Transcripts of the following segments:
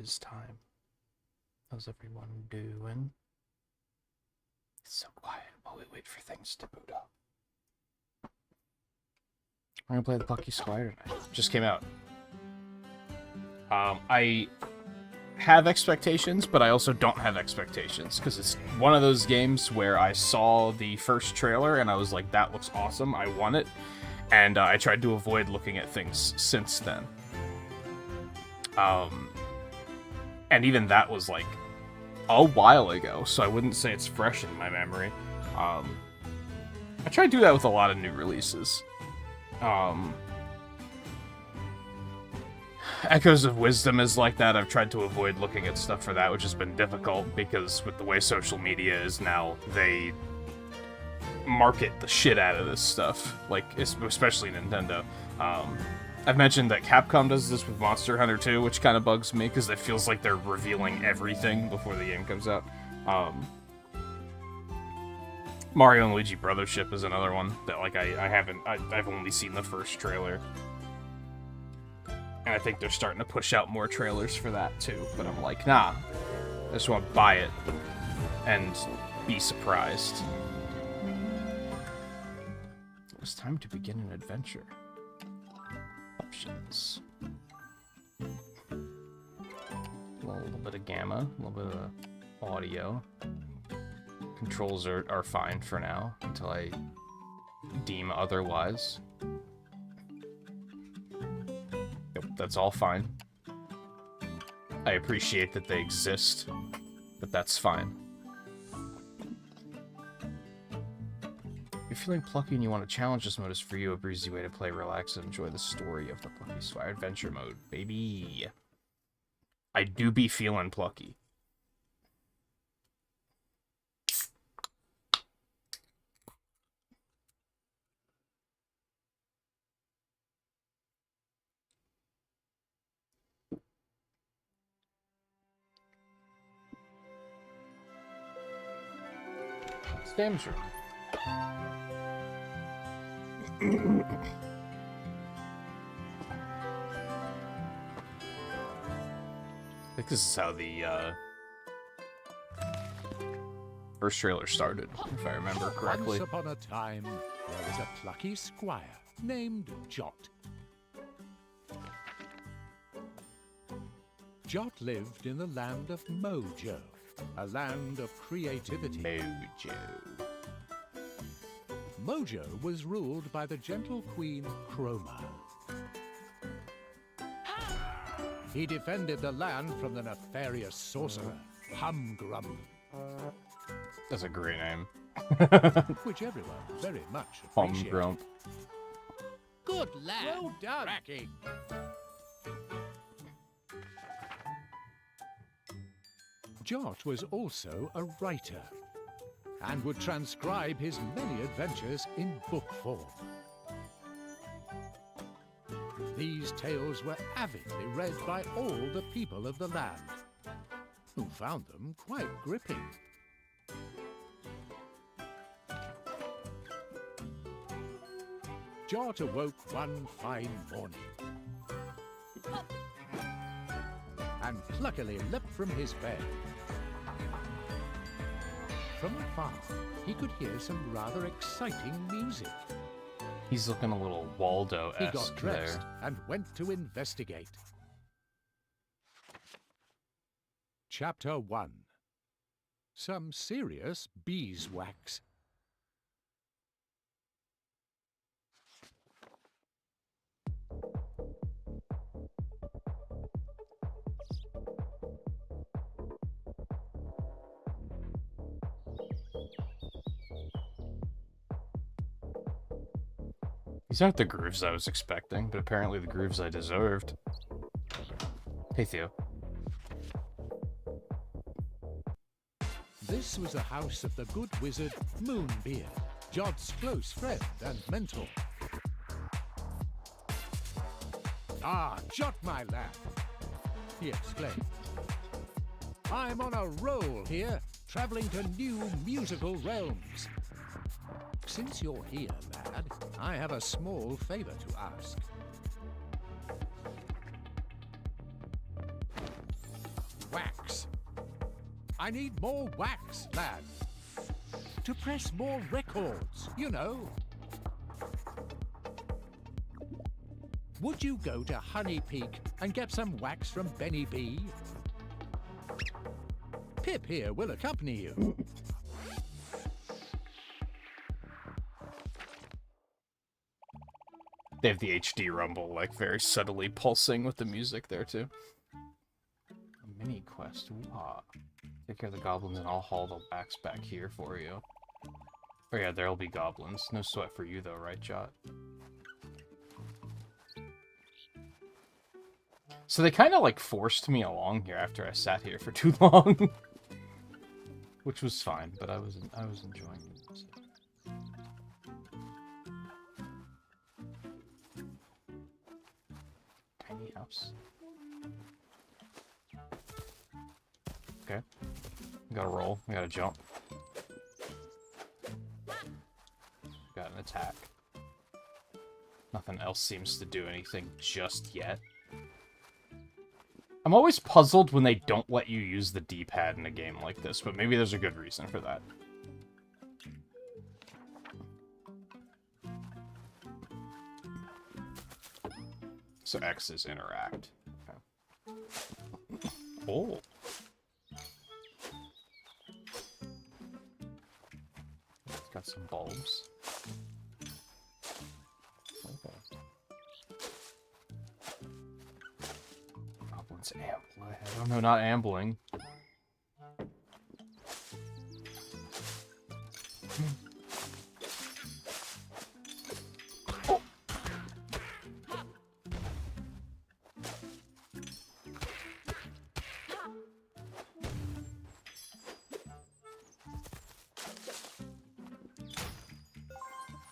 quiz time. How's everyone doing? It's so quiet while we wait for things to boot up. We're gonna play the Plucky Squire tonight. Just came out. I have expectations, but I also don't have expectations, because it's one of those games where I saw the first trailer and I was like, that looks awesome, I want it, and I tried to avoid looking at things since then. And even that was like a while ago, so I wouldn't say it's fresh in my memory. I try to do that with a lot of new releases. Echoes of Wisdom is like that. I've tried to avoid looking at stuff for that, which has been difficult, because with the way social media is now, they market the shit out of this stuff, like, especially Nintendo. I've mentioned that Capcom does this with Monster Hunter 2, which kind of bugs me, because it feels like they're revealing everything before the game comes out. Mario and Luigi Brothership is another one that, like, I've only seen the first trailer. And I think they're starting to push out more trailers for that, too. But I'm like, nah. I just want to buy it and be surprised. It's time to begin an adventure. Options. A little bit of gamma, a little bit of audio. Controls are fine for now, until I deem otherwise. Yep, that's all fine. I appreciate that they exist, but that's fine. If you're feeling plucky and you want to challenge, this mode is for you. A breezy way to play, relax, and enjoy the story of the Plucky Squire adventure mode, baby. I do be feeling plucky. Damn sure. I think this is how the first trailer started, if I remember correctly. Once upon a time, there was a plucky squire named Jot. Jot lived in the land of Mojo, a land of creativity. Mojo. Mojo was ruled by the gentle queen Chroma. He defended the land from the nefarious sorcerer Humgrum, That's a great name. which everyone very much appreciated. Humgrump. Good lad. Well done. Cracking. Jot was also a writer, and would transcribe his many adventures in book form. These tales were avidly read by all the people of the land, who found them quite gripping. Jot awoke one fine morning, and pluckily leapt from his bed. From afar, he could hear some rather exciting music. He's looking a little Waldo-esque He got dressed there. and went to investigate. Chapter 1. Some serious beeswax. These aren't the grooves I was expecting, but apparently the grooves I deserved. Hey, Theo. This was the house of the good wizard Moonbeard, Jot's close friend and mentor. "Ah, Jot, my lad," he exclaimed. "I'm on a roll here, traveling to new musical realms. Since you're here, lad, I have a small favor to ask." wax. I need more wax, lad. To press more records, you know. Would you go to Honey Peak and get some wax from Benny B? Pip here will accompany you. They have the HD rumble, like, very subtly pulsing with the music there, too. A mini quest. Wow. Take care of the goblins and I'll haul the wax back here for you. Oh yeah, there'll be goblins. No sweat for you, though, right, Jot? So they kind of, like, forced me along here after I sat here for too long. Which was fine, but I was enjoying it. Tiny house. Okay. We gotta roll. We gotta jump. Got an attack. Nothing else seems to do anything just yet. I'm always puzzled when they don't let you use the D-pad in a game like this, but maybe there's a good reason for that. So X is interact. Okay. Oh. It's got some bulbs. Okay. Goblins amble ahead. Oh no, not ambling.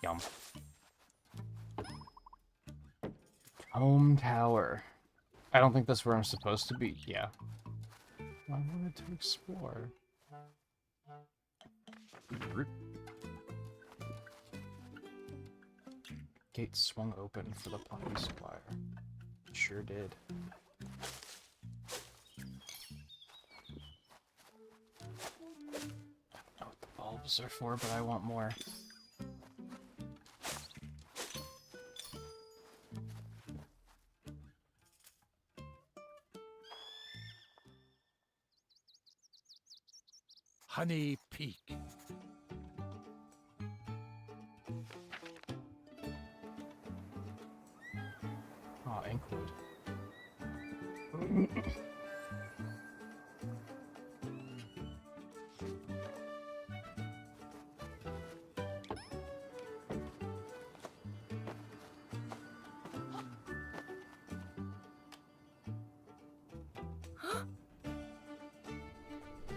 Yum. Home tower. I don't think that's where I'm supposed to be. Yeah. I wanted to explore. Gate swung open for the Plucky Squire. Sure did. I don't know what the bulbs are for, but I want more. Honey Peak. Oh, Inkwood.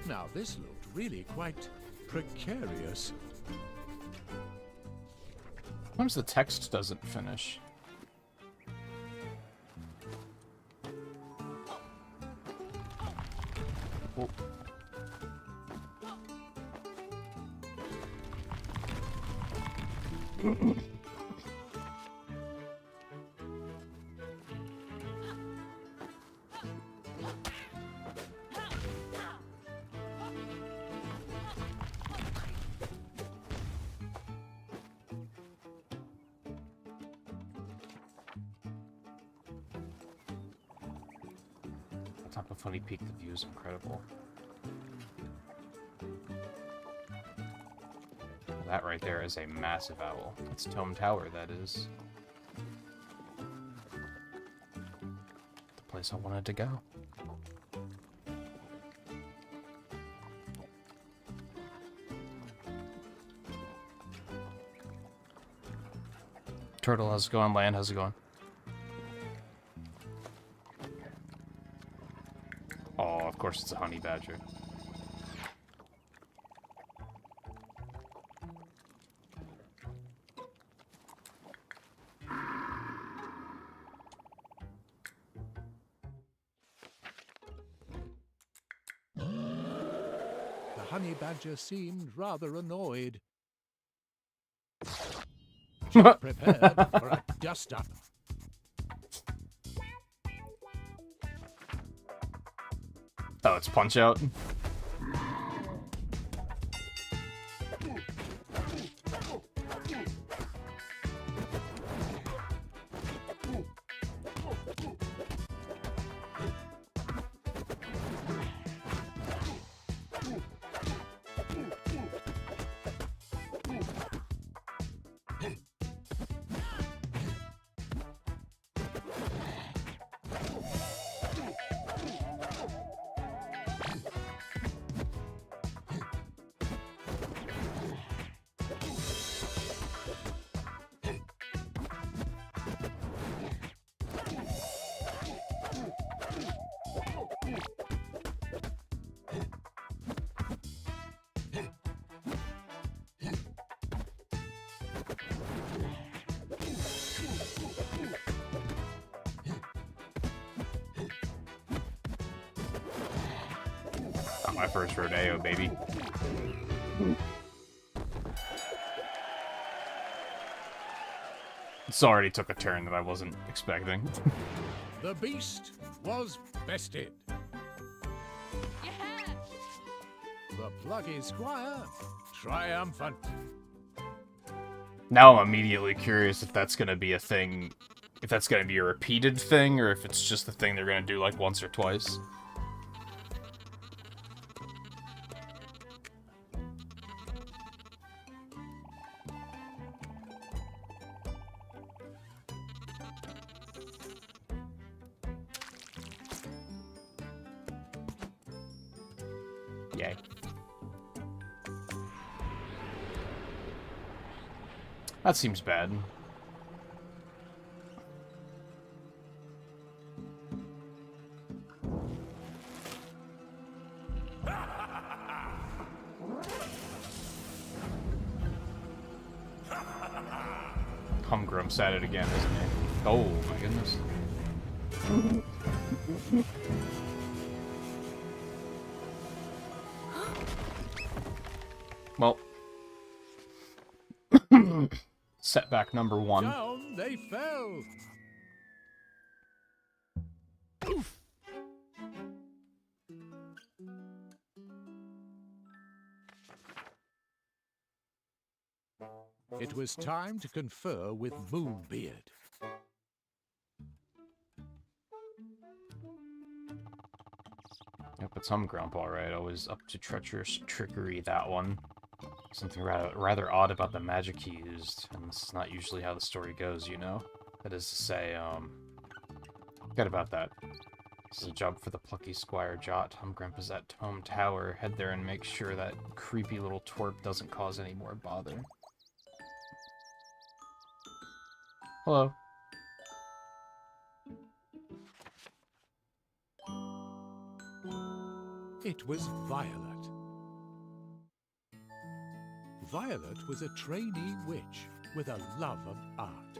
Now this looked really quite precarious. Sometimes the text doesn't finish. Oh. Top of Funny Peak, the view is incredible. That right there is a massive owl. It's Tome Tower, that is. The place I wanted to go. Turtle, how's it going? Land, how's it going? Oh, of course it's a honey badger. The honey badger seemed rather annoyed. Just prepared for a dust-up. Oh, it's Punch Out? Not my first rodeo, baby. This already took a turn that I wasn't expecting. The beast was bested. Yeah. The Plucky Squire, triumphant. Now I'm immediately curious if that's gonna be a thing, if that's gonna be a repeated thing, or if it's just a thing they're gonna do like once or twice. Yay. That seems bad. Humgrump's at it again, isn't he? Oh my goodness. Well, setback number 1. Down they fell. It was time to confer with Moonbeard. Yep, it's Humgrump, alright. Always up to treacherous trickery, that one. Something rather odd about the magic he used, and this is not usually how the story goes, you know? That is to say, forget about that. This is a job for the Plucky Squire Jot. Humgrump is at Tome Tower. Head there and make sure that creepy little twerp doesn't cause any more bother. Hello. It was Violet. Violet was a trainee witch with a love of art.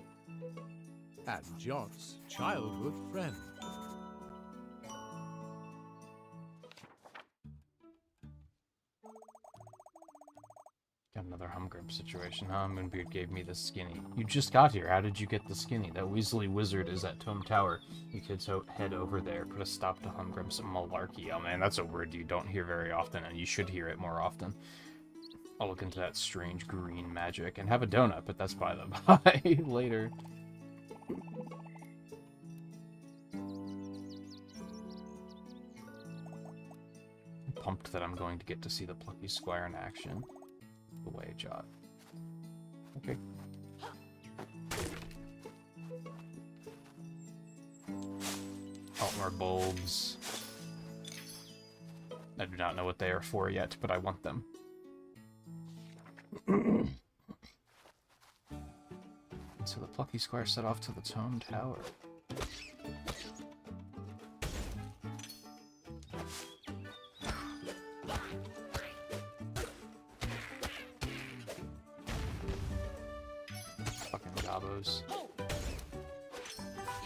And Jot's childhood friend. Got another Humgrump situation, huh? Moonbeard gave me the skinny. You just got here. How did you get the skinny? That Weasley wizard is at Tome Tower. You kids head over there. Put a stop to Humgrump's malarkey. Oh man, that's a word you don't hear very often, and you should hear it more often. I'll look into that strange green magic and have a donut, but that's by the by. Later. I'm pumped that I'm going to get to see the Plucky Squire in action. Away, Jot. Okay. Altmar bulbs. I do not know what they are for yet, but I want them. So the Plucky Squire set off to the Tome Tower. Fucking gobos.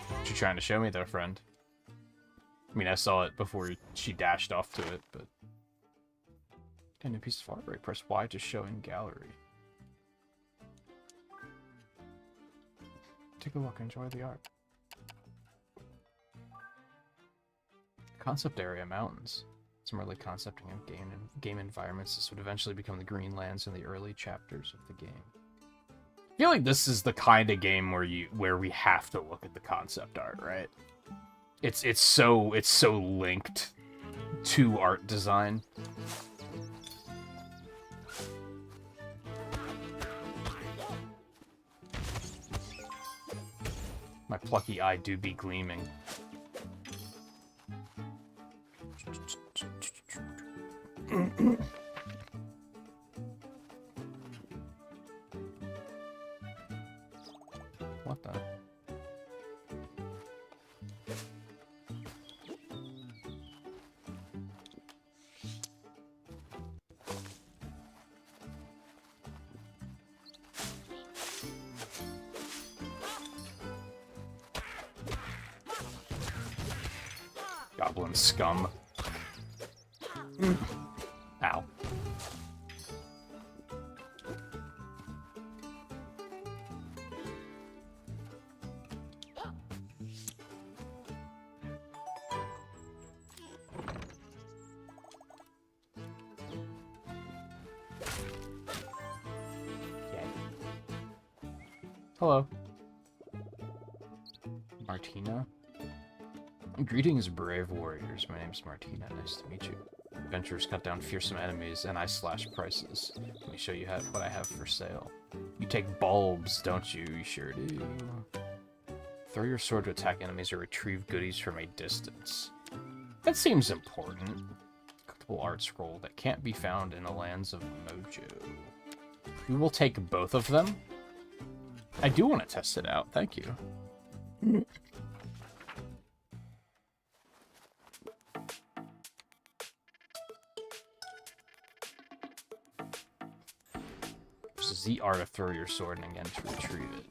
What you trying to show me there, friend? I mean, I saw it before she dashed off to it, but... Get a new piece of artwork. Press Y to show in gallery. Take a look, enjoy the art. Concept area mountains. Some early concepting of game environments. This would eventually become the green lands in the early chapters of the game. I feel like this is the kind of game where we have to look at the concept art, right? It's so linked to art design. My plucky eye do be gleaming. What the? Goblin scum. Ow. Hello. Martina? Greetings, brave warriors. My name's Martina. Nice to meet you. Adventurers cut down fearsome enemies, and I slash prices. Let me show you what I have for sale. You take bulbs, don't you? You sure do. Throw your sword to attack enemies or retrieve goodies from a distance. That seems important. Collectible art scroll that can't be found in the lands of Mojo. We will take both of them. I do want to test it out. Thank you. This is the art of throw your sword and again to retrieve it.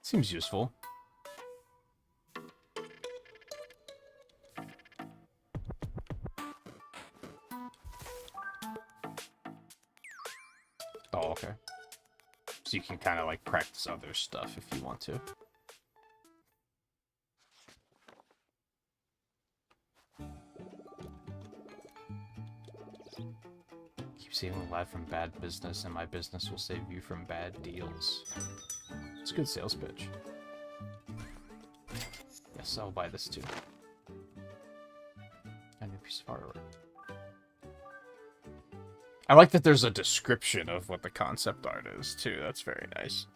Seems useful. Oh, okay. So you can kind of like practice other stuff if you want to. Keep saving the lad from bad business, and my business will save you from bad deals. It's a good sales pitch. Yes, I'll buy this too. A new piece of artwork. I like that there's a description of what the concept art is, too. That's very nice.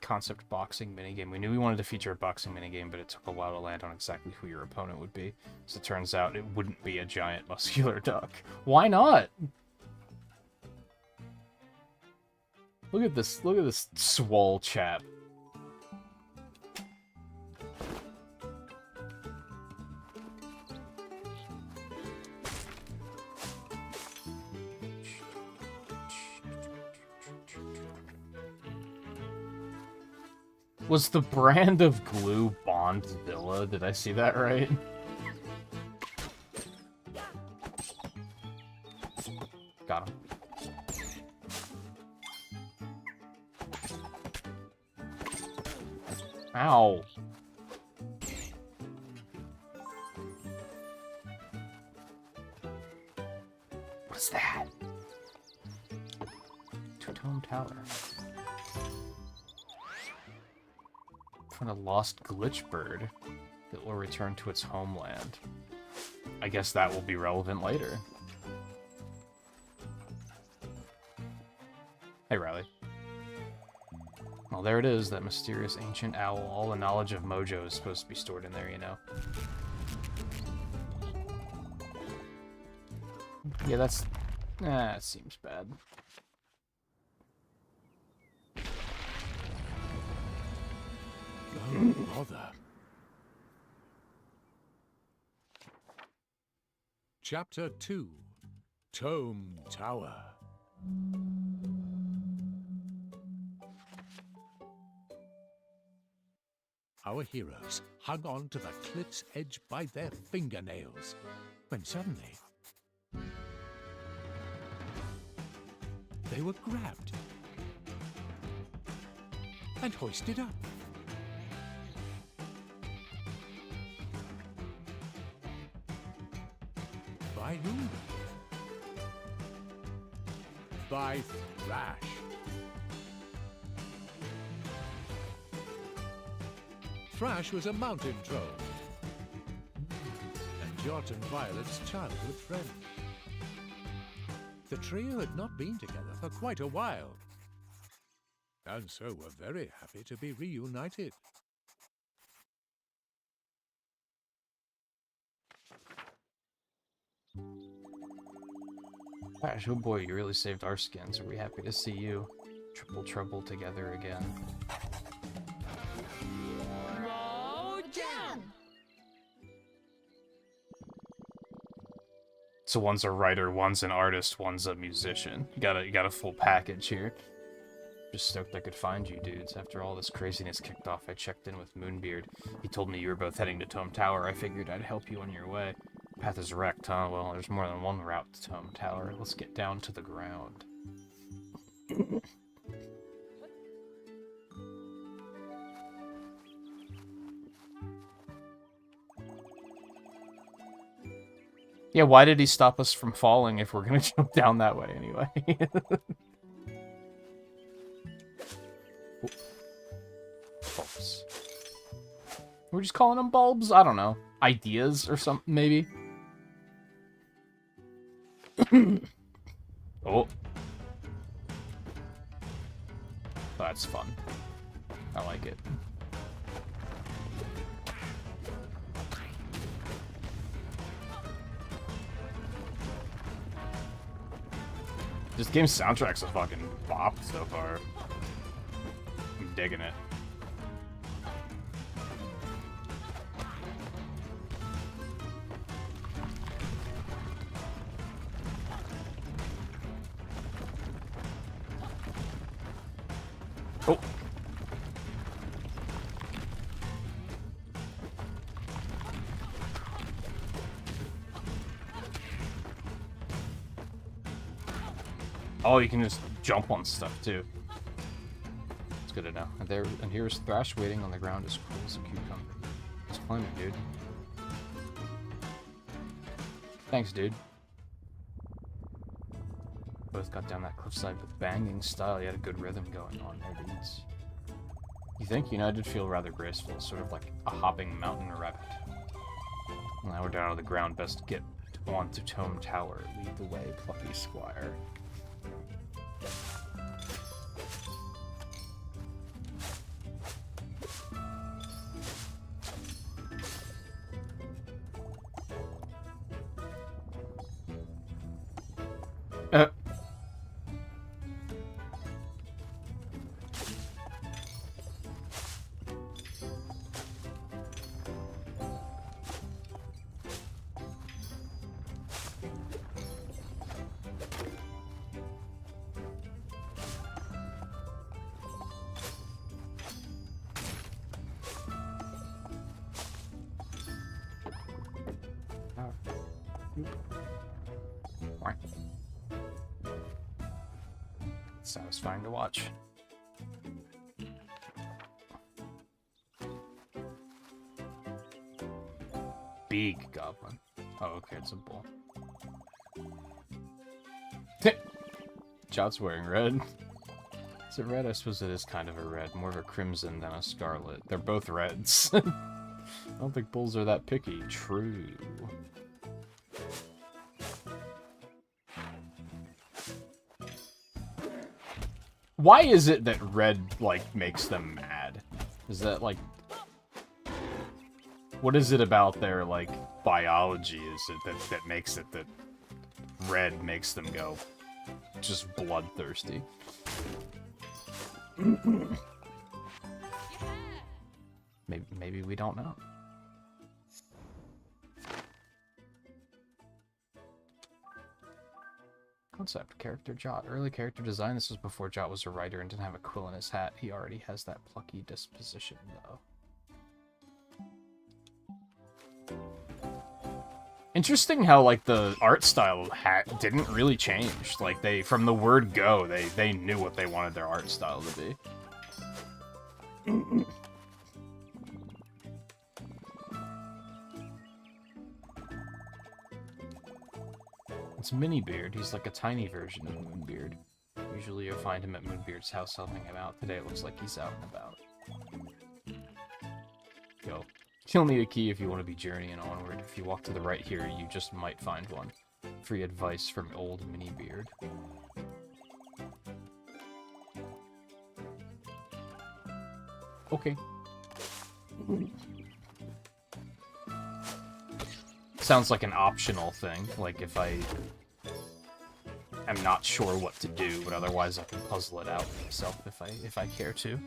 Concept boxing minigame. We knew we wanted to feature a boxing minigame, but it took a while to land on exactly who your opponent would be. As it turns out, it wouldn't be a giant muscular duck. Why not? Look at this swole chap. Was the brand of glue Bond's Villa? Did I see that right? Got him. Ow. What's that? Two-tone tower. Find a lost glitch bird that will return to its homeland. I guess that will be relevant later. Hey, Riley. Well, there it is, that mysterious ancient owl. All the knowledge of Mojo is supposed to be stored in there, you know. Yeah, that's... it seems bad. Oh, bother. Chapter 2, Tome Tower. our heroes hung on to the cliff's edge by their fingernails, when suddenly they were grabbed and hoisted up. By whom? By Thrash. Thrash was a mountain troll, and Jot and Violet's childhood friend. The trio had not been together for quite a while, and so were very happy to be reunited. Gosh, oh boy, you really saved our skins. Are we happy to see you? Triple trouble together again. So one's a writer, one's an artist, one's a musician. You got a full package here. Just stoked I could find you dudes. After all this craziness kicked off, I checked in with Moonbeard. He told me you were both heading to Tome Tower. I figured I'd help you on your way. Path is wrecked, huh? Well, there's more than one route to Tome Tower. Let's get down to the ground. Yeah, why did he stop us from falling if we're gonna jump down that way anyway? Bulbs. We're just calling them bulbs? I don't know. Ideas or something, maybe? Oh. That's fun. I like it. This game's soundtrack's a fucking bop so far. I'm digging it. Oh. Oh, you can just jump on stuff too. It's good to know. And here's Thrash waiting on the ground as cool as a cucumber. Just climbing, dude. Thanks, dude. Both got down that cliffside with banging style. You had a good rhythm going on there, dudes. You think? You know, I did feel rather graceful, sort of like a hopping mountain rabbit. Well, now we're down on the ground. Best to get on to Tome Tower. Lead the way, Plucky Squire. Satisfying to watch. Big goblin. Oh, okay, it's a bull. Jot's wearing red. Is it red? I suppose it is kind of a red. More of a crimson than a scarlet. They're both reds. I don't think bulls are that picky. True. Why is it that red, like, makes them mad? Is that, like... What is it about their, like, biology is it that makes it that red makes them go just bloodthirsty? Maybe we don't know. Concept, character Jot. Early character design. This was before Jot was a writer and didn't have a quill in his hat. He already has that plucky disposition, though. Interesting how, like, the art style didn't really change. Like, from the word go, they knew what they wanted their art style to be. It's Minibeard. He's like a tiny version of Moonbeard. Usually you'll find him at Moonbeard's house helping him out. Today it looks like he's out and about. Go. You'll need a key if you want to be journeying onward. If you walk to the right here, you just might find one. Free advice from old Minibeard. Okay. Sounds like an optional thing, like if I am not sure what to do, but otherwise I can puzzle it out myself if I care to.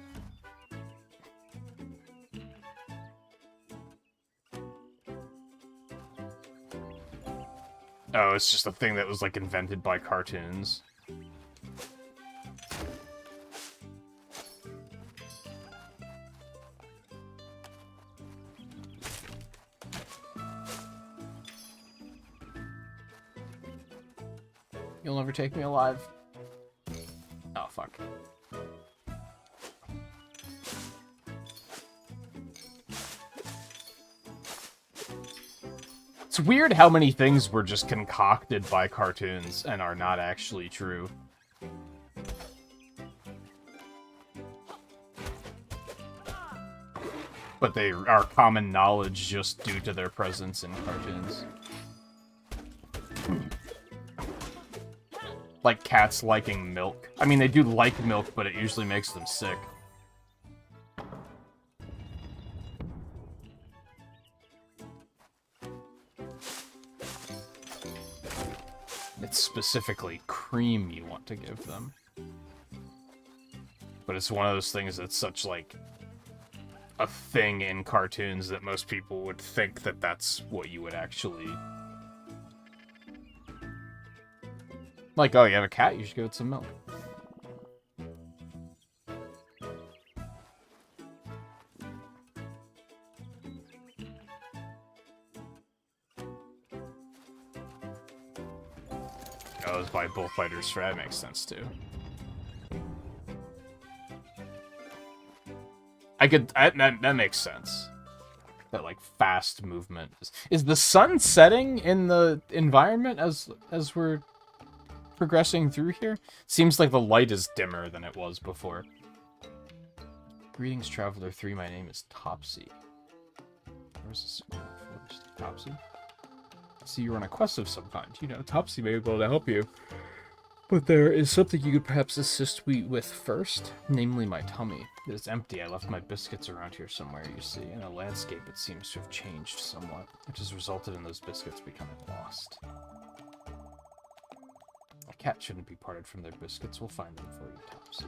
Oh, it's just a thing that was, like, invented by cartoons. You'll never take me alive. Oh, fuck. It's weird how many things were just concocted by cartoons and are not actually true. But they are common knowledge just due to their presence in cartoons. Like cats liking milk. I mean, they do like milk, but it usually makes them sick. It's specifically cream you want to give them. But it's one of those things that's such, like, a thing in cartoons that most people would think that that's what you would actually... Like, oh, you have a cat? You should give it some milk. Oh, it's by bullfighters, so that makes sense, too. That makes sense. That, like, fast movement. Is the sun setting in the environment as we're progressing through here? Seems like the light is dimmer than it was before. Greetings, Traveler 3. My name is Topsy. Where's this first? Topsy? See, you're on a quest of some kind. You know, Topsy may be able to help you. But there is something you could perhaps assist me with first, namely my tummy. It is empty. I left my biscuits around here somewhere, you see. In the landscape, it seems to have changed somewhat, which has resulted in those biscuits becoming lost. A cat shouldn't be parted from their biscuits. We'll find them for you, Topsy.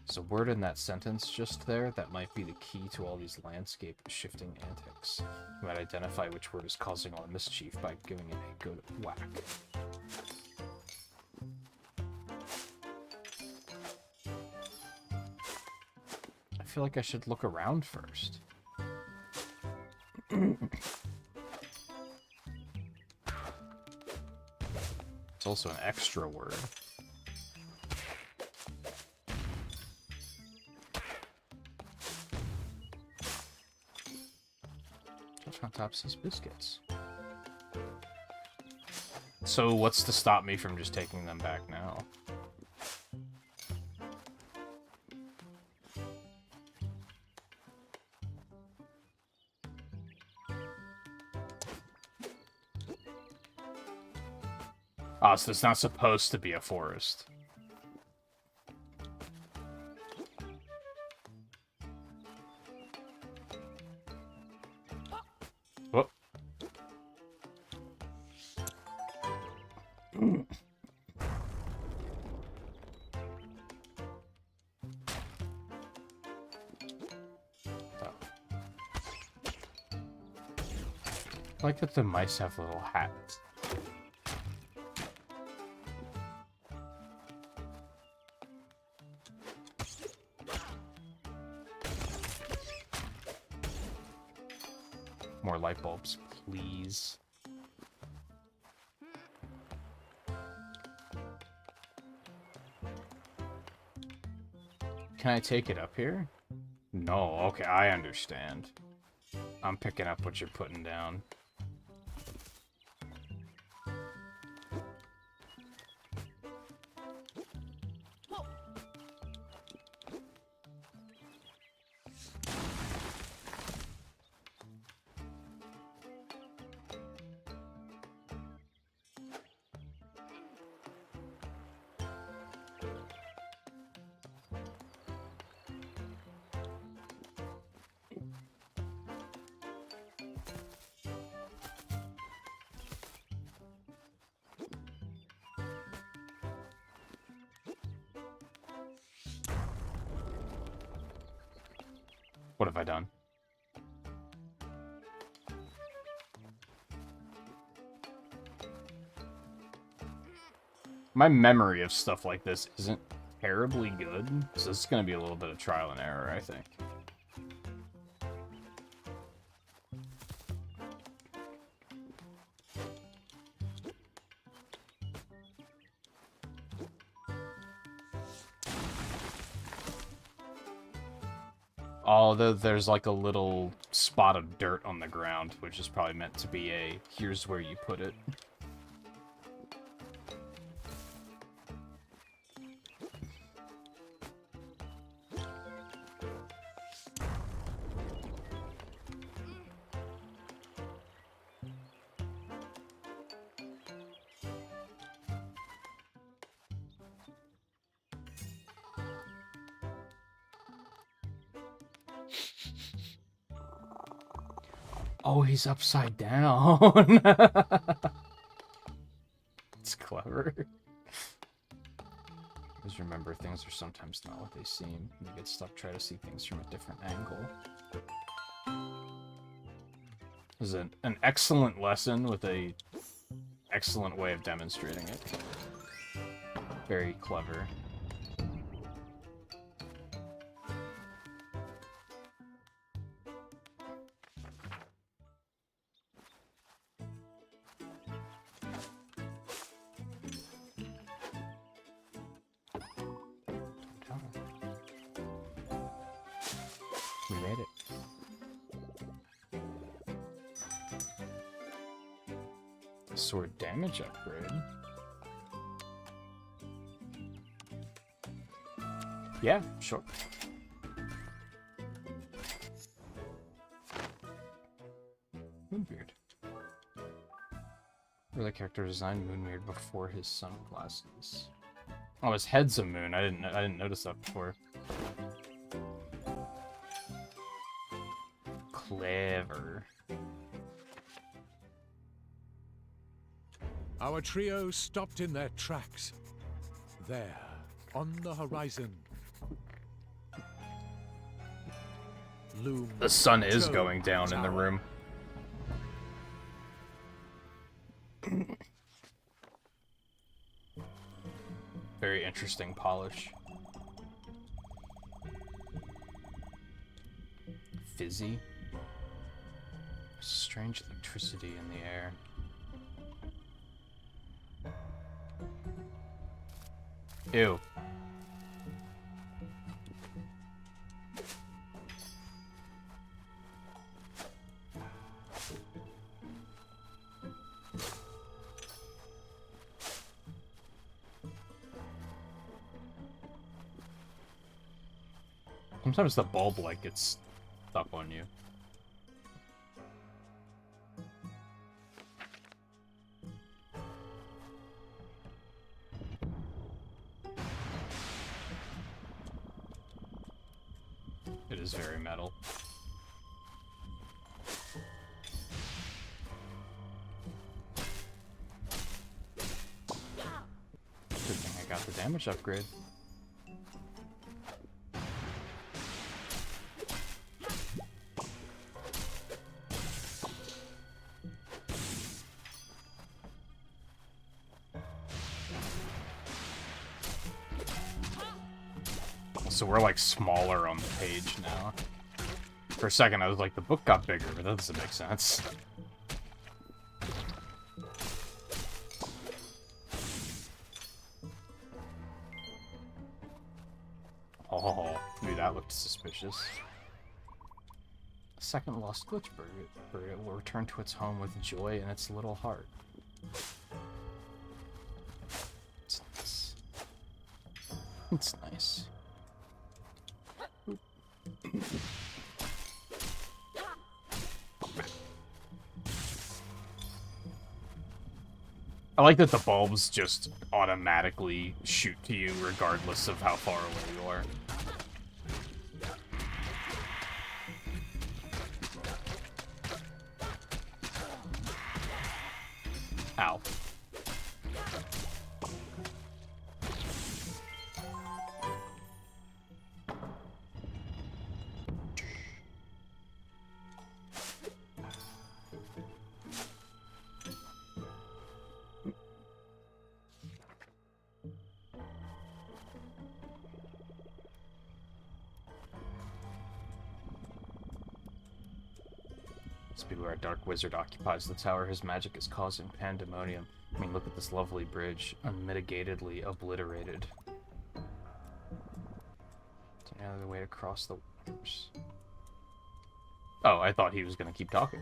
So word in that sentence just there, that might be the key to all these landscape shifting antics. You might identify which word is causing all mischief by giving it a good whack. I feel like I should look around first. It's also an extra word. On Topsy's biscuits. So what's to stop me from just taking them back now? Oh, so it's not supposed to be a forest. Whoop. I like that the mice have little hats. More light bulbs, please. Can I take it up here? No, okay, I understand. I'm picking up what you're putting down. What have I done? My memory of stuff like this isn't terribly good, so this is going to be a little bit of trial and error, I think. Although there's like a little spot of dirt on the ground, which is probably meant to be a here's where you put it. Oh, he's upside down. It's clever. Just remember, things are sometimes not what they seem. You get stuck trying to see things from a different angle. This is an excellent lesson with a excellent way of demonstrating it. Very clever. We made it. Sword damage upgrade. Yeah, sure. Moonbeard. Really character designed Moonbeard before his sunglasses. Oh, his head's a moon. I didn't notice that before. Clever. Our trio stopped in their tracks. There, on the horizon, loomed The sun is Joe going down in the Tower. room. Very interesting polish. Fizzy. Strange electricity in the air. Ew. Sometimes the bulb light gets stuck on you. It is very metal. Good thing I got the damage upgrade. So we're like smaller on the page now. For a second, I was like, the book got bigger, but that doesn't make sense. Oh, dude, that looked suspicious. A second lost glitch burger will return to its home with joy in its little heart. It's nice. It's nice. I like that the bulbs just automatically shoot to you regardless of how far away you are. Ow. Beware, a dark wizard occupies the tower. His magic is causing pandemonium. I mean, look at this lovely bridge, unmitigatedly obliterated. Is there any other way to cross the waters? Oh, I thought he was going to keep talking.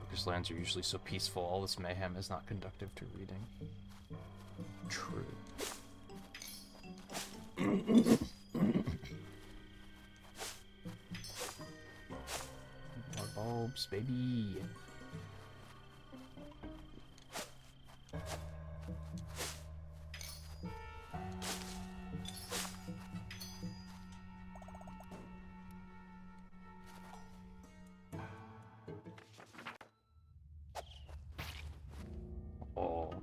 Because lands are usually so peaceful, all this mayhem is not conductive to reading. True. Bulbs, baby. Oh.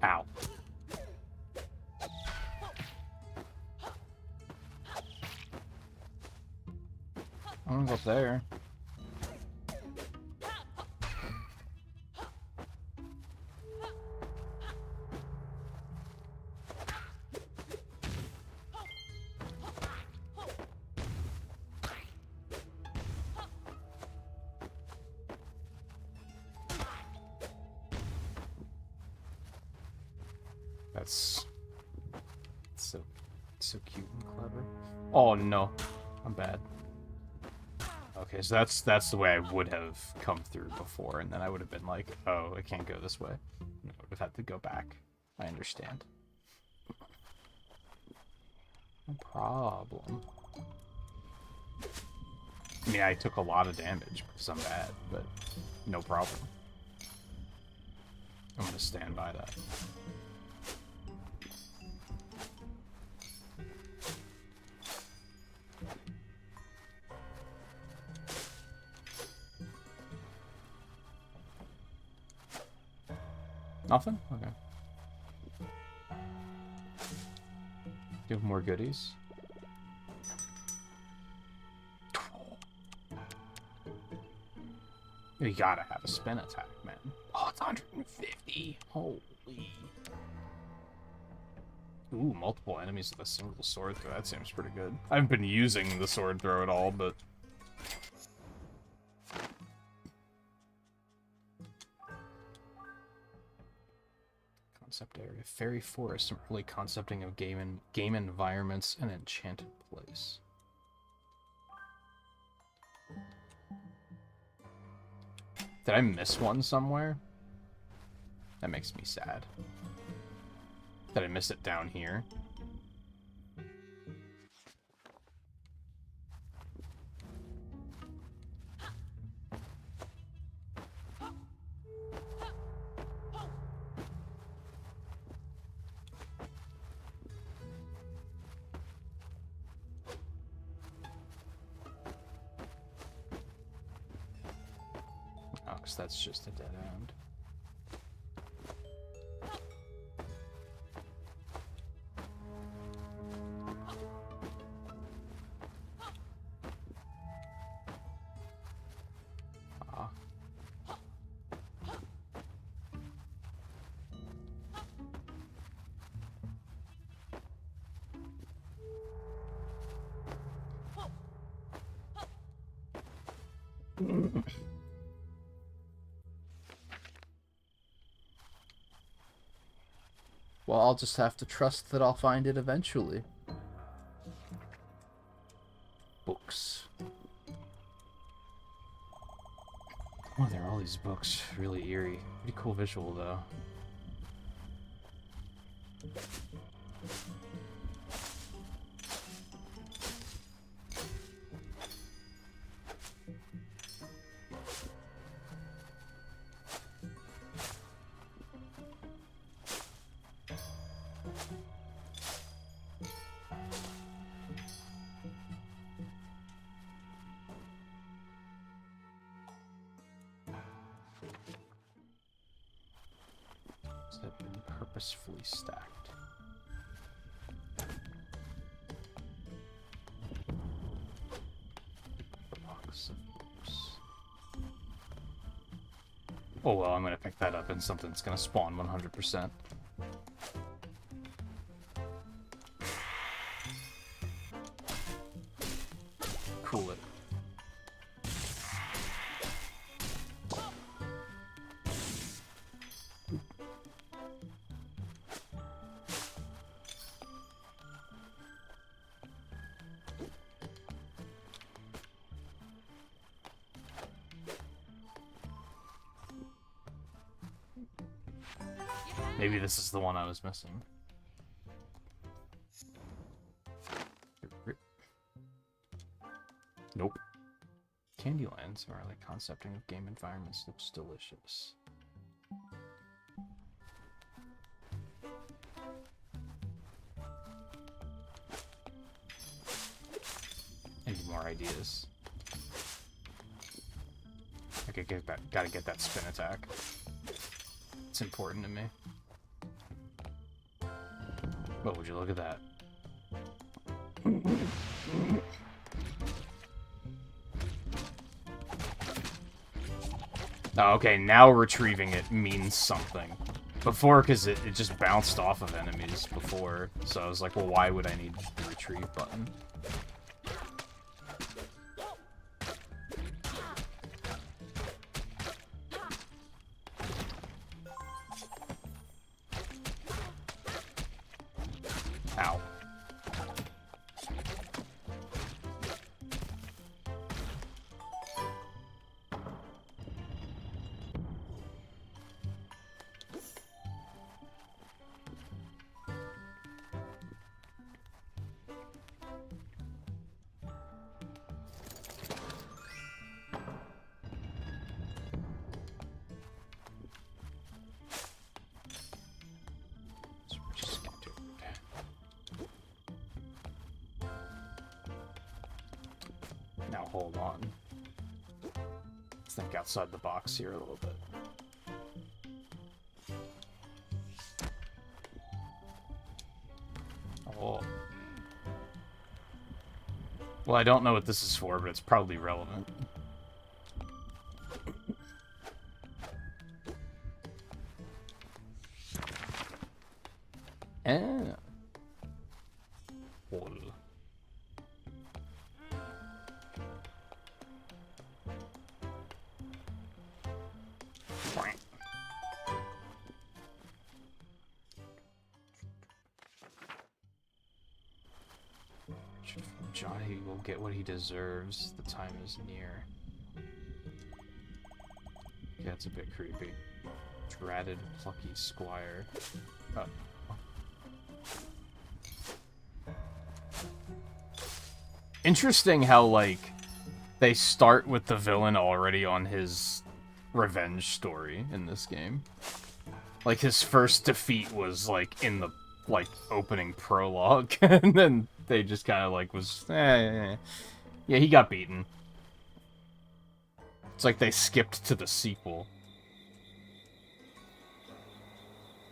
Ow. I want to go up there. That's so cute and clever. Oh no, I'm bad. Okay, so that's the way I would have come through before, and then I would have been like, oh, I can't go this way. And I would have had to go back. I understand. No problem. I mean, I took a lot of damage because I'm bad, but no problem. I'm gonna stand by that. Nothing? Okay. Do you have more goodies? You gotta have a spin attack, man. Oh, it's 150. Holy. Ooh, multiple enemies with a single sword throw. That seems pretty good. I haven't been using the sword throw at all, but... Concept area. Fairy forest. I'm really concepting of game environments and enchanted place. Did I miss one somewhere? That makes me sad. Did I miss it down here? Approx, that's just a dead end. Well, I'll just have to trust that I'll find it eventually. Books. Oh, there are all these books. Really eerie. Pretty cool visual, though. Have been purposefully stacked. Box of books. Oh well, I'm gonna pick that up and something's gonna spawn 100%. Cool it. Maybe this is the one I was missing. Nope. Candylands, or like concepting of game environments, looks delicious. Any more ideas? Okay, gotta get that spin attack. It's important to me. But would you look at that? Oh, okay, now retrieving it means something. Before, because it just bounced off of enemies before, so I was like, well, why would I need the retrieve button? Ow. Now hold on. Let's think outside the box here a little bit. Oh. Well, I don't know what this is for, but it's probably relevant. Eh. Hole. Johnny will get what he deserves. The time is near. Yeah, it's a bit creepy. Dratted, Plucky, Squire. Oh. Interesting how, like, they start with the villain already on his revenge story in this game. Like, his first defeat was, like, in the, like, opening prologue, and then they just kind of, like, was, yeah, he got beaten. It's like they skipped to the sequel.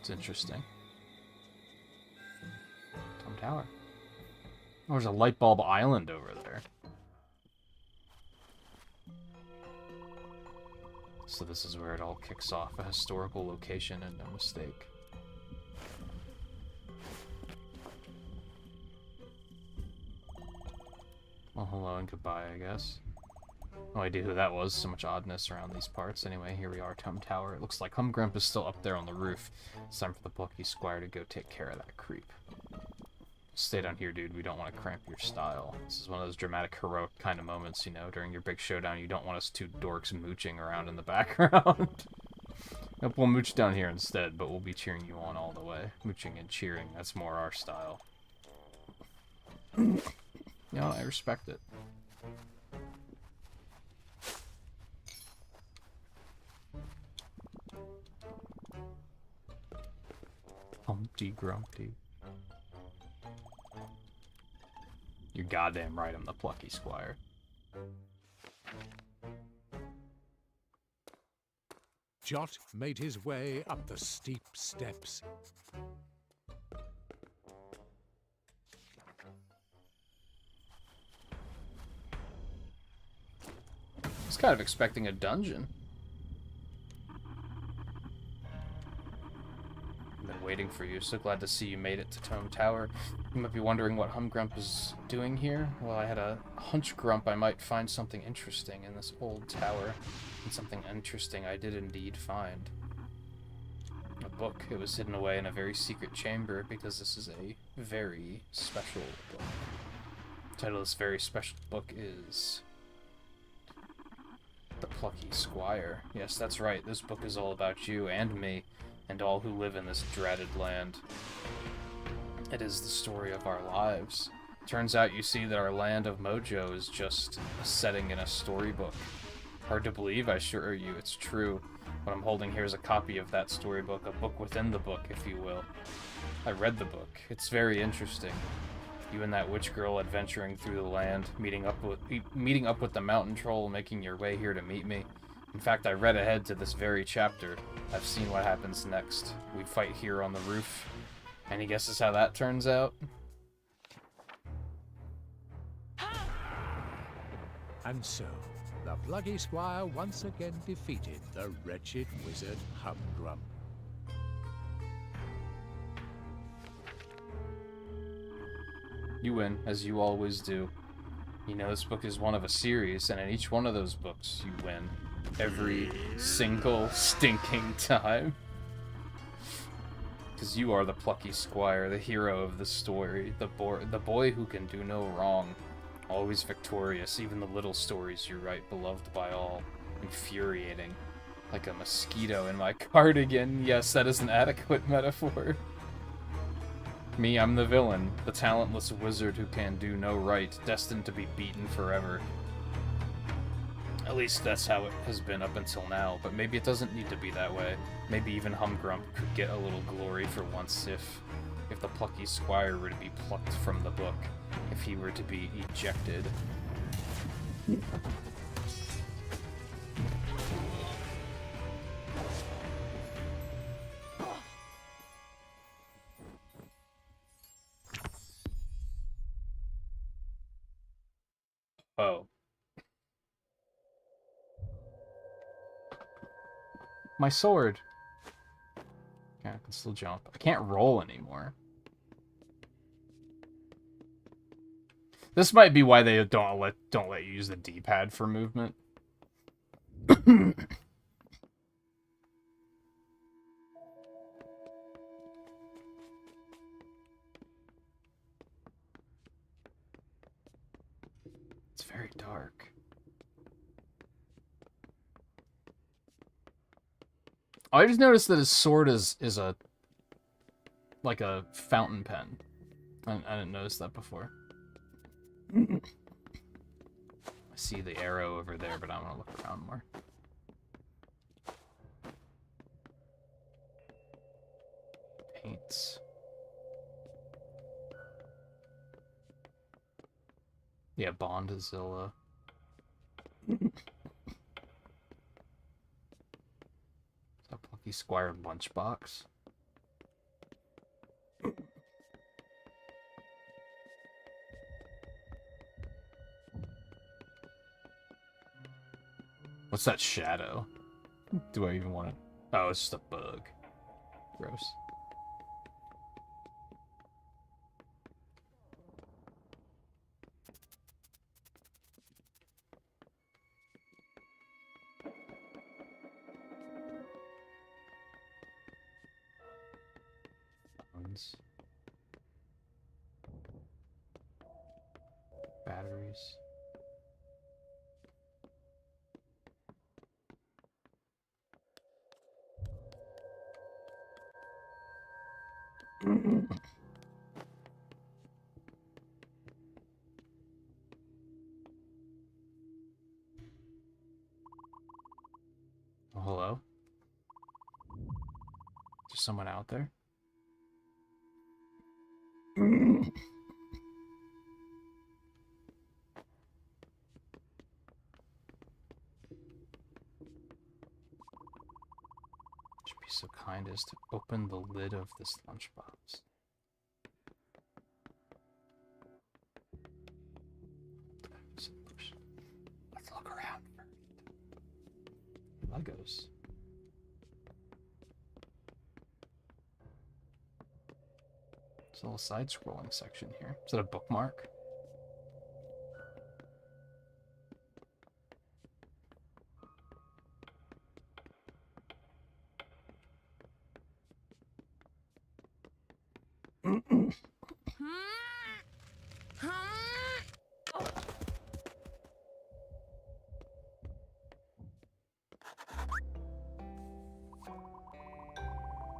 It's interesting. Tom Tower. Oh, there's a light bulb island over there. So this is where it all kicks off. A historical location and no mistake. Well, hello and goodbye, I guess. No idea who that was. So much oddness around these parts. Anyway, here we are, Tom Tower. It looks like Humgrump is still up there on the roof. It's time for the Plucky Squire to go take care of that creep. Stay down here, dude. We don't want to cramp your style. This is one of those dramatic, heroic kind of moments, you know, during your big showdown. You don't want us two dorks mooching around in the background. Nope, we'll mooch down here instead, but we'll be cheering you on all the way. Mooching and cheering, that's more our style. You know, I respect it. Humpty Grumpty. You're goddamn right, I'm the Plucky Squire. Jot made his way up the steep steps. I was kind of expecting a dungeon. Been waiting for you. So glad to see you made it to Tom Tower. You might be wondering what Humgrump is doing here. Well, I had a hunch, Grump, I might find something interesting in this old tower. And something interesting I did indeed find. A book. It was hidden away in a very secret chamber because this is a very special book. The title of this very special book is The Plucky Squire. Yes, that's right. This book is all about you and me. And all who live in this dreaded land. It is the story of our lives. Turns out you see that our land of Mojo is just a setting in a storybook. Hard to believe, I assure you, it's true. What I'm holding here is a copy of that storybook, a book within the book, if you will. I read the book. It's very interesting. You and that witch girl adventuring through the land, meeting up with the mountain troll, making your way here to meet me. In fact, I read ahead to this very chapter. I've seen what happens next. We fight here on the roof. Any guesses how that turns out? And so, the Plucky Squire once again defeated the wretched wizard Humgrump. You win, as you always do. You know, this book is one of a series, and in each one of those books, you win. Every single stinking time. Because you are the Plucky Squire, the hero of the story, the boy who can do no wrong. Always victorious, even the little stories you write, beloved by all. Infuriating. Like a mosquito in my cardigan. Yes, that is an adequate metaphor. Me, I'm the villain, the talentless wizard who can do no right, destined to be beaten forever. At least that's how it has been up until now, but maybe it doesn't need to be that way. Maybe even Humgrump could get a little glory for once if the Plucky Squire were to be plucked from the book, if he were to be ejected. Oh. My sword. Yeah, I can still jump. I can't roll anymore. This might be why they don't let you use the D-pad for movement. It's very dark. I just noticed that his sword is a like a fountain pen. I didn't notice that before. I see the arrow over there, but I want to look around more. Paints. Yeah, Bondazilla. Plucky Squire lunchbox. What's that shadow? Do I even want to... Oh, it's just a bug. Gross. Phones. Batteries. Oh, hello? Is there someone out there? Should be so kind as to open the lid of this lunchbox. Let's look around first. Legos. There's a little side-scrolling section here. Is that a bookmark?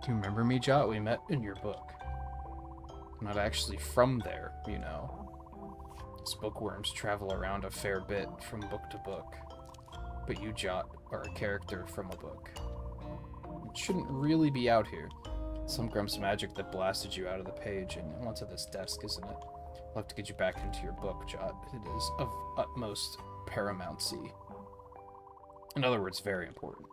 Do you remember me, Jot? We met in your book. I'm not actually from there, you know. Us bookworms travel around a fair bit from book to book. But you, Jot, are a character from a book. It shouldn't really be out here. Some Grump's magic that blasted you out of the page and onto this desk, isn't it? I'll have to get you back into your book, Jot. It is of utmost paramountcy. In other words, very important.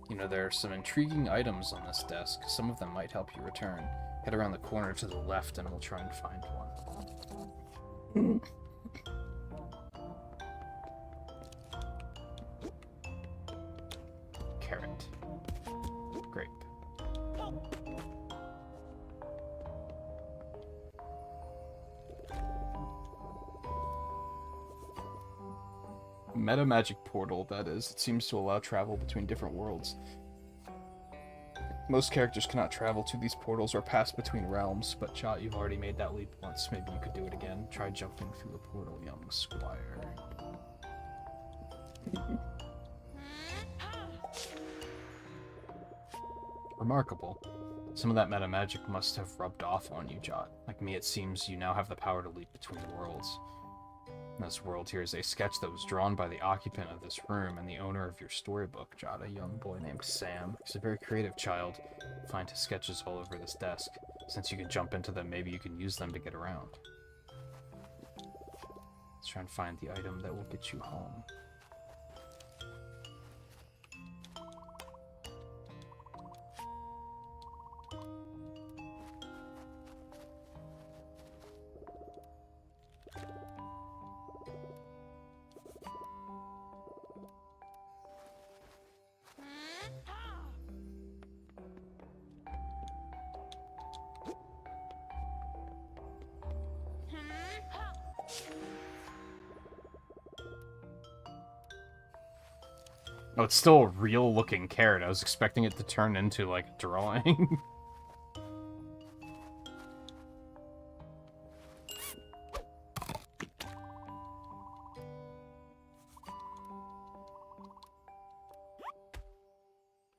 You know, there are some intriguing items on this desk. Some of them might help you return. Head around the corner to the left and we'll try and find one. Carrot. Grape. Meta magic portal, that is. It seems to allow travel between different worlds. Most characters cannot travel to these portals or pass between realms, but Jot, you've already made that leap once. Maybe you could do it again. Try jumping through the portal, young Squire. Remarkable. Some of that meta magic must have rubbed off on you, Jot. Like me, it seems you now have the power to leap between worlds. This world here is a sketch that was drawn by the occupant of this room and the owner of your storybook, Jot, a young boy named Sam. He's a very creative child. Find his sketches all over this desk. Since you can jump into them, maybe you can use them to get around. Let's try and find the item that will get you home. Oh, it's still a real-looking carrot. I was expecting it to turn into, like, a drawing.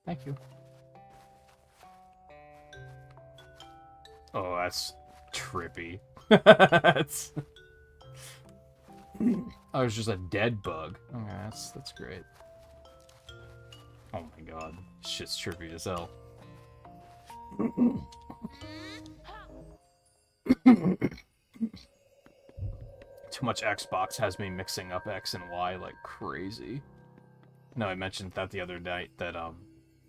Thank you. Oh, that's trippy. That's... Oh, it's just a dead bug. Okay, that's great. Oh my god. Shit's trippy as hell. Too much Xbox has me mixing up X and Y like crazy. No, I mentioned that the other night that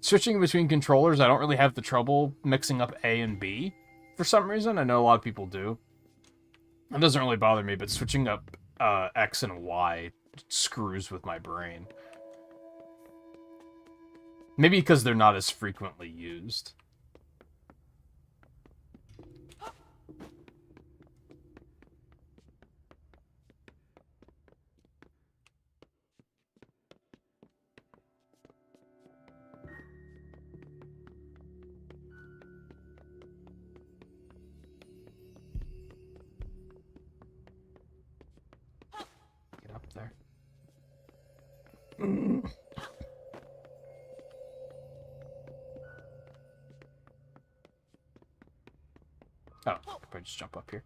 Switching between controllers, I don't really have the trouble mixing up A and B for some reason. I know a lot of people do. It doesn't really bother me, but switching up X and Y screws with my brain. Maybe because they're not as frequently used. Get up there. Oh, I could probably just jump up here.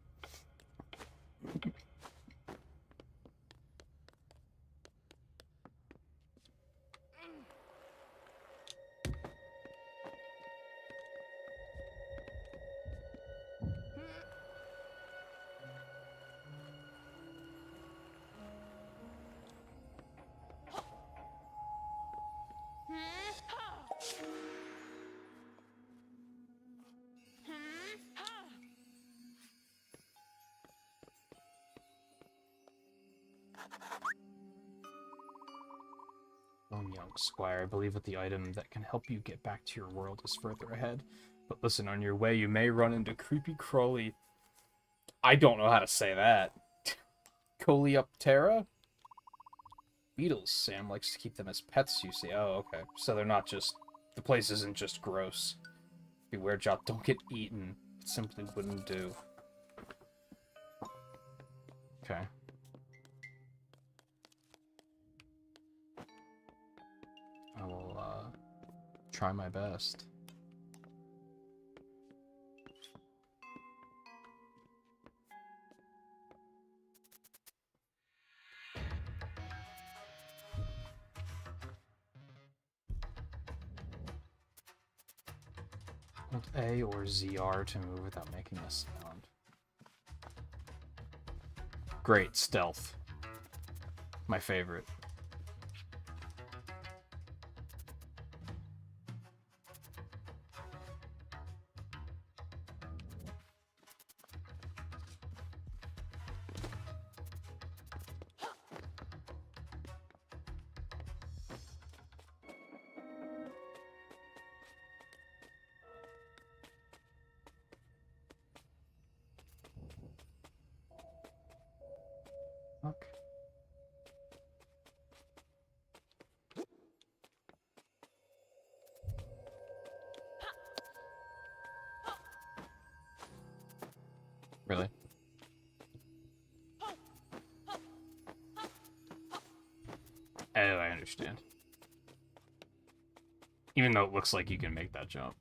Young Squire, I believe that the item that can help you get back to your world is further ahead. But listen, on your way, you may run into creepy crawly... I don't know how to say that. Coleoptera? Beetles. Sam likes to keep them as pets, you see. Oh, okay. So they're not just... The place isn't just gross. Beware, Jot, don't get eaten. It simply wouldn't do. Okay. I will, try my best. Hold A or ZR to move without making a sound. Great, stealth. My favorite. Fuck. Really? Oh, I understand. Even though it looks like you can make that jump.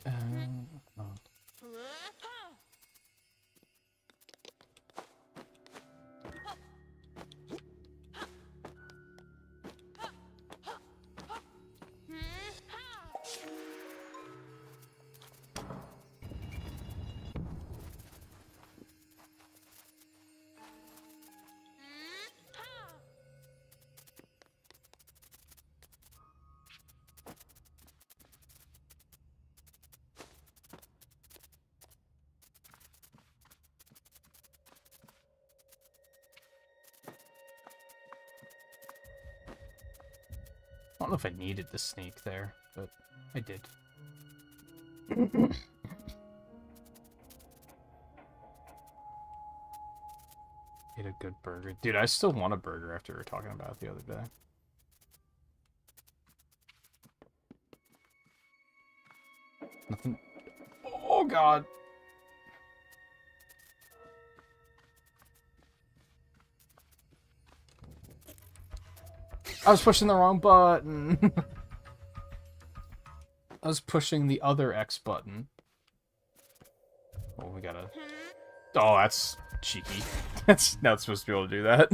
Oh. I don't know if I needed the sneak there, but I did. Ate a good burger. Dude, I still want a burger after we were talking about it the other day. Nothing. Oh, God. I was pushing the wrong button. I was pushing the other X button. Oh, we gotta... Oh, that's cheeky. That's not supposed to be able to do that.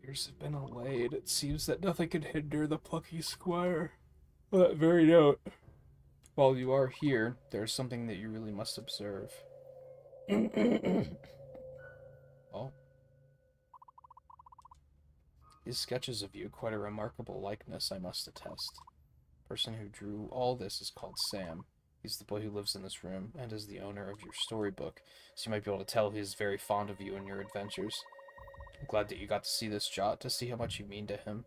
Fears have been allayed. It seems that nothing can hinder the plucky Squire. On that very note, while you are here, there's something that you really must observe. Oh. These sketches of you, quite a remarkable likeness, I must attest. The person who drew all this is called Sam. He's the boy who lives in this room, and is the owner of your storybook, so you might be able to tell he's very fond of you and your adventures. I'm glad that you got to see this jot, to see how much you mean to him.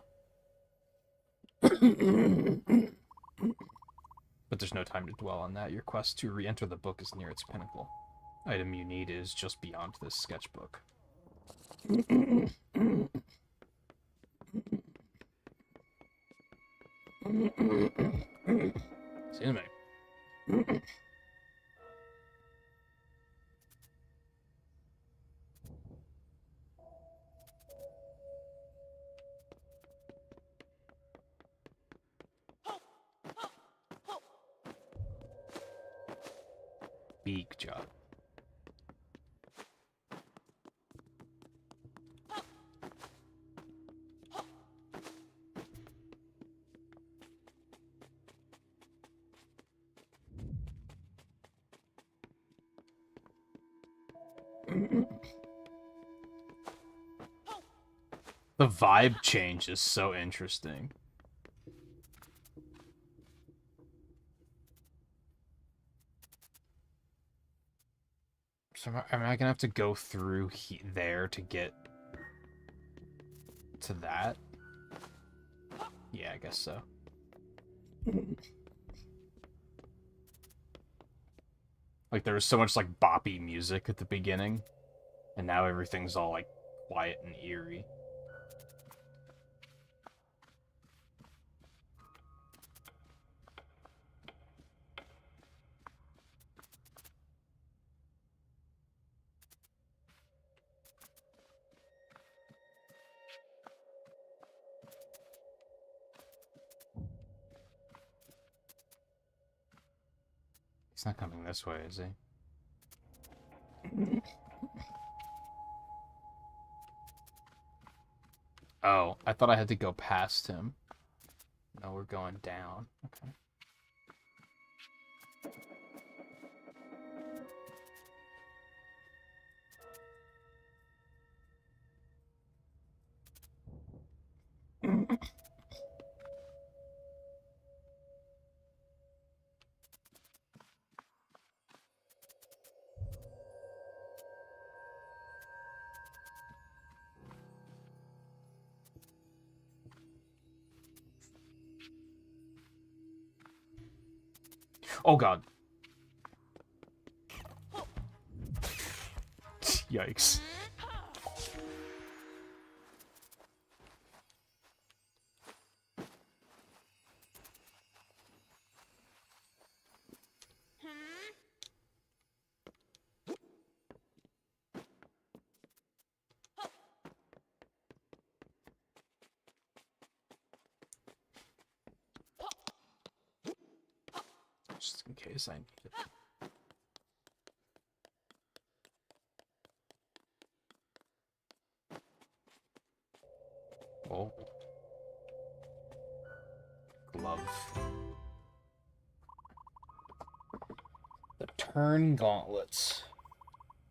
But there's no time to dwell on that. Your quest to re-enter the book is near its pinnacle. Item you need is just beyond this sketchbook. Excuse me. Big job. The vibe change is so interesting. So am I gonna have to go through there to get to that? Yeah, I guess so. Like, there was so much, like, boppy music at the beginning, and now everything's all, like, quiet and eerie. He's not coming this way, is he? Oh, I thought I had to go past him. No, we're going down. Okay. Oh god. Yikes. Just in case I need it. Oh. Glove. The turn gauntlets.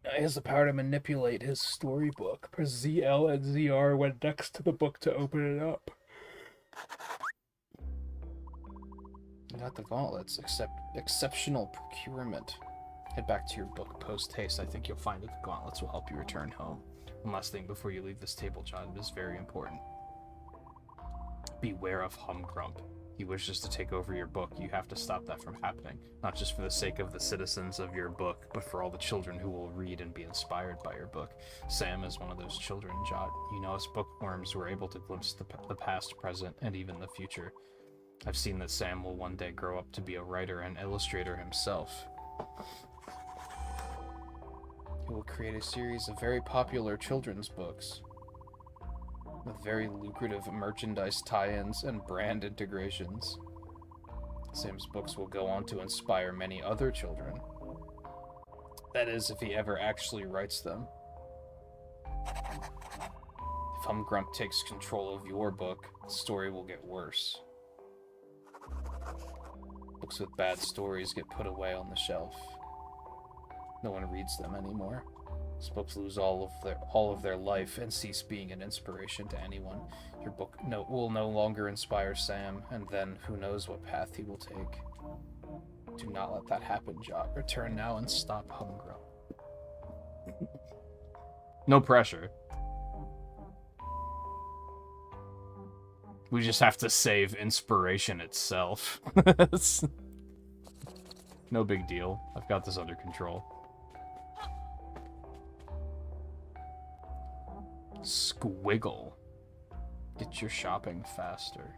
Now he has the power to manipulate his storybook. Press ZL and ZR when next to the book to open it up. Got the gauntlets, exceptional procurement. Head back to your book post-haste. I think you'll find that the gauntlets will help you return home. One last thing before you leave this table, John. It is very important. Beware of Humgrump. He wishes to take over your book. You have to stop that from happening. Not just for the sake of the citizens of your book, but for all the children who will read and be inspired by your book. Sam is one of those children, Jot. You know, us bookworms were able to glimpse the past, present, and even the future. I've seen that Sam will one day grow up to be a writer and illustrator himself. He will create a series of very popular children's books with very lucrative merchandise tie-ins and brand integrations. Sam's books will go on to inspire many other children. That is, if he ever actually writes them. If Humgrump takes control of your book, the story will get worse. Books with bad stories get put away on the shelf. No one reads them anymore. These books lose all of their life and cease being an inspiration to anyone. Your book will no longer inspire Sam, and then who knows what path he will take. Do not let that happen, Jot. Return now and stop Humgrump. No pressure. We just have to save inspiration itself. No big deal. I've got this under control. Squiggle. Get your shopping faster.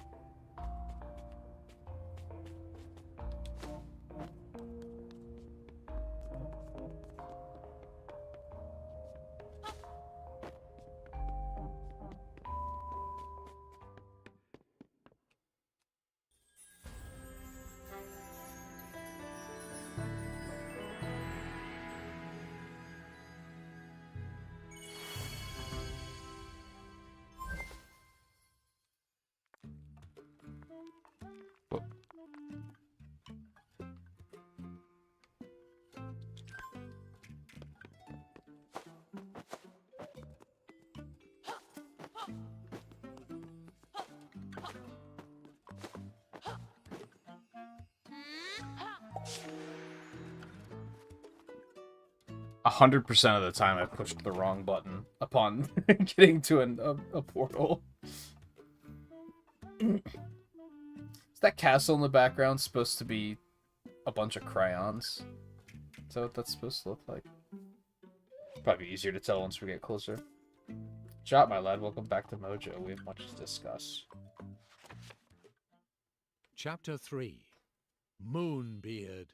Whoa. 100% of the time I pushed the wrong button upon getting to a portal. Is that castle in the background supposed to be a bunch of crayons? Is that what that's supposed to look like? Probably easier to tell once we get closer. Jot, my lad, welcome back to Mojo. We have much to discuss. Chapter 3. Moonbeard.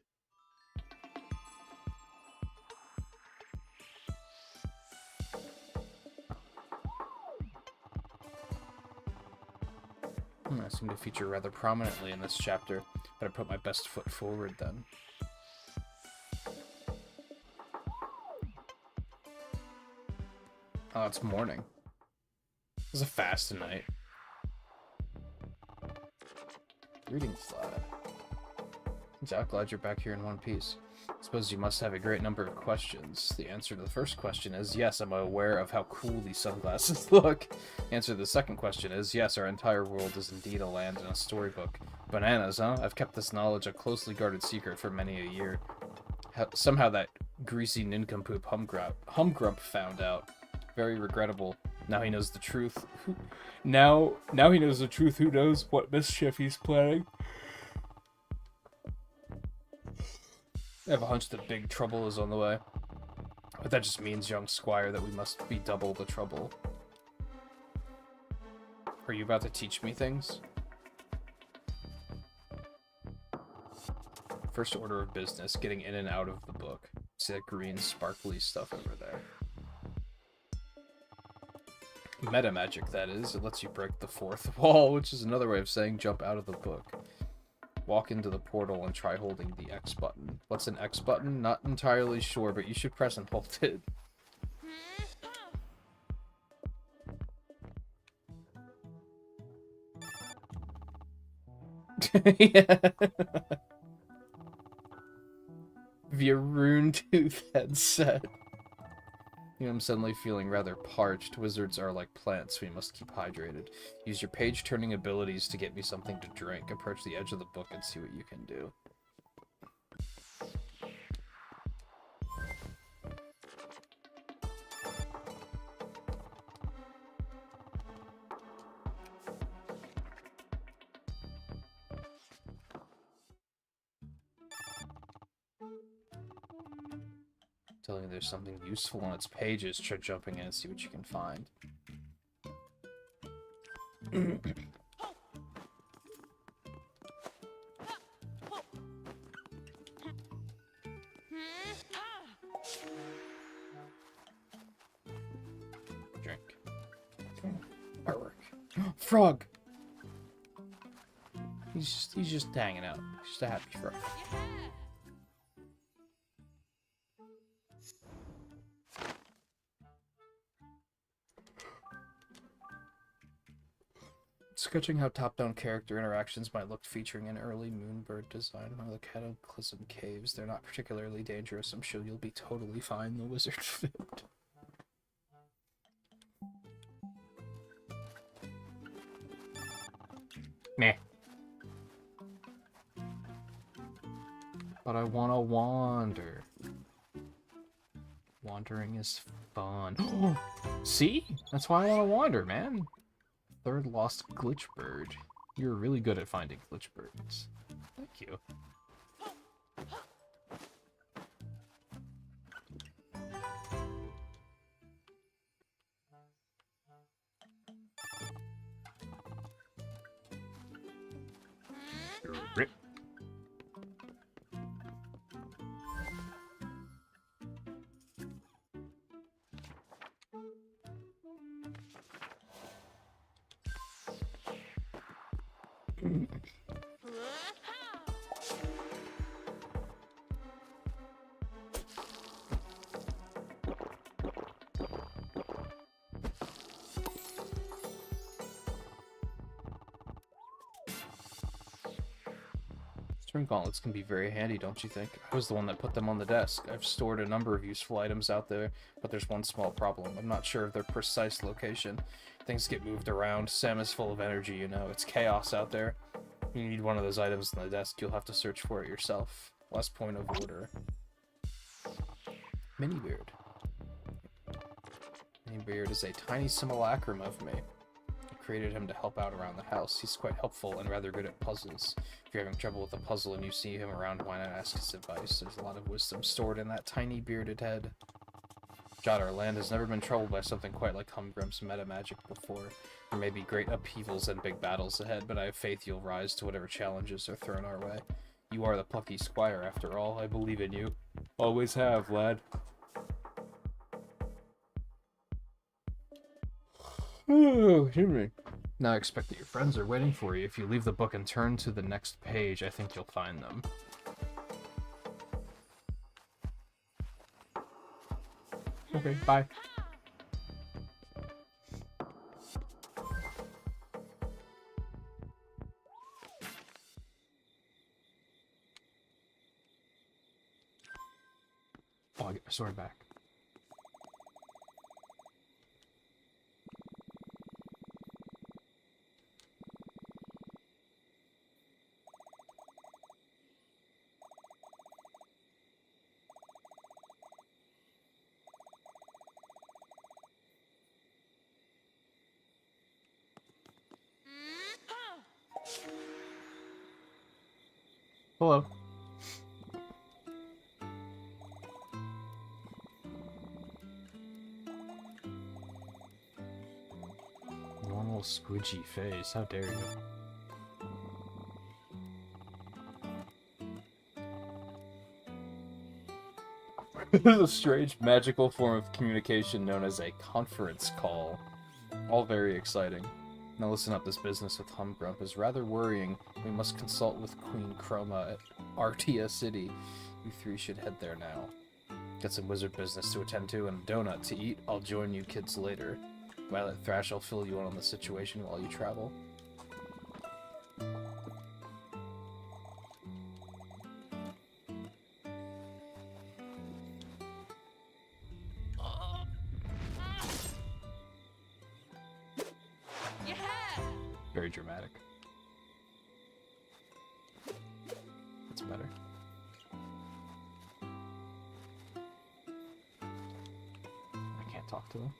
I seem to feature rather prominently in this chapter. Better put my best foot forward then. Oh, it's morning. This is a fast tonight. Greetings, lad. Jack, glad you're back here in one piece. Suppose you must have a great number of questions. The answer to the first question is yes, I'm aware of how cool these sunglasses look. The answer to the second question is yes, our entire world is indeed a land in a storybook. Bananas, huh? I've kept this knowledge a closely guarded secret for many a year. Somehow that greasy nincompoop Humgrump found out. Very regrettable. Now he knows the truth. Now he knows the truth. Who knows what mischief he's planning? I have a hunch that big trouble is on the way. But that just means, young Squire, that we must be double the trouble. Are you about to teach me things? First order of business, getting in and out of the book. See that green sparkly stuff over there. Meta magic, that is. It lets you break the fourth wall, which is another way of saying jump out of the book. Walk into the portal and try holding the X button. What's an X button? Not entirely sure, but you should press and hold it. Yeah. Via rune tooth headset. You know, I'm suddenly feeling rather parched. Wizards are like plants, we must keep hydrated. Use your page-turning abilities to get me something to drink. Approach the edge of the book and see what you can do. Telling you there's something useful on its pages, try jumping in and see what you can find. Drink. Artwork. Frog! He's just hanging out. He's just a happy frog. sketching how top-down character interactions might look featuring an early Moonbird design on the Cataclysm Caves. They're not particularly dangerous. I'm sure you'll be totally fine, the wizard fibbed. Meh. But I wanna wander. Wandering is fun. See? That's why I wanna wander, man. Third lost glitch bird. You're really good at finding glitch birds. Thank you. Rip. String gauntlets can be very handy, don't you think? I was the one that put them on the desk. I've stored a number of useful items out there, but there's one small problem. I'm not sure of their precise location. Things get moved around. Sam is full of energy, you know. It's chaos out there. You need one of those items on the desk, you'll have to search for it yourself. Last point of order. Minibeard. Minibeard is a tiny simulacrum of me. I created him to help out around the house. He's quite helpful and rather good at puzzles. If you're having trouble with a puzzle and you see him around, why not ask his advice? There's a lot of wisdom stored in that tiny bearded head. God, our land has never been troubled by something quite like Humgrump's meta magic before. There may be great upheavals and big battles ahead, but I have faith you'll rise to whatever challenges are thrown our way. You are the Plucky Squire, after all. I believe in you. Always have, lad. Oh, excuse me. Now I expect that your friends are waiting for you. If you leave the book and turn to the next page, I think you'll find them. Okay, bye. Oh, I get my sword back. Hello. Normal squidgy face, how dare you. There's a strange magical form of communication known as a conference call. All very exciting. Now listen up, this business with Humgrump is rather worrying. We must consult with Queen Chroma at Artia City. You three should head there now. Got some wizard business to attend to and a donut to eat. I'll join you kids later. Violet Thrash, I'll fill you in on the situation while you travel. Very dramatic. That's better. I can't talk to them.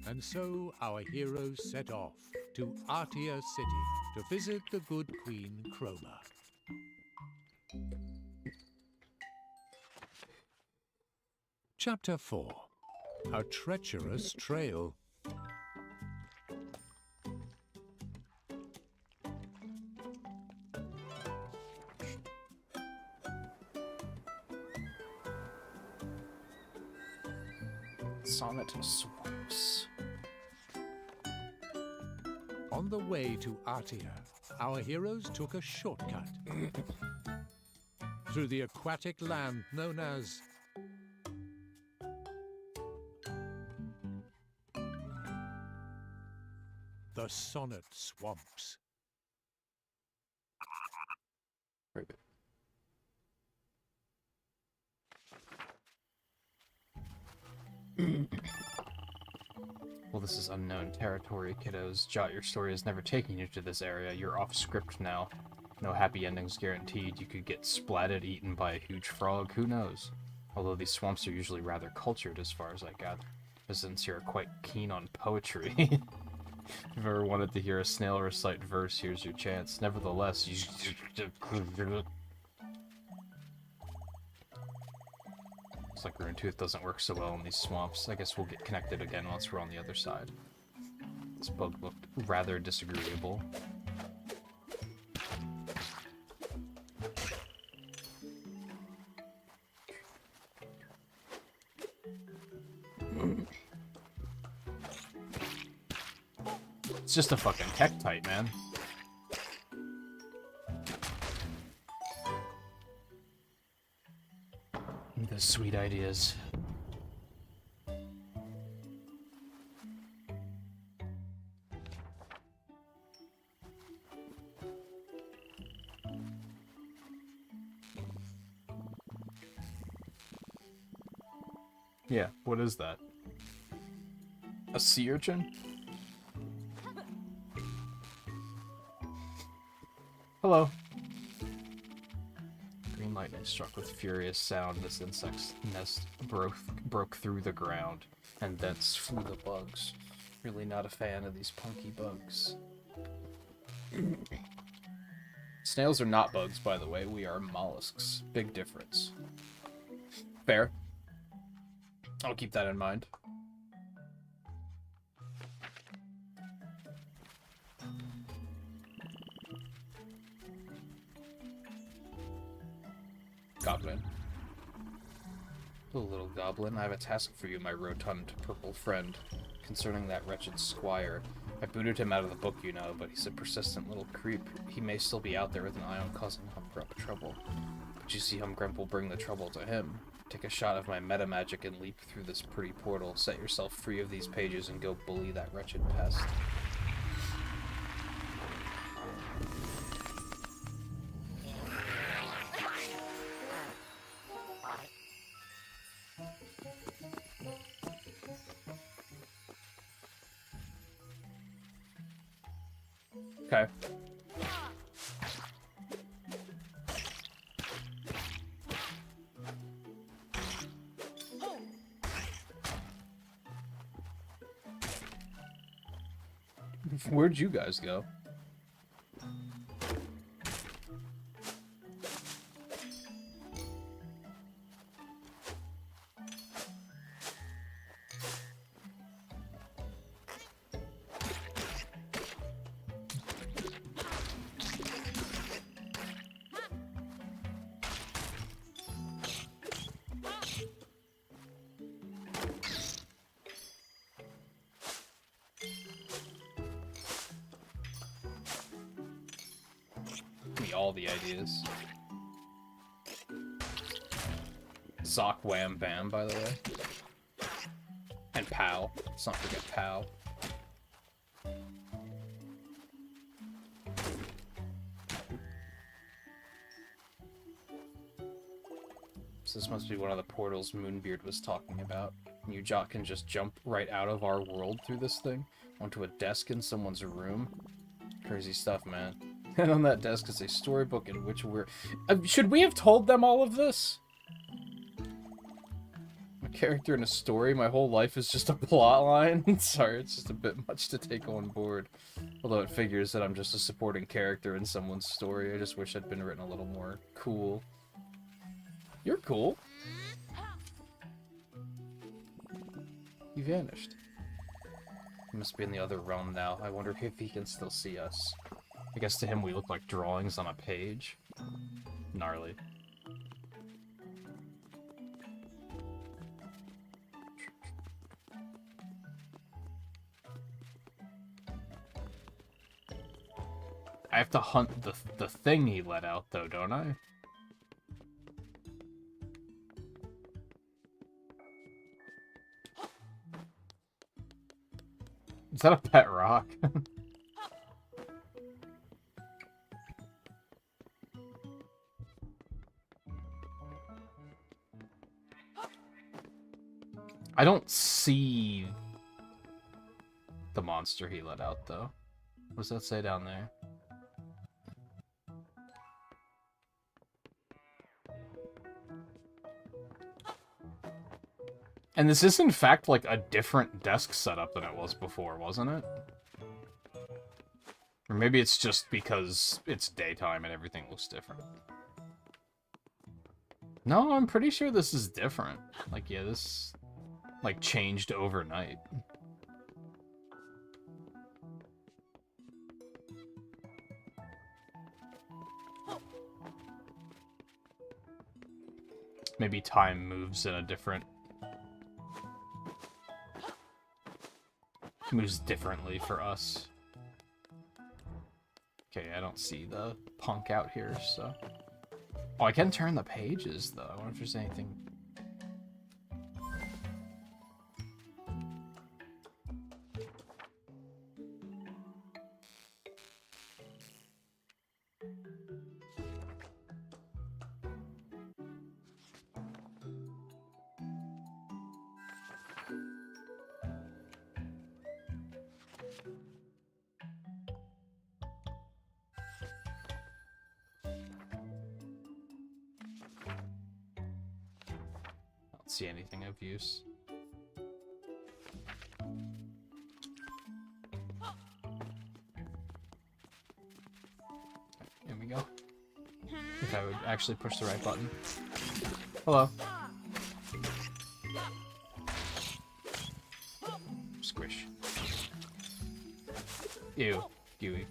And so our heroes set off to Artia City to visit the good Queen Chroma. Chapter 4. A treacherous trail. Sonnet Swamps. On the way to Artia, our heroes took a shortcut through the aquatic land known as the Sonnet Swamps. Very good. Well, this is unknown territory, kiddos. Jot, your story has never taken you to this area. You're off script now. No happy endings guaranteed. You could get splatted, eaten by a huge frog. Who knows? Although these swamps are usually rather cultured, as far as I gather. Residents here are quite keen on poetry. If you've ever wanted to hear a snail recite verse, here's your chance. Nevertheless, you... Looks like Rune Tooth doesn't work so well in these swamps. I guess we'll get connected again once we're on the other side. This bug looked rather disagreeable. It's just a fucking Tektite, man. The sweet ideas. Yeah, what is that? A sea urchin? Hello. Green lightning struck with furious sound. This insect's nest broke through the ground, and thence flew the bugs. Really not a fan of these punky bugs. Snails are not bugs, by the way. We are mollusks. Big difference. Fair. I'll keep that in mind. Goblin. Hello, little goblin. I have a task for you, my rotund purple friend, concerning that wretched Squire. I booted him out of the book, you know, but he's a persistent little creep. He may still be out there with an eye on causing Humgrump trouble. But you see, Humgrump will bring the trouble to him. Take a shot of my meta magic and leap through this pretty portal. Set yourself free of these pages and go bully that wretched pest. Okay. Where'd you guys go? All the ideas. Zoc Wham Bam, by the way. And Pow. Let's not forget Pow. So this must be one of the portals Moonbeard was talking about. You Jot can just jump right out of our world through this thing onto a desk in someone's room. Crazy stuff, man. And on that desk is a storybook in which we're... should we have told them all of this? A character in a story? My whole life is just a plot line? Sorry, it's just a bit much to take on board. Although it figures that I'm just a supporting character in someone's story. I just wish I'd been written a little more cool. You're cool. You vanished. He must be in the other realm now. I wonder if he can still see us. I guess to him we look like drawings on a page. Gnarly. I have to hunt the thing he let out, though, don't I? Is that a pet rock? I don't see the monster he let out, though. What does that say down there? And this is, in fact, like, a different desk setup than it was before, wasn't it? Or maybe it's just because it's daytime and everything looks different. No, I'm pretty sure this is different. Like, yeah, this, like, changed overnight. Maybe time moves in a different... moves differently for us. Okay, I don't see the punk out here, so... Oh, I can turn the pages, though. I wonder if there's anything... see anything of use. Here we go. If I would actually push the right button. Hello. Squish. Ew. Gooey.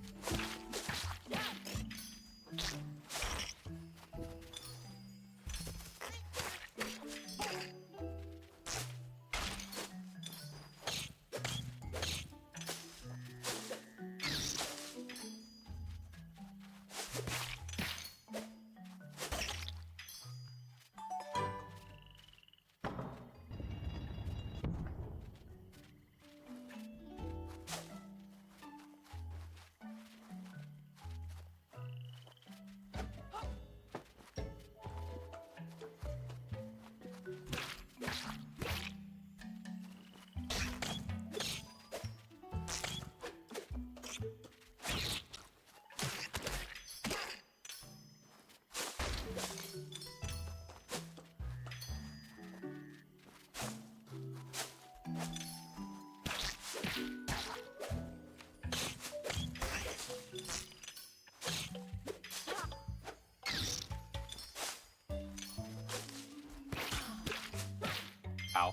Ow.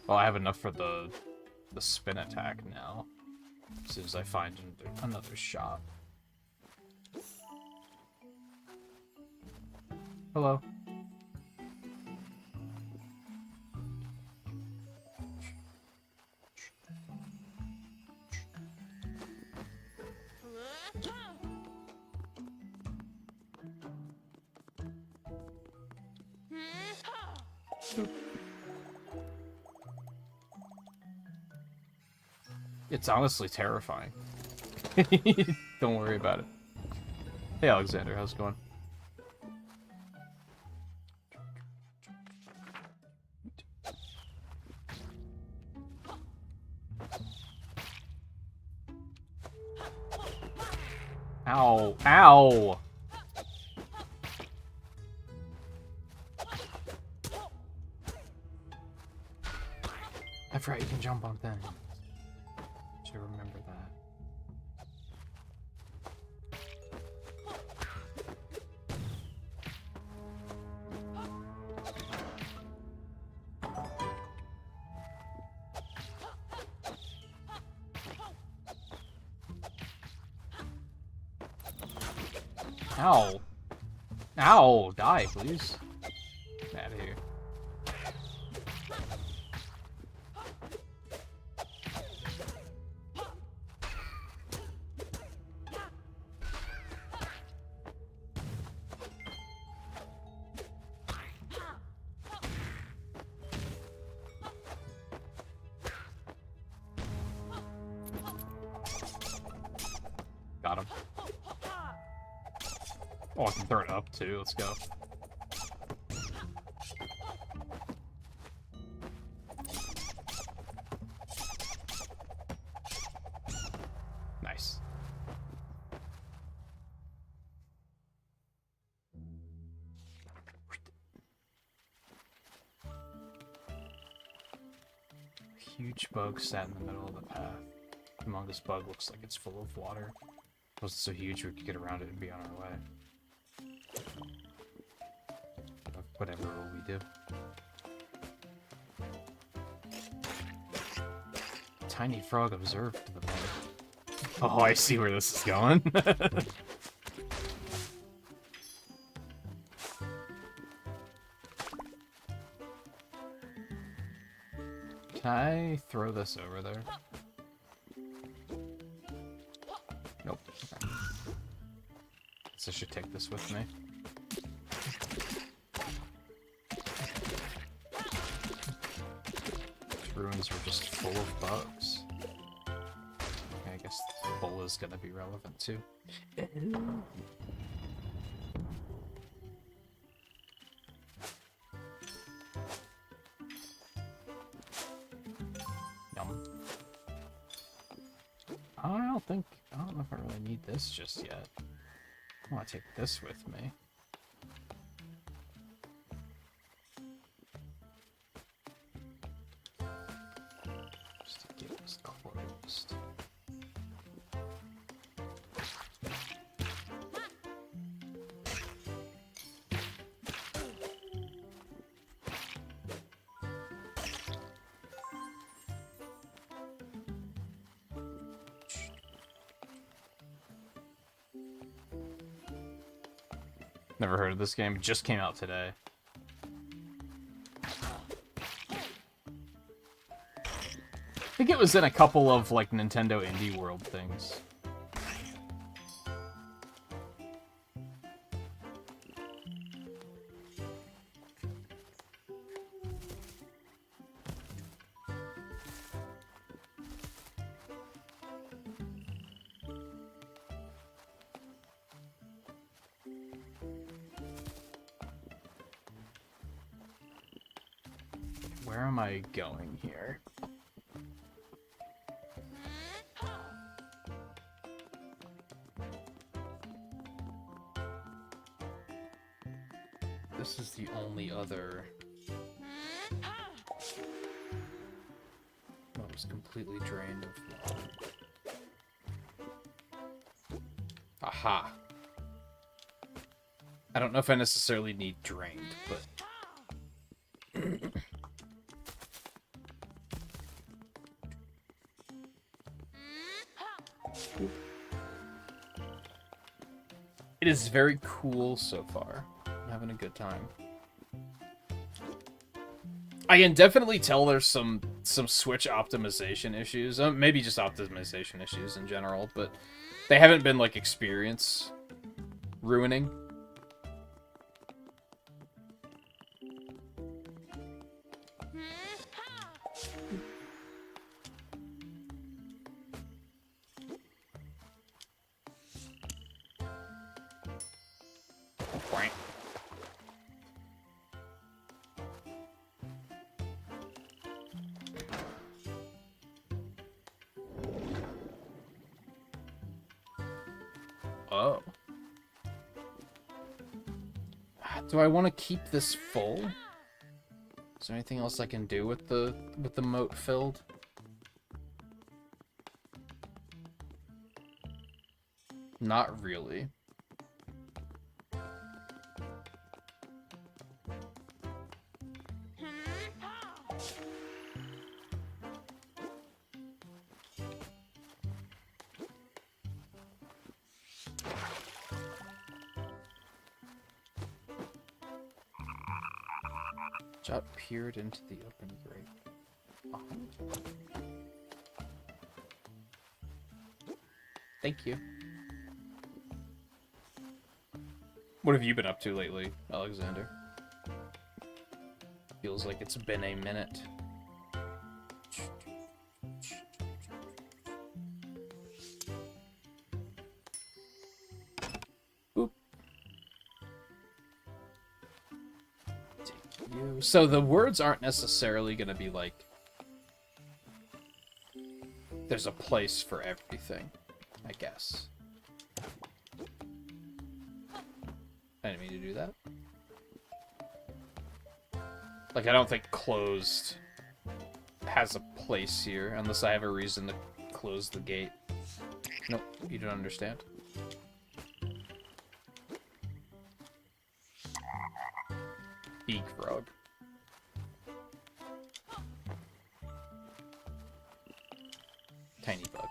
Well, I have enough for the spin attack now. As soon as I find another shop. Hello. It's honestly terrifying. Don't worry about it. Hey, Alexander, how's it going? Ow! Ow! I forgot you can jump on things. Should remember that. Ow. Ow! Die, please. Get out of here. Got him. Oh, I can throw it up too. Let's go. huge bug sat in the middle of the path. The humongous bug looks like it's full of water. It wasn't so huge we could get around it and be on our way. Whatever will we do? Tiny frog observed the bug. Oh, I see where this is going. Can I throw this over there? Nope. Okay. Guess I should take this with me. These ruins were just full of bugs. Okay, I guess the bowl is gonna be relevant too. I don't know if I really need this just yet. I want to take this with me. Just to get this closed. Never heard of this game. It just came out today. I think it was in a couple of, like, Nintendo Indie World things. Where am I going here? This is the only other... Oh, it was completely drained of water. Aha! I don't know if I necessarily need drained, but... It is very cool so far. I'm having a good time. I can definitely tell there's some Switch optimization issues. Maybe just optimization issues in general, but they haven't been, like, experience ruining. Oh. Do I want to keep this full? Is there anything else I can do with the moat filled? Not really. Jot peered into the open grate. Oh. Thank you. What have you been up to lately, Alexander? Feels like it's been a minute. Boop. Take you. So the words aren't necessarily going to be like, there's a place for everything, I guess. I didn't mean to do that. Like, I don't think closed has a place here, unless I have a reason to close the gate. Nope, you don't understand. Big frog. Tiny bug.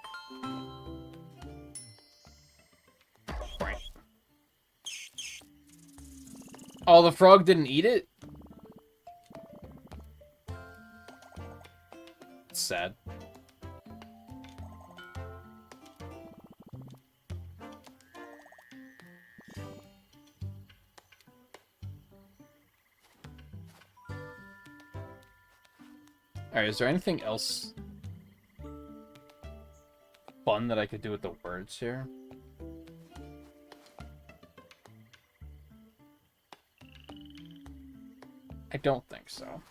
Oh, the frog didn't eat it? It's sad. Alright, is there anything else fun that I could do with the words here? I don't think so.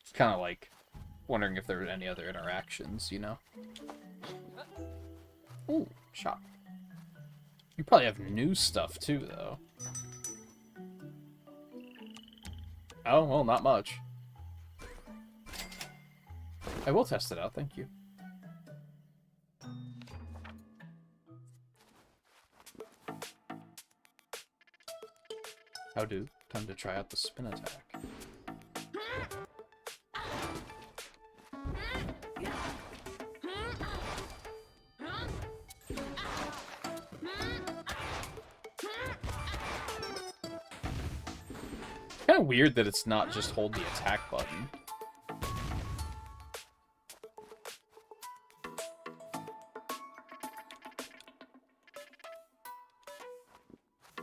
It's kind of like wondering if there were any other interactions, you know? Ooh, shop. You probably have new stuff too, though. Oh, well, not much. I will test it out, thank you. How do? Time to try out the spin attack. Kind of weird that it's not just hold the attack button.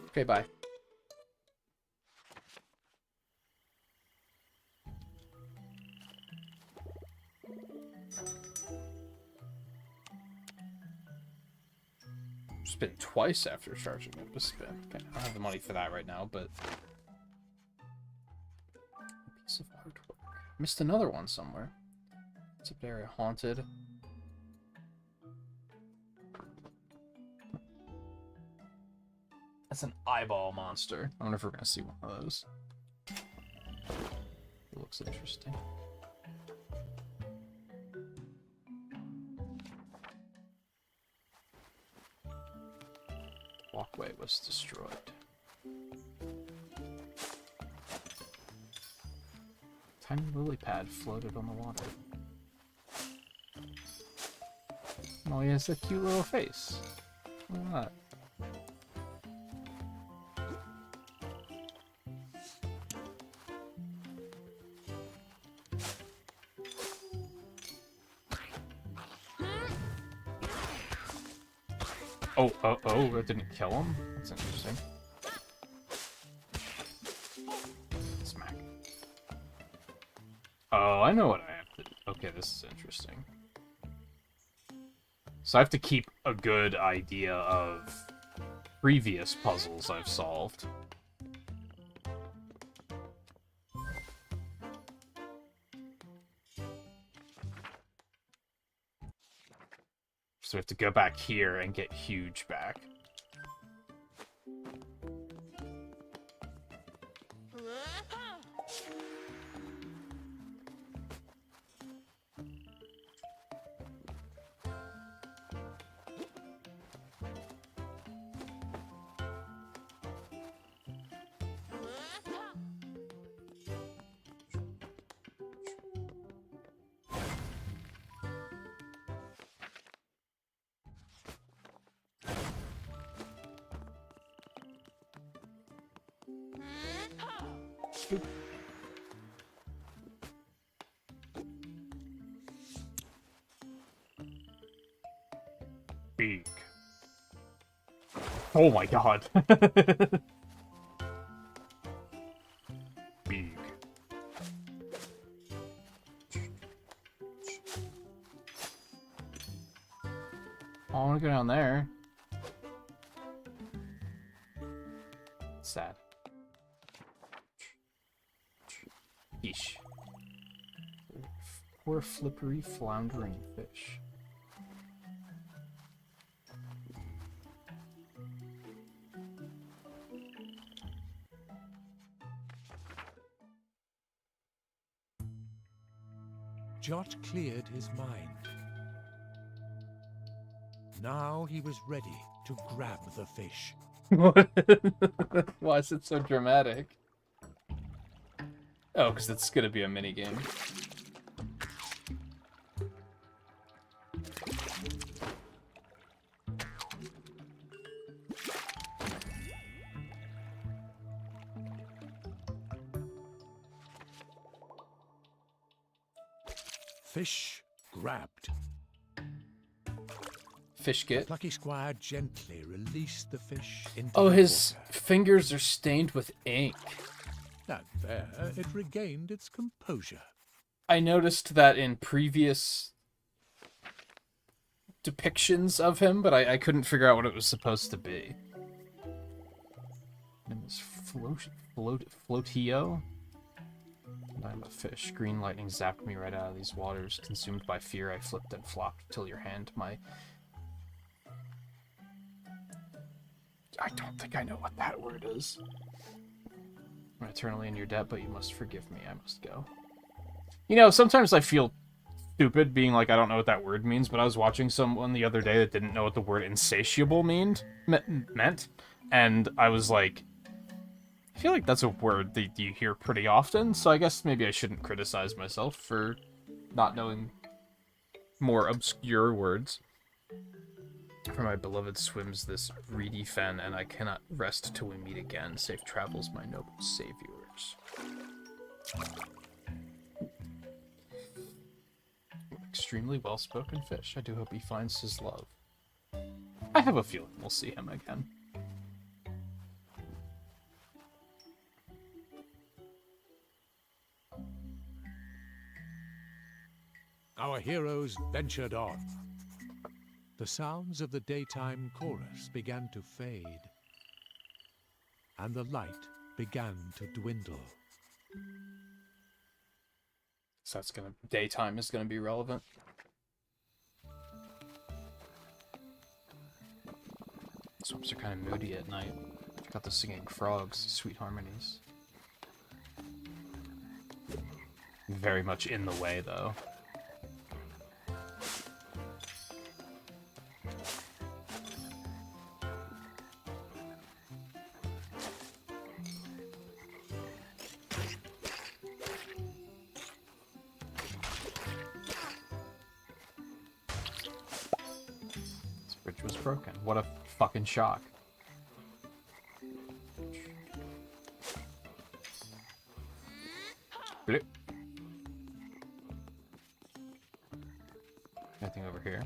Okay, bye. Spin twice after charging up a spin. Okay, I don't have the money for that right now, but... A piece of artwork. Missed another one somewhere. It's up there, haunted. That's an eyeball monster. I wonder if we're gonna see one of those. It looks interesting. Walkway was destroyed. Tiny lily pad floated on the water. Oh, he has a cute little face. Look at that. Oh, that didn't kill him? That's interesting. Smack. Oh, I know what I have to do. Okay, this is interesting. So I have to keep a good idea of previous puzzles I've solved. So we have to go back here and get Huge back. Big. Oh my god. Big. I want to go down there. Sad. Yeesh. Poor flippery floundering fish. Jot cleared his mind. Now he was ready to grab the fish. Why is it so dramatic? Oh, because it's gonna be a minigame. Fish grabbed. Fish get. Plucky Squire gently released the fish into Oh, the his water. fingers are stained with ink. And there it regained its composure. I noticed that in previous depictions of him, but I couldn't figure out what it was supposed to be. Name is Flotio. And I'm a fish. Green lightning zapped me right out of these waters. Consumed by fear, I flipped and flopped till your hand, I don't think I know what that word is. I'm eternally in your debt, but you must forgive me. I must go. You know, sometimes I feel stupid being like, I don't know what that word means, but I was watching someone the other day that didn't know what the word insatiable meant, and I was like, I feel like that's a word that you hear pretty often, so I guess maybe I shouldn't criticize myself for not knowing more obscure words. For my beloved swims this reedy fen, and I cannot rest till we meet again. Safe travels, my noble saviors. Extremely well-spoken fish. I do hope he finds his love. I have a feeling we'll see him again. Our heroes ventured on. The sounds of the daytime chorus began to fade, and the light began to dwindle. So daytime is gonna be relevant. Swamps are kind of moody at night. Got the singing frogs, sweet harmonies. Very much in the way, though. Was broken. What a fucking shock. Blip. Anything over here?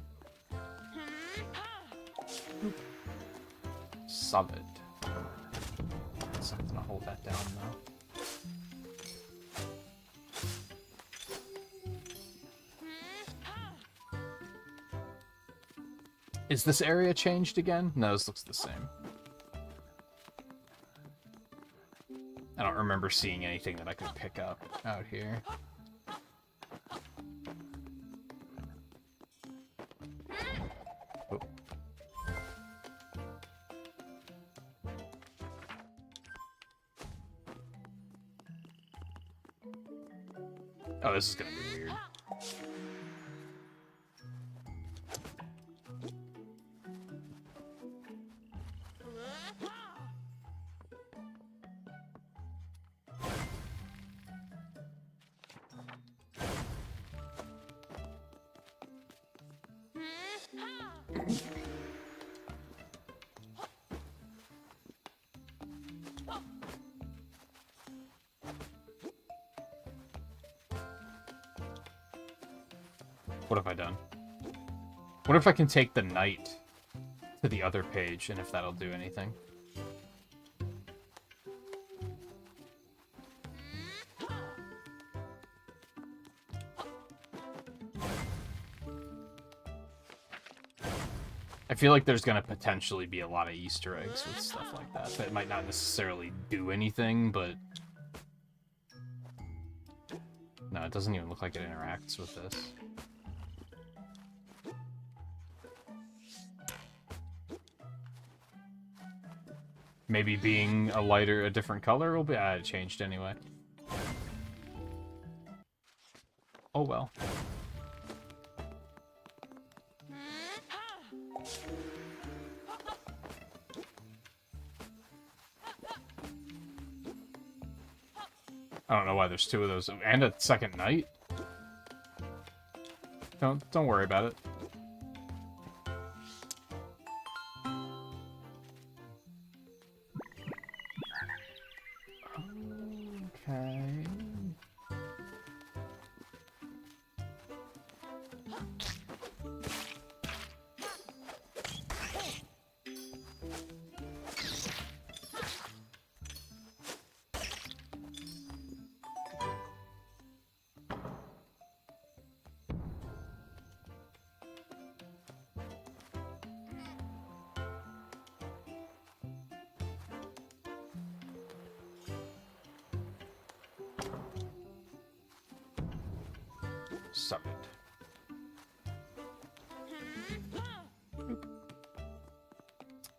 Solid. Something to hold that down though. Is this area changed again? No, this looks the same. I don't remember seeing anything that I could pick up out here. Oh. Oh, this is gonna be weird. What have I done? What if I can take the knight to the other page, and if that'll do anything? I feel like there's going to potentially be a lot of Easter eggs with stuff like that. That might not necessarily do anything, but... No, it doesn't even look like it interacts with this. Maybe being a different color will be... it changed anyway. Oh, Oh well. I don't know why there's two of those. And a second night? Don't worry about it. Okay. Suck it. Oop.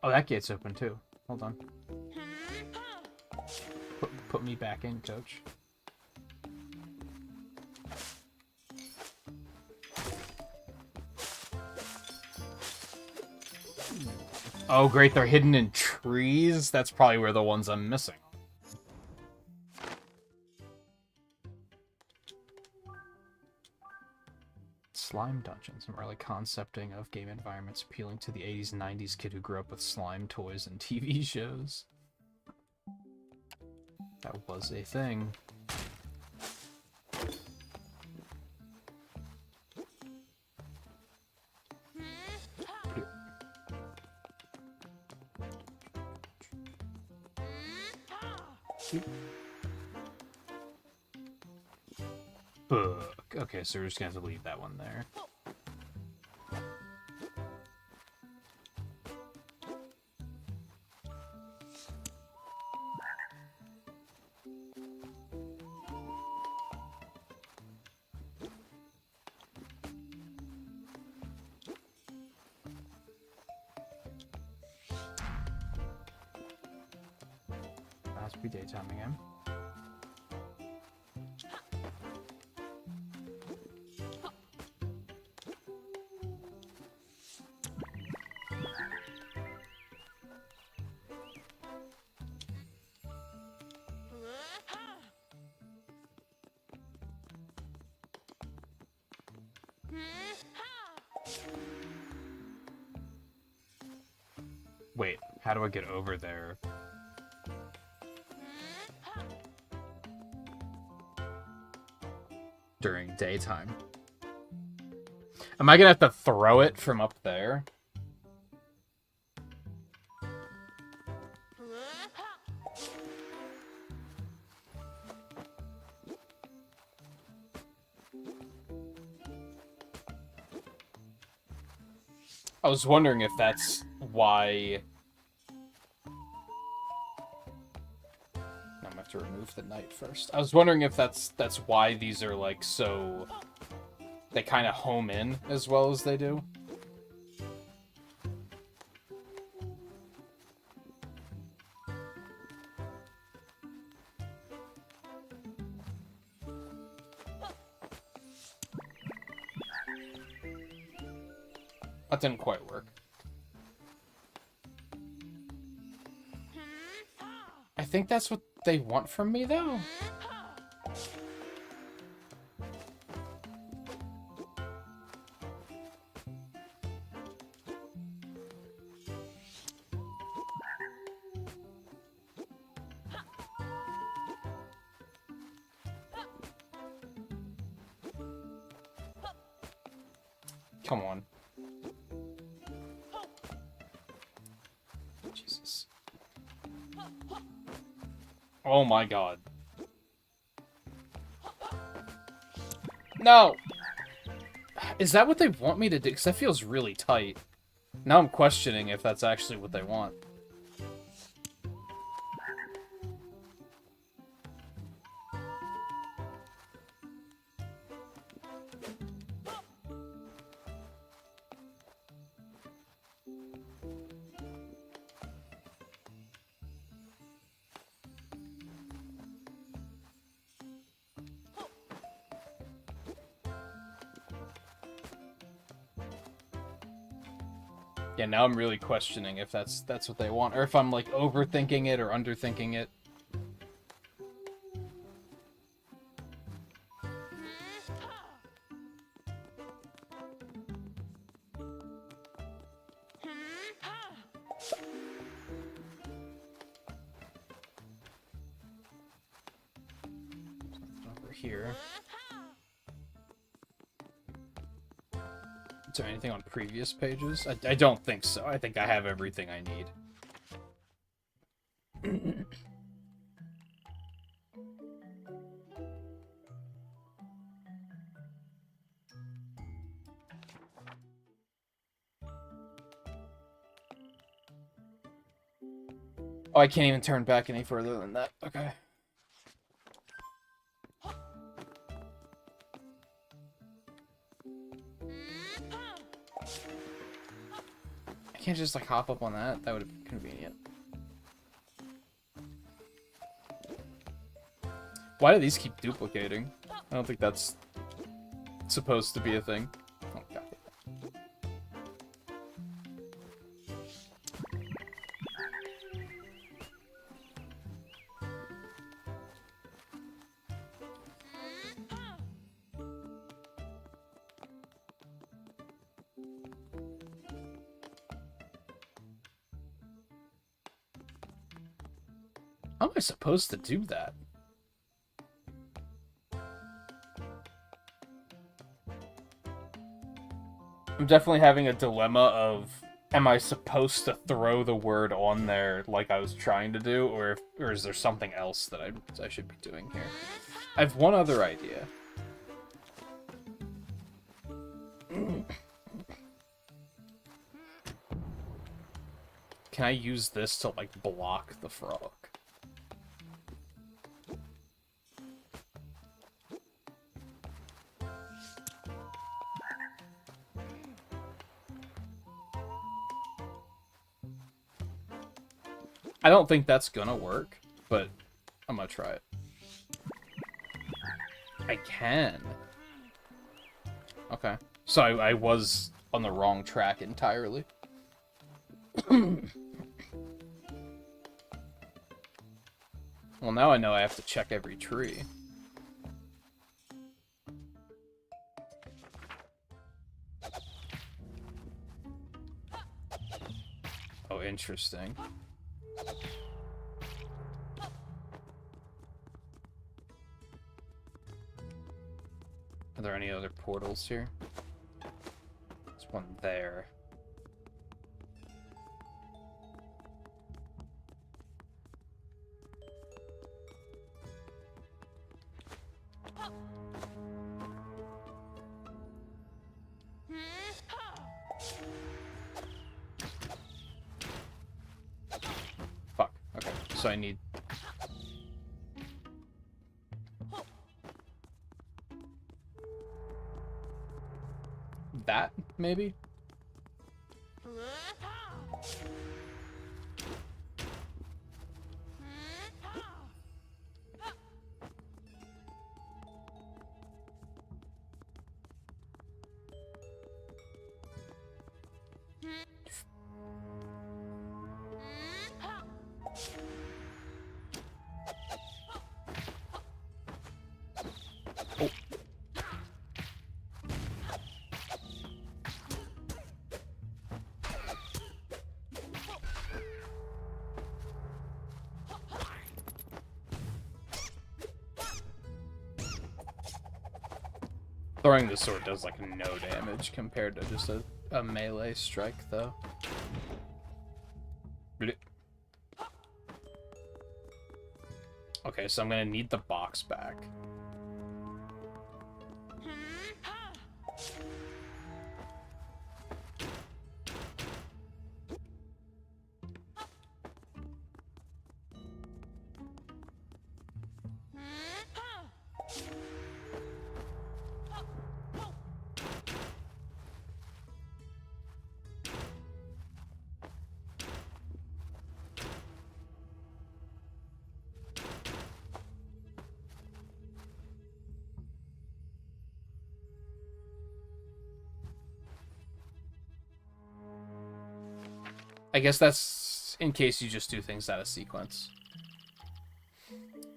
Oh, that gate's open too. Hold on. Put me back in, coach. Oh, great, they're hidden in trees? That's probably where the ones I'm missing. Slime dungeons, an early concepting of game environments appealing to the 80s and 90s kid who grew up with slime toys and TV shows. That was a thing. Okay, so we're just gonna have to leave that one there. Must be daytime again. Wait, how do I get over there? During daytime. Am I gonna have to throw it from up there? I was wondering if that's why... I'm gonna have to remove the night first. I was wondering if that's why these are, like, so... They kind of home in as well as they do. That didn't quite work. I think that's what they want from me, though. Come on. Jesus. Oh my god. No! Is that what they want me to do? Because that feels really tight. Now I'm questioning if that's actually what they want. Yeah, now I'm really questioning if that's what they want, or if I'm like overthinking it or underthinking it. Over here. Is there anything on previous pages? I don't think so. I think I have everything I need. Oh, I can't even turn back any further than that. Okay. I can't just like hop up on that. That would have been convenient. Why do these keep duplicating? I don't think that's supposed to be a thing. Oh, God. How am I supposed to do that? I'm definitely having a dilemma of, am I supposed to throw the word on there like I was trying to do, or is there something else that I should be doing here? I have one other idea. Can I use this to, like, block the frog? I don't think that's gonna work, but I'm gonna try it. I can. Okay. So I was on the wrong track entirely. Well, now I know I have to check every tree. Oh, interesting. Are there any other portals here? There's one there. Fuck. Okay, so I need... that, maybe? Oh. Throwing the sword does like no damage compared to just a melee strike, though. Okay, so I'm gonna need the box back. I guess that's in case you just do things out of sequence.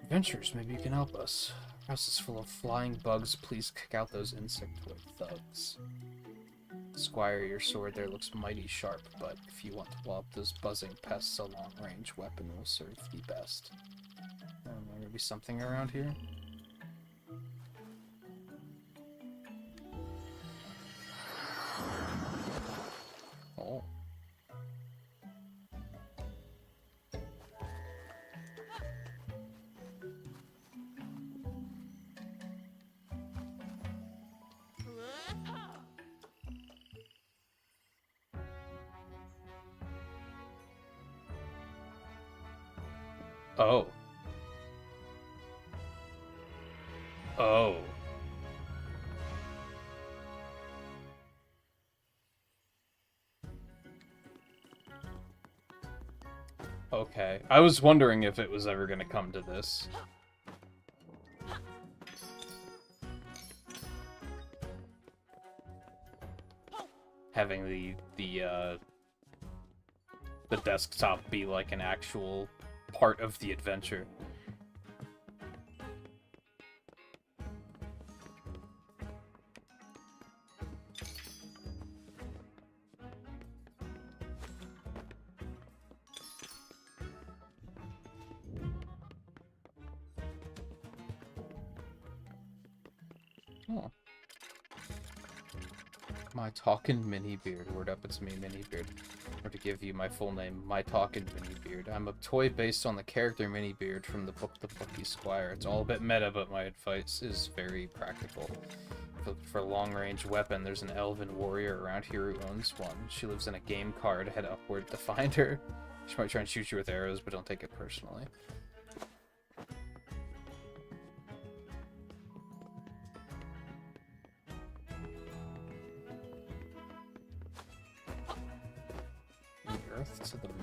Adventures, maybe you can help us. Our house is full of flying bugs. Please kick out those insectoid thugs. Squire, your sword there looks mighty sharp, but if you want to blow up those buzzing pests, a long-range weapon will serve thee best. Maybe something around here? Oh. Oh. Oh. Okay. I was wondering if it was ever going to come to this. Having the desktop be like an actual part of the adventure. Oh. My talkin' mini beard. Word up, it's me, mini beard. Or to give you my full name, my talkin' mini beard. I'm a toy based on the character mini beard from the book The Plucky Squire. It's all a bit meta, but my advice is very practical. For a long-range weapon, there's an elven warrior around here who owns one. She lives in a game card. Head upward to find her. She might try and shoot you with arrows, but don't take it personally. The Earth to the moon.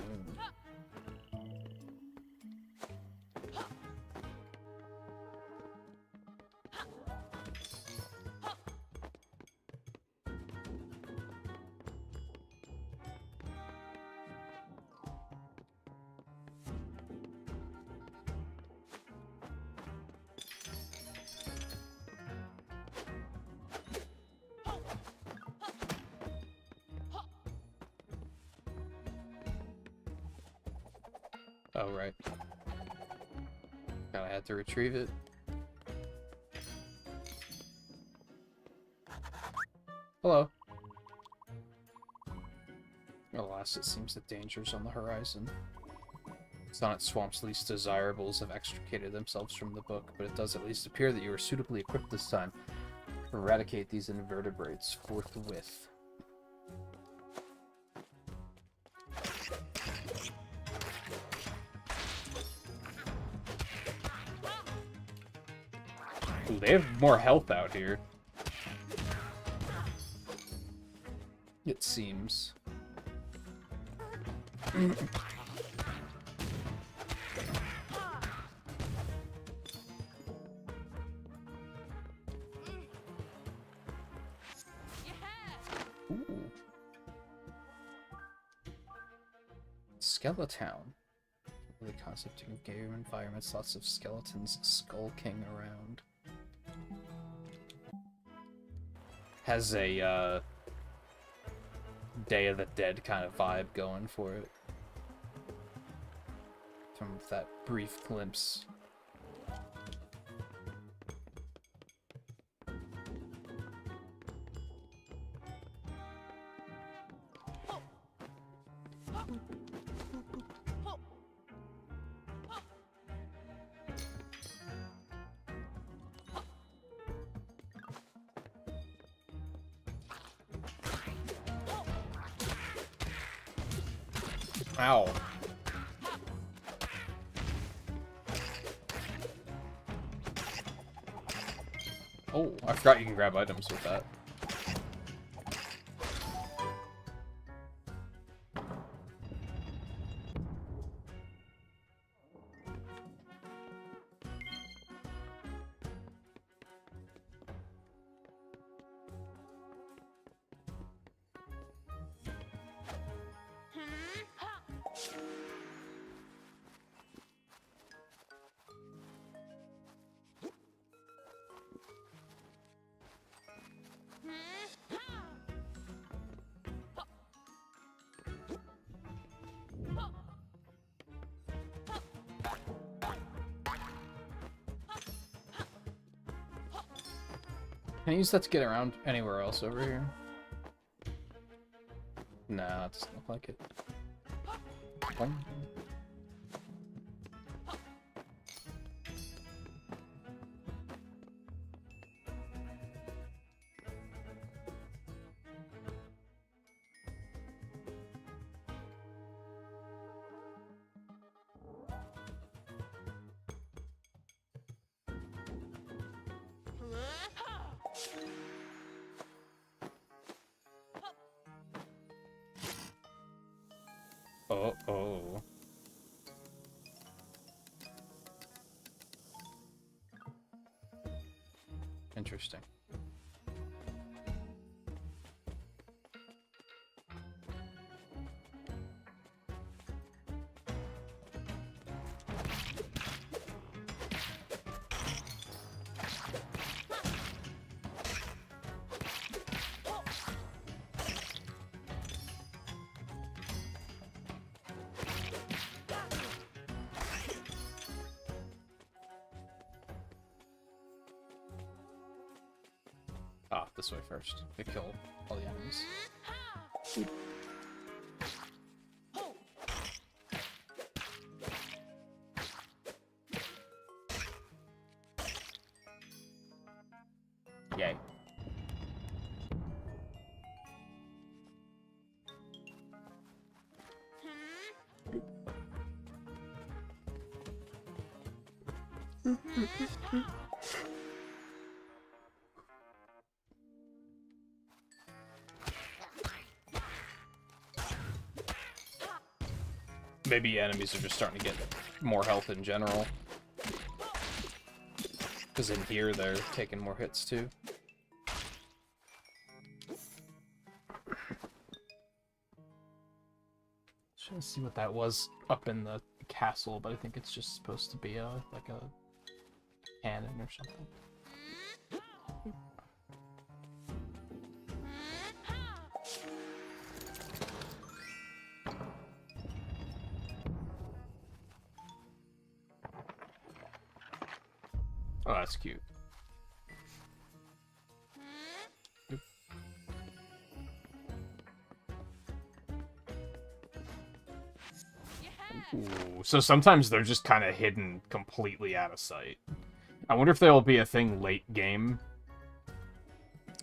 Oh, right. God, I had to retrieve it. Hello. Alas, it seems that danger's on the horizon. Sonnet Swamp's least desirables have extricated themselves from the book, but it does at least appear that you are suitably equipped this time to eradicate these invertebrates forthwith. Ooh, they have more health out here. It seems. Ooh. Skeletown. The concept of game environments, lots of skeletons skulking around. Has a Day of the Dead kind of vibe going for it. From that brief glimpse. Ow. Oh, I forgot you can grab items with that. Can I use that to get around anywhere else over here? Nah, it doesn't look like it. Boing. Oh. Interesting. Ah, this way first. To kill all the enemies. Yay. Maybe enemies are just starting to get more health in general. Because in here, they're taking more hits, too. Trying to see what that was up in the castle, but I think it's just supposed to be like a cannon or something. Oh, that's cute. Oop. Ooh, so sometimes they're just kind of hidden completely out of sight. I wonder if there will be a thing late game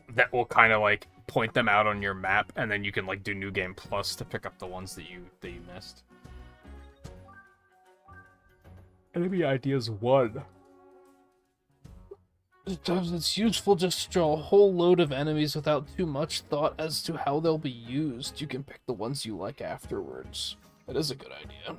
that will kind of like point them out on your map, and then you can like do New Game Plus to pick up the ones that you missed. Enemy ideas 1. Sometimes it's useful just to draw a whole load of enemies without too much thought as to how they'll be used. You can pick the ones you like afterwards. That is a good idea.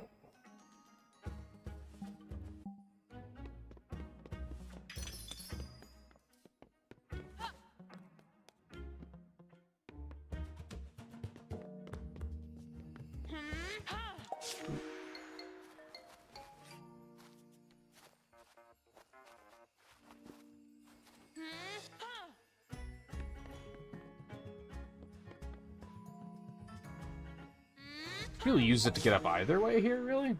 Really use it to get up either way here, really?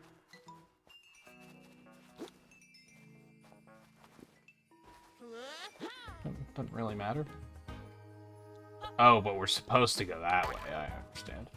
Doesn't really matter. Oh, but we're supposed to go that way, I understand.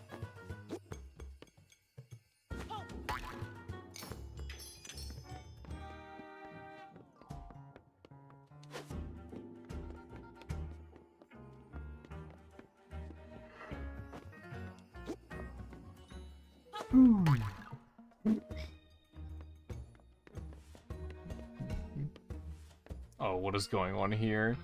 Oh, what is going on here?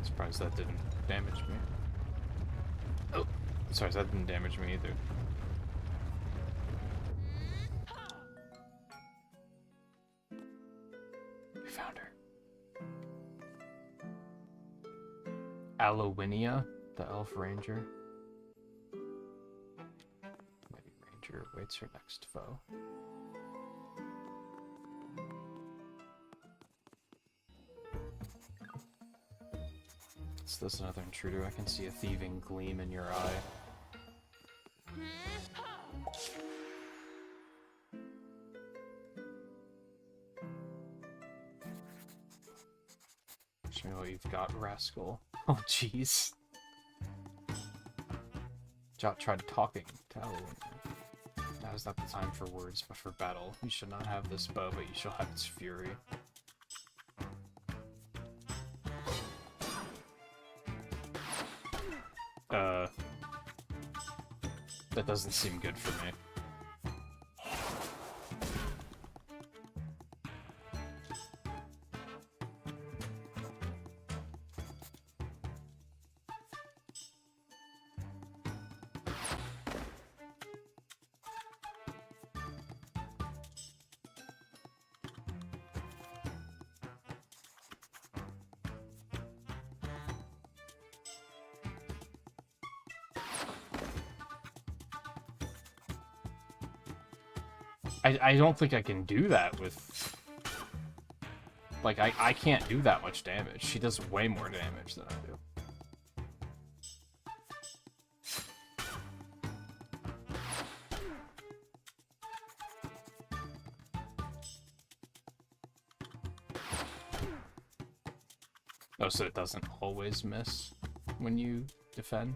Surprised that didn't damage me. Oh, sorry, that didn't damage me either. We found her. Alowinia, the elf ranger. Maybe ranger awaits her next foe. Is this another intruder? I can see a thieving gleam in your eye. Show me what you've got, rascal. Oh, jeez. Jot tried talking. Tell. Now is not the time for words, but for battle. You shall not have this bow, but you shall have its fury. That doesn't seem good for me. I don't think I can do that with... Like, I can't do that much damage. She does way more damage than I do. Oh, so it doesn't always miss when you defend?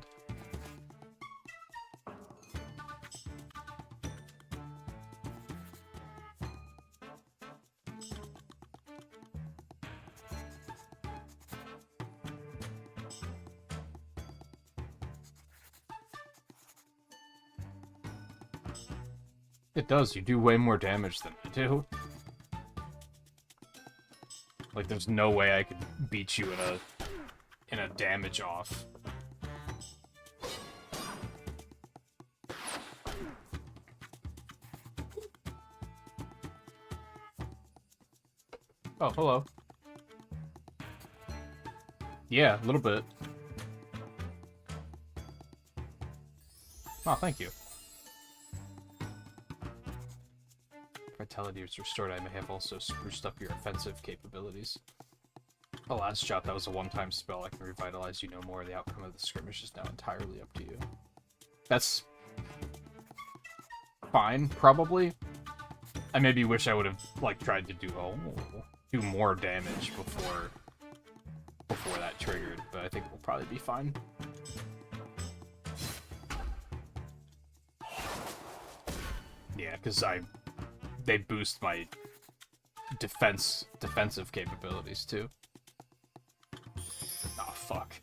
It does. You do way more damage than I do. Like, there's no way I could beat you in a damage off. Oh, hello. Yeah, a little bit. Oh, thank you. Vitality is restored. I may have also spruced up your offensive capabilities. Alas, Jot, that was a one-time spell. I can revitalize you no more. The outcome of the skirmish is now entirely up to you. That's fine, probably. I maybe wish I would have, like, tried to do more damage before that triggered, but I think we'll probably be fine. Yeah, because they boost my defensive capabilities too. Oh, fuck.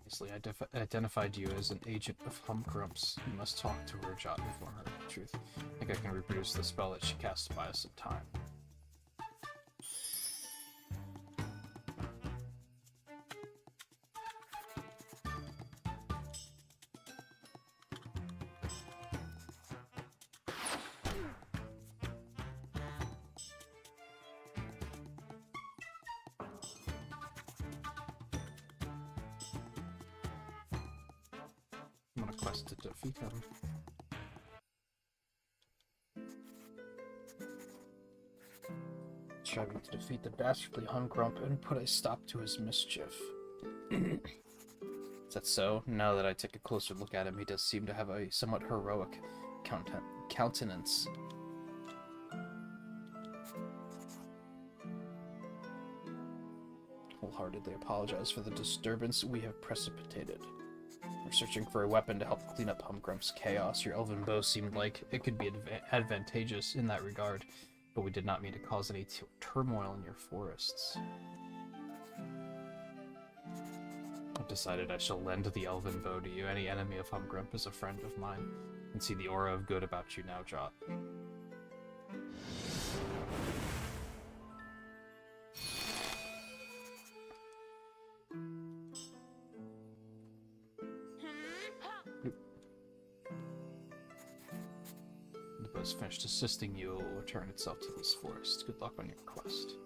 Obviously, I identified you as an agent of Humgrump's. You must talk to her, Jot, and inform her of the truth. I think I can reproduce the spell that she cast to buy us some time. I'm on a quest to defeat him. Striving to defeat the dastardly Humgrump and put a stop to his mischief. Is that so? Now that I take a closer look at him, he does seem to have a somewhat heroic countenance. Wholeheartedly apologize for the disturbance we have precipitated. We're searching for a weapon to help clean up Humgrump's chaos. Your elven bow seemed like it could be advantageous in that regard, but we did not mean to cause any turmoil in your forests. I've decided I shall lend the elven bow to you. Any enemy of Humgrump is a friend of mine. I can see the aura of good about you now, Jot. Finished assisting you, it will return itself to this forest. Good luck on your quest.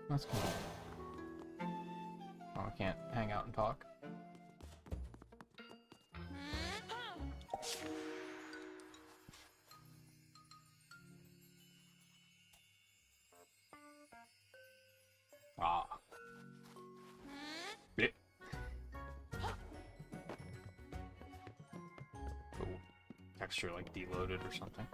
That's cool. Oh, I can't hang out and talk. texture like deloaded or something.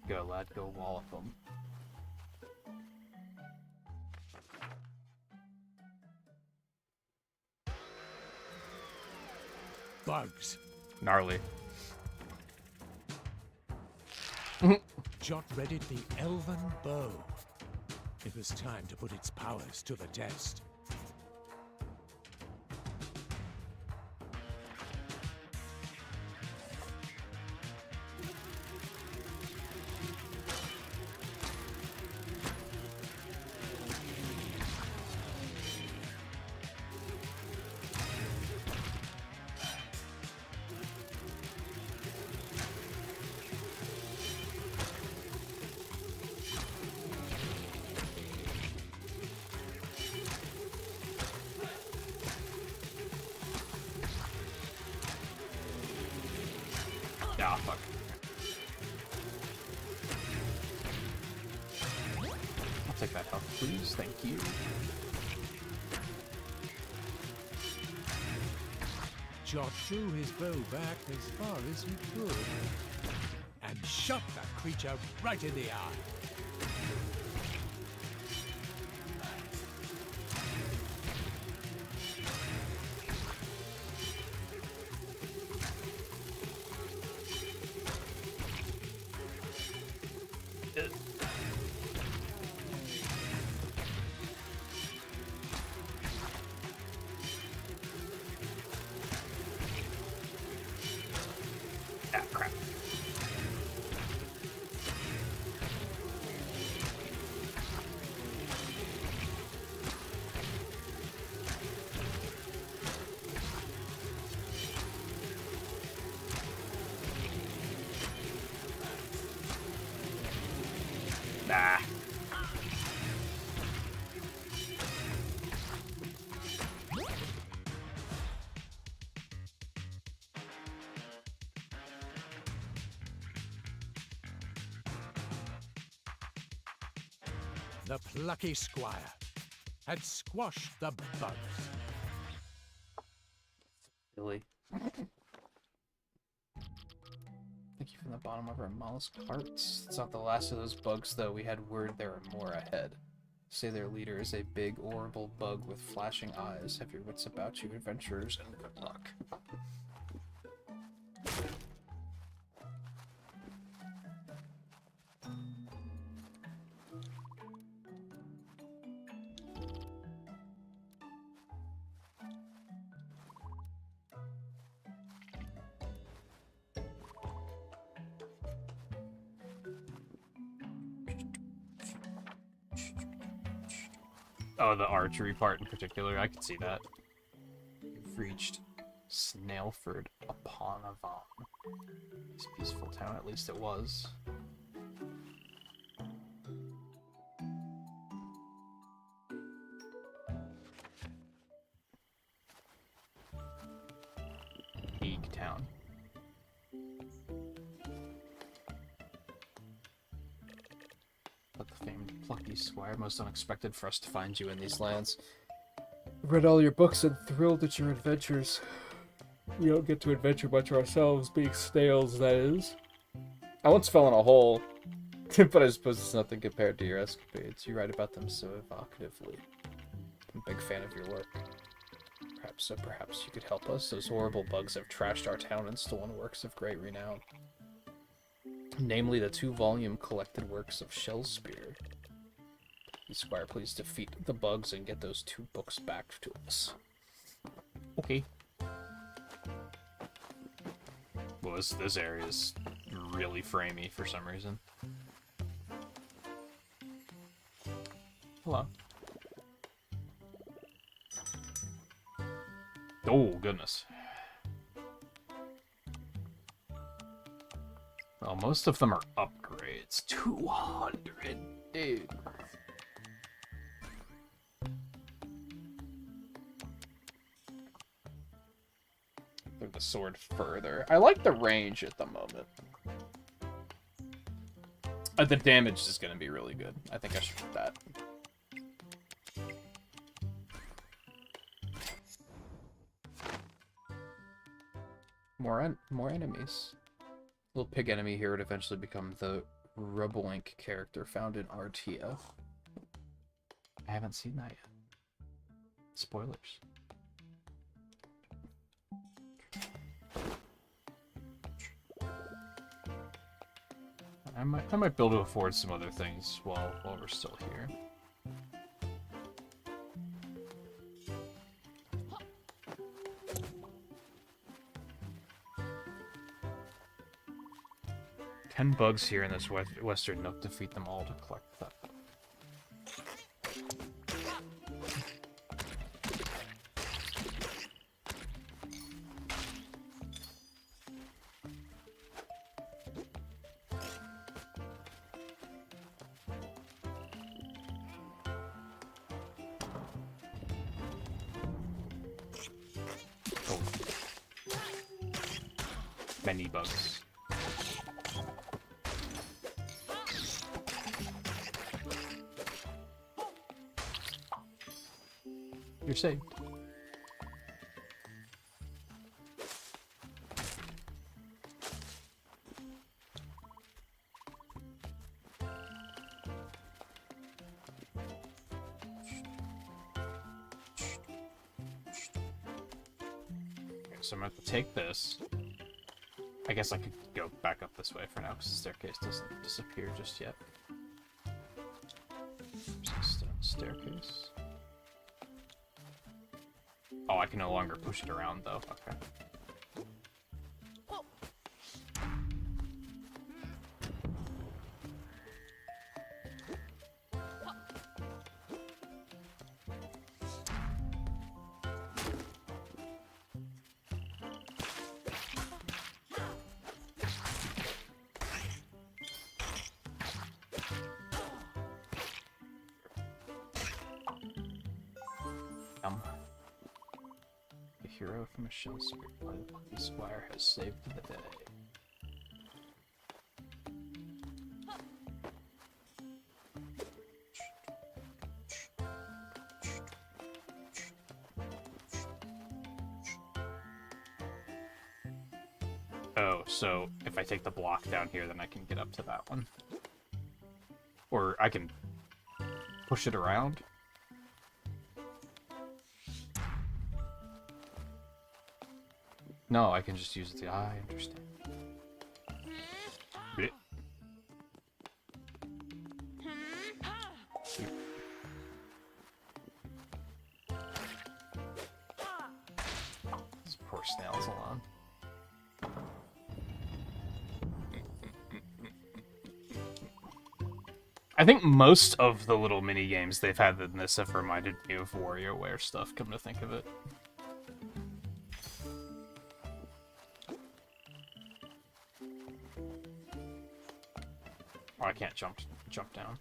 Go, lad, go wallop them. Bugs. Gnarly. Jot readied the elven bow. It was time to put its powers to the test. Ah, fuck. I'll take that health, please. Thank you. Jot drew his bow back as far as he could and shot that creature right in the eye. Ah, crap. Nah. The Plucky Squire had squashed the bugs. Billy. Thank you from the bottom of our mollusk hearts. It's not the last of those bugs, though. We had word there are more ahead. Say their leader is a big, horrible bug with flashing eyes. Have your wits about you, adventurers, and good luck. Oh, the archery part in particular, I could see that. You've reached Snailford upon Avon. This peaceful town, at least it was. Eek town. But the famed Plucky Squire, most unexpected for us to find you in these lands. I've read all your books and thrilled at your adventures. We don't get to adventure much ourselves, being snails, that is. I once fell in a hole, but I suppose it's nothing compared to your escapades. You write about them so evocatively. I'm a big fan of your work. Perhaps you could help us. Those horrible bugs have trashed our town and stolen works of great renown. Namely, the 2-volume collected works of Shellspeare. Squire, please defeat the bugs and get those 2 books back to us. Okay. Well, this area is really framey for some reason. Hello. Oh, goodness. Well, most of them are upgrades. 200, dude. Move the sword further. I like the range at the moment. The damage is going to be really good. I think I should put that. More enemies. Little pig enemy here would eventually become the Robolink character found in RTF. I haven't seen that yet. Spoilers. I might be able to afford some other things while we're still here. Ten bugs here in this western nook. Defeat them all to collect that. Oh. Many bugs. You're saved. Okay, so I'm going to take this. I guess I could go back up this way for now because the staircase doesn't disappear just yet. There's a staircase. Oh, I can no longer push it around, though. Okay. The hero from a shell scrape by the Plucky Squire has saved the day. Oh, so if I take the block down here, then I can get up to that one. Or I can push it around. No, I can just use the eye. I understand. Blech. These poor snails alone. I think most of the little mini games they've had in this have reminded me of WarioWare stuff, come to think of it. Oh, I can't jump down.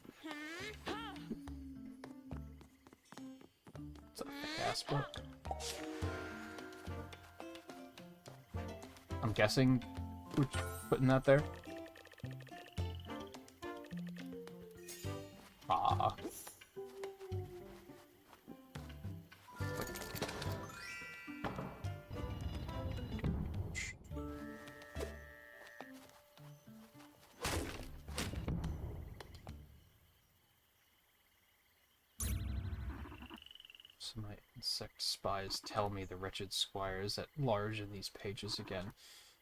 It's a thick ass book. I'm guessing we're putting that there. Ah. So my insect spies tell me the wretched Squire is at large in these pages again,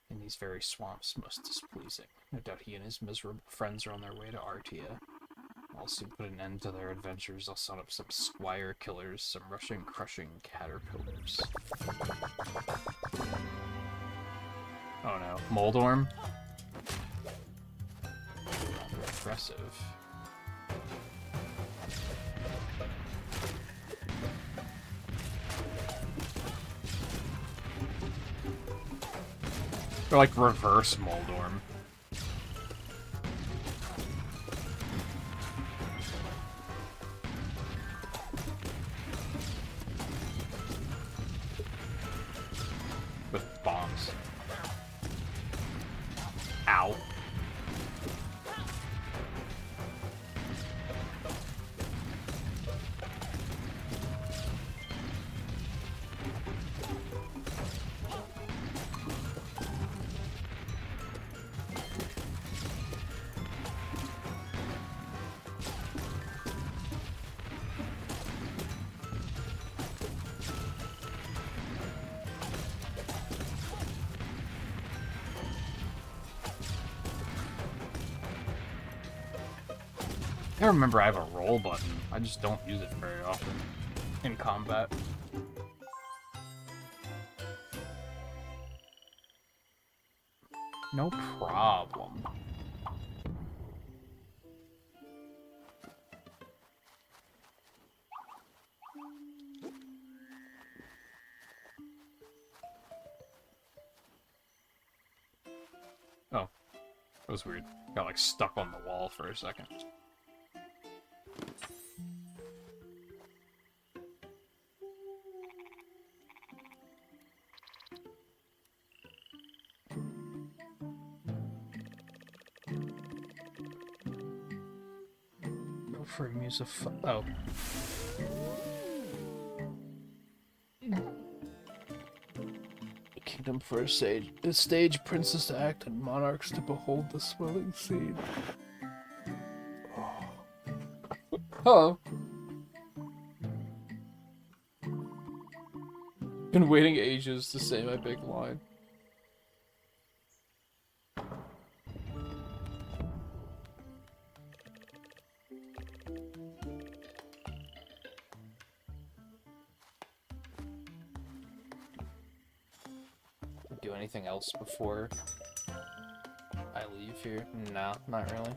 in these very swamps most displeasing. No doubt he and his miserable friends are on their way to Artia. I'll soon put an end to their adventures. I'll set up some Squire killers, some rushing, crushing caterpillars. Oh no. Moldorm? Impressive. They're like reverse Moldorm. With bombs. Ow. I remember I have a roll button. I just don't use it very often in combat. No problem. Oh, that was weird. Got like stuck on the wall for a second. Go for a muse of oh. Kingdom for a stage, princes to act, and monarchs to behold the swelling scene. Hello. Been waiting ages to say my big line. Do anything else before I leave here? No, not really.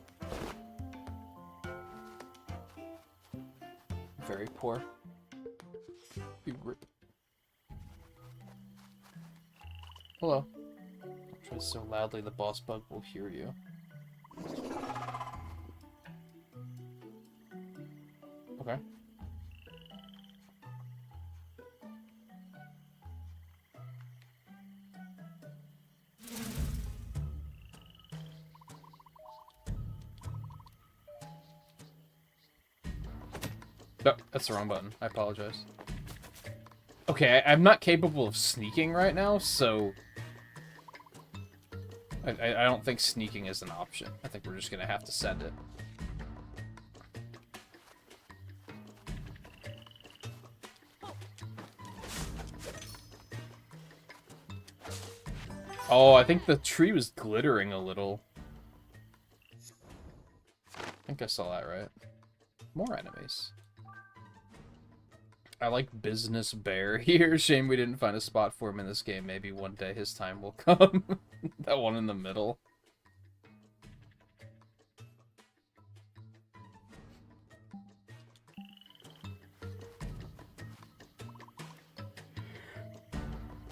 Very poor. Hello. Try so loudly the boss bug will hear you. Okay. Oh, that's the wrong button. I apologize. Okay, I'm not capable of sneaking right now, so... I don't think sneaking is an option. I think we're just gonna have to send it. Oh, I think the tree was glittering a little. I think I saw that right. More enemies. I like Business Bear here. Shame we didn't find a spot for him in this game. Maybe one day his time will come. That one in the middle.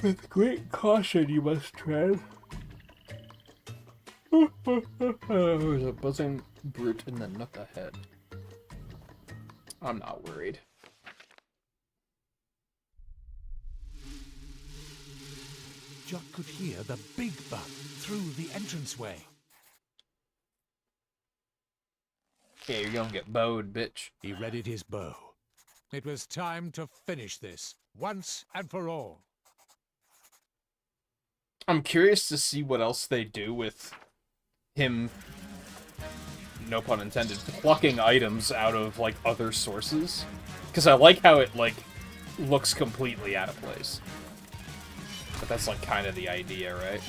With great caution you must tread. There's a buzzing brute in the nook ahead. I'm not worried. Jock could hear the big bug through the entranceway. Okay, you're gonna get bowed, bitch. He readied his bow. It was time to finish this, once and for all. I'm curious to see what else they do with him, no pun intended, plucking items out of, like, other sources. Because I like how it, like, looks completely out of place. But that's, like, kind of the idea, right?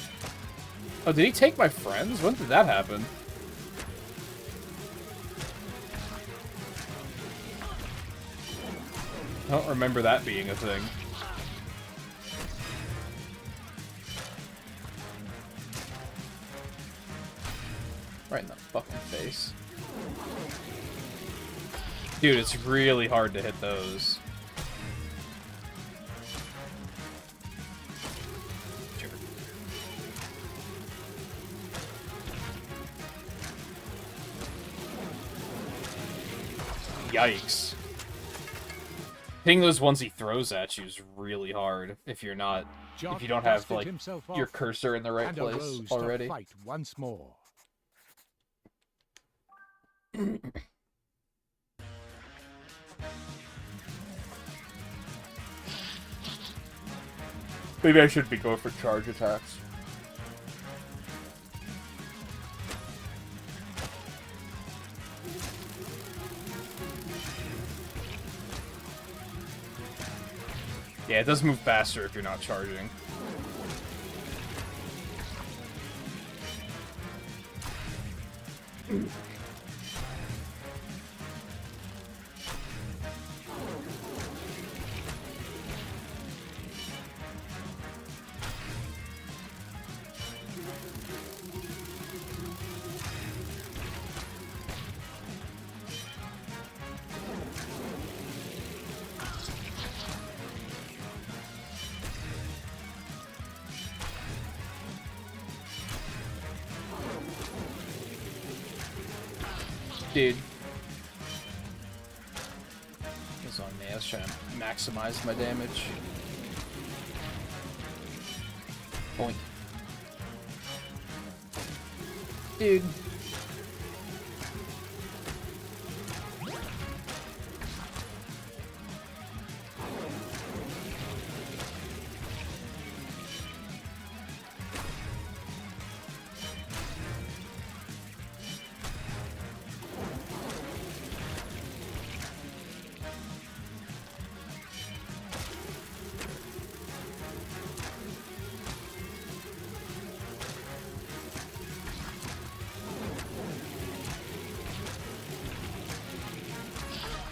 Oh, did he take my friends? When did that happen? I don't remember that being a thing. Right in the fucking face. Dude, it's really hard to hit those. Yikes. Hitting those ones he throws at you is really hard if you're not, if you don't have, like, your cursor in the right place already. Fight once more. Maybe I should be going for charge attacks. Yeah, it does move faster if you're not charging. Dude. It's on me. I was trying to maximize my damage. Point. Dude.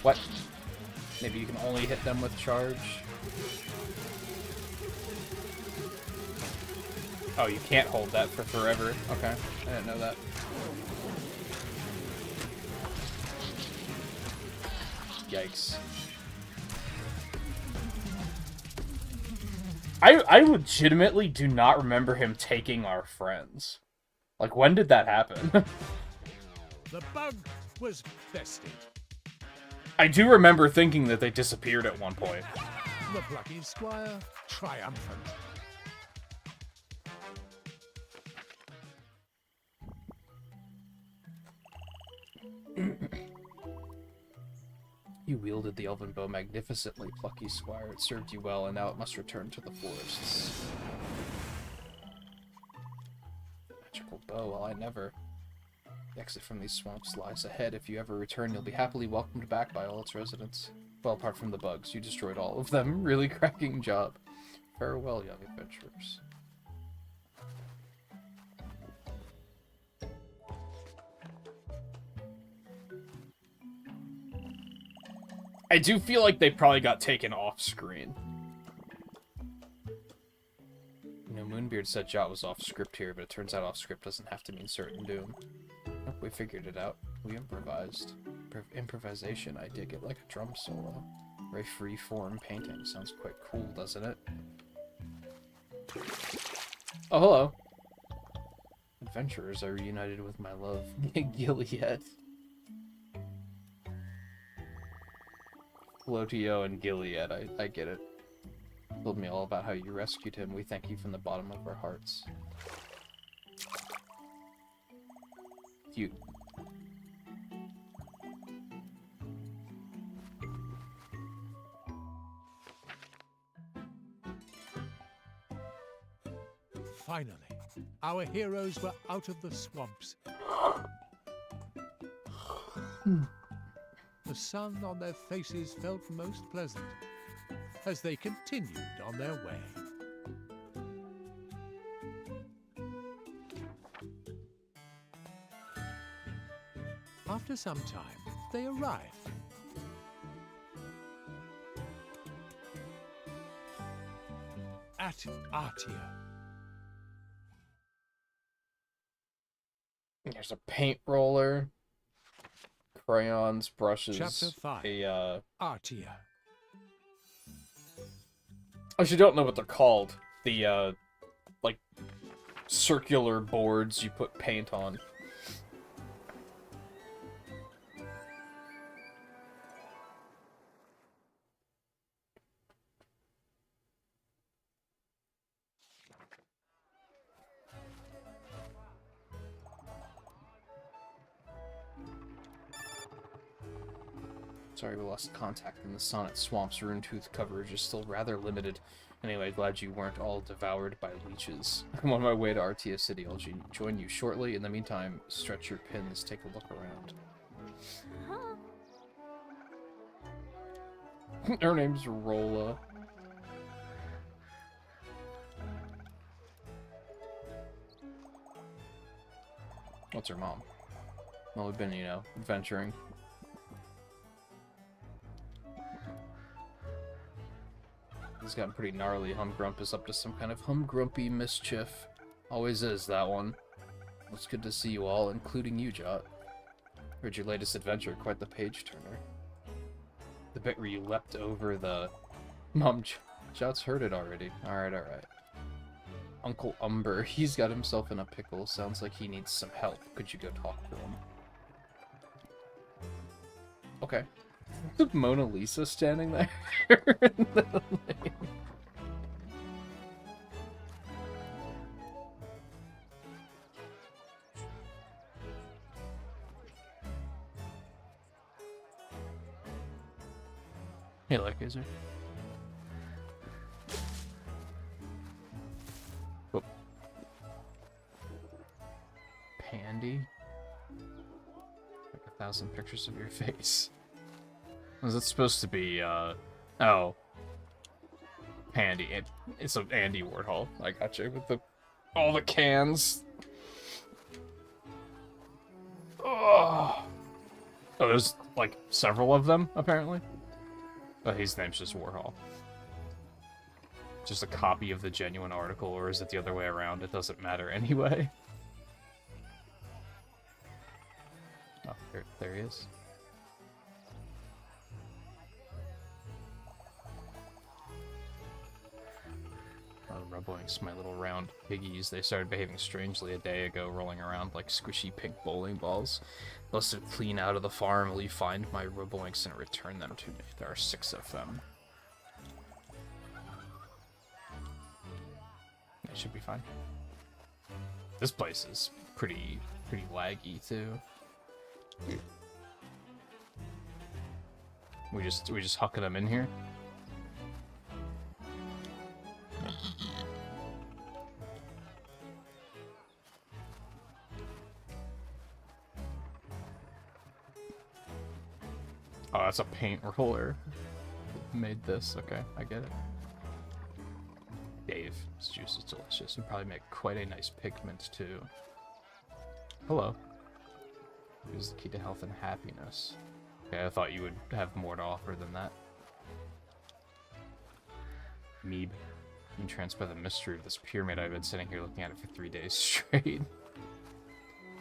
What? Maybe you can only hit them with charge? Oh, you can't hold that for forever. Okay, I didn't know that. Yikes. I legitimately do not remember him taking our friends. Like, when did that happen? The bug was bested. I do remember thinking that they disappeared at one point. The Plucky Squire triumphant. You wielded the elven bow magnificently, Plucky Squire. It served you well, and now it must return to the forests. Magical bow, well, I never. The exit from these swamps lies ahead. If you ever return, you'll be happily welcomed back by all its residents. Well, apart from the bugs. You destroyed all of them. Really cracking job. Farewell, young adventurers. I do feel like they probably got taken off screen. You know, Moonbeard said Jot was off script here, but it turns out off script doesn't have to mean certain doom. Oh, we figured it out. We improvised. Improvisation, I dig it, like a drum solo. Very free-form painting. Sounds quite cool, doesn't it? Oh, hello. Adventurers are reunited with my love, Gilead. Lotio and Gilead, I get it. Told me all about how you rescued him. We thank you from the bottom of our hearts. Cute. Finally, our heroes were out of the swamps. The sun on their faces felt most pleasant as they continued on their way. After some time, they arrived. At Artia. There's a paint roller, crayons, brushes, Chapter 5. Artia. I actually don't know what they're called. The, like, circular boards you put paint on. Sorry we lost contact in the Sonnet Swamps. Runetooth coverage is still rather limited. Anyway, glad you weren't all devoured by leeches. I'm on my way to Artia City. I'll join you shortly. In the meantime, stretch your pins, take a look around. Her name's Rolla. What's her mom? Well, we've been, you know, adventuring. He's gotten pretty gnarly. Humgrump is up to some kind of humgrumpy mischief. Always is, that one. It's good to see you all, including you, Jot. Heard your latest adventure, quite the page-turner. The bit where you leapt over the... Mom, Jot's heard it already. Alright, alright. Uncle Umber, he's got himself in a pickle. Sounds like he needs some help. Could you go talk to him? Okay. The Mona Lisa standing there. Hey, look, is there? Whoop. Pandy? Like 1,000 pictures of your face. Was it supposed to be, oh. Pandy. It's an Andy Warhol. I got you with all the cans. Oh, there's, like, several of them, apparently. But his name's just Warhol. Just a copy of the genuine article, or is it the other way around? It doesn't matter anyway. Oh, there he is. Ruboinks, my little round piggies. They started behaving strangely a day ago, rolling around like squishy pink bowling balls. Busted clean out of the farm. Will you find my Ruboinks and return them to me? There are 6 of them. That should be fine. This place is pretty laggy too. We just hucking them in here. Oh, that's a paint roller. Made this. Okay, I get it. Dave, this juice is delicious. Would probably make quite a nice pigment too. Hello. Here's the key to health and happiness. Okay, I thought you would have more to offer than that. Meeb. Entranced by the mystery of this pyramid, I've been sitting here looking at it for 3 days straight.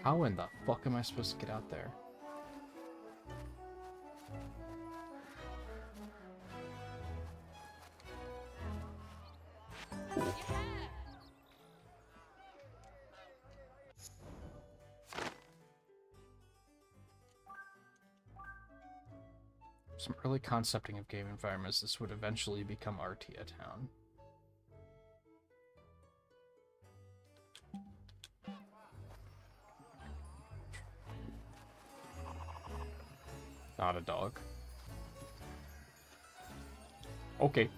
How in the fuck am I supposed to get out there? Some early concepting of game environments, this would eventually become Artia Town. Not a dog. Okay.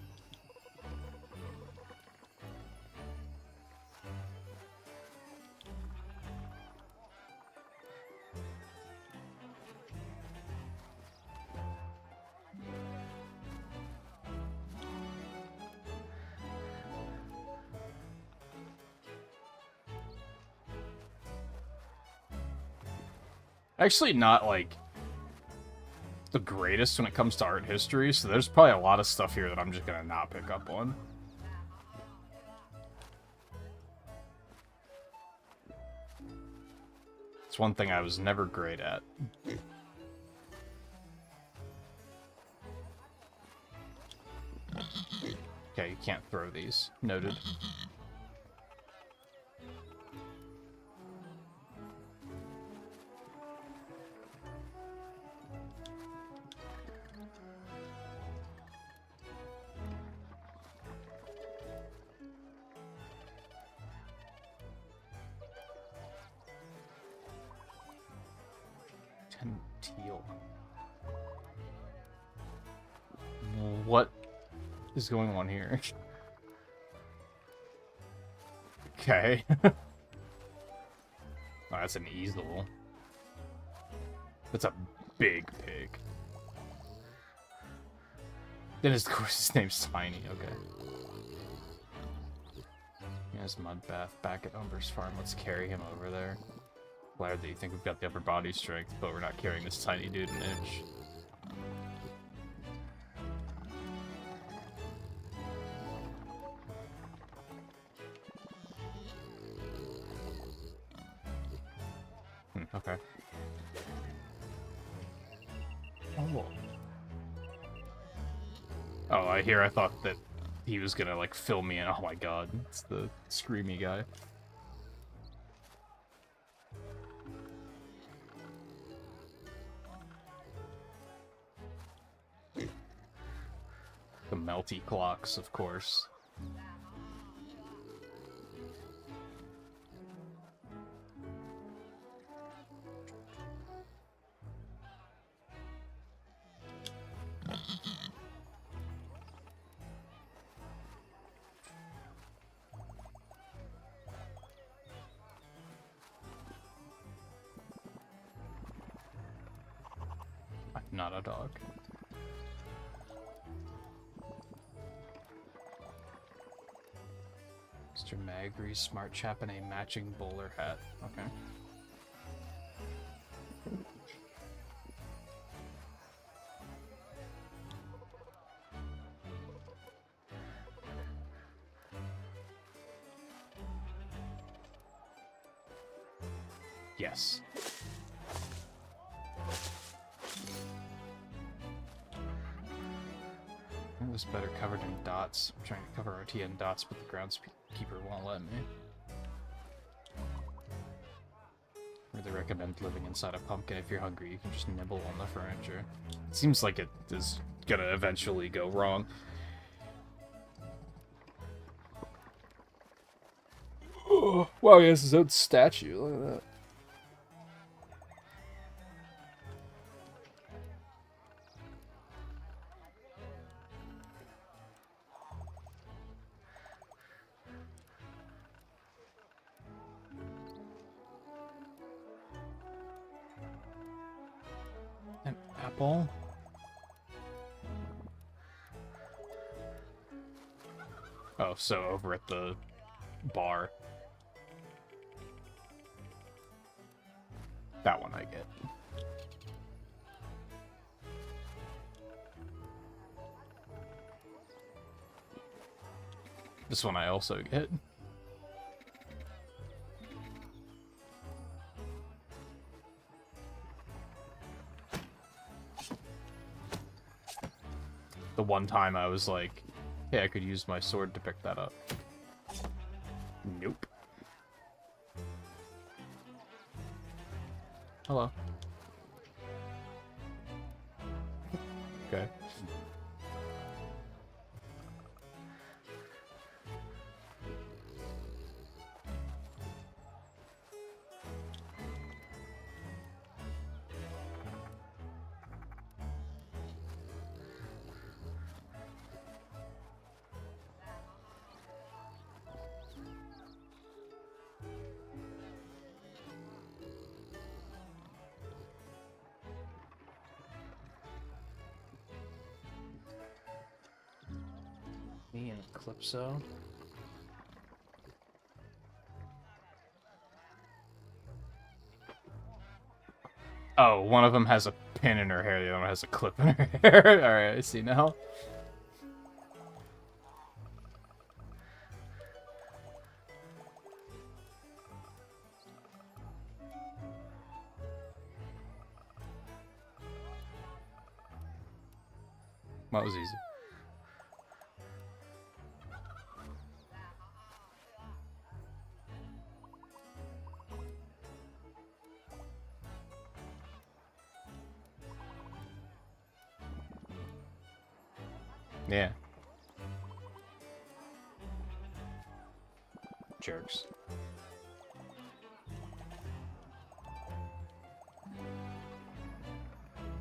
Actually not, like, the greatest when it comes to art history, so there's probably a lot of stuff here that I'm just gonna not pick up on. It's one thing I was never great at. Okay, you can't throw these. Noted. Teal. What is going on here? Okay. Oh, that's an easel. That's a big pig. Then of course his name's Tiny, okay. He has mud bath back at Umber's farm. Let's carry him over there. Glad that you think we've got the upper body strength, but we're not carrying this tiny dude an inch. Okay. Oh. Oh, I thought that he was gonna, like, fill me in. Oh my god, it's the screamy guy. The melty clocks, of course. I'm not a dog. Mr. Magri, smart chap, and a matching bowler hat. Okay. Yes. It was better covered in dots. I'm trying to cover RT in dots, but the groundskeeper won't let me. Really recommend living inside a pumpkin. If you're hungry, you can just nibble on the furniture. It seems like it is gonna eventually go wrong. Oh, wow, he has his own statue. Look at that. An apple? Oh, so over at the bar. That one I get. This one I also get. The one time I was like, hey, I could use my sword to pick that up. Nope. Hello. Okay. Me and Calypso. Oh, one of them has a pin in her hair, the other one has a clip in her hair. Alright, I see now. That was easy. Yeah. Jerks.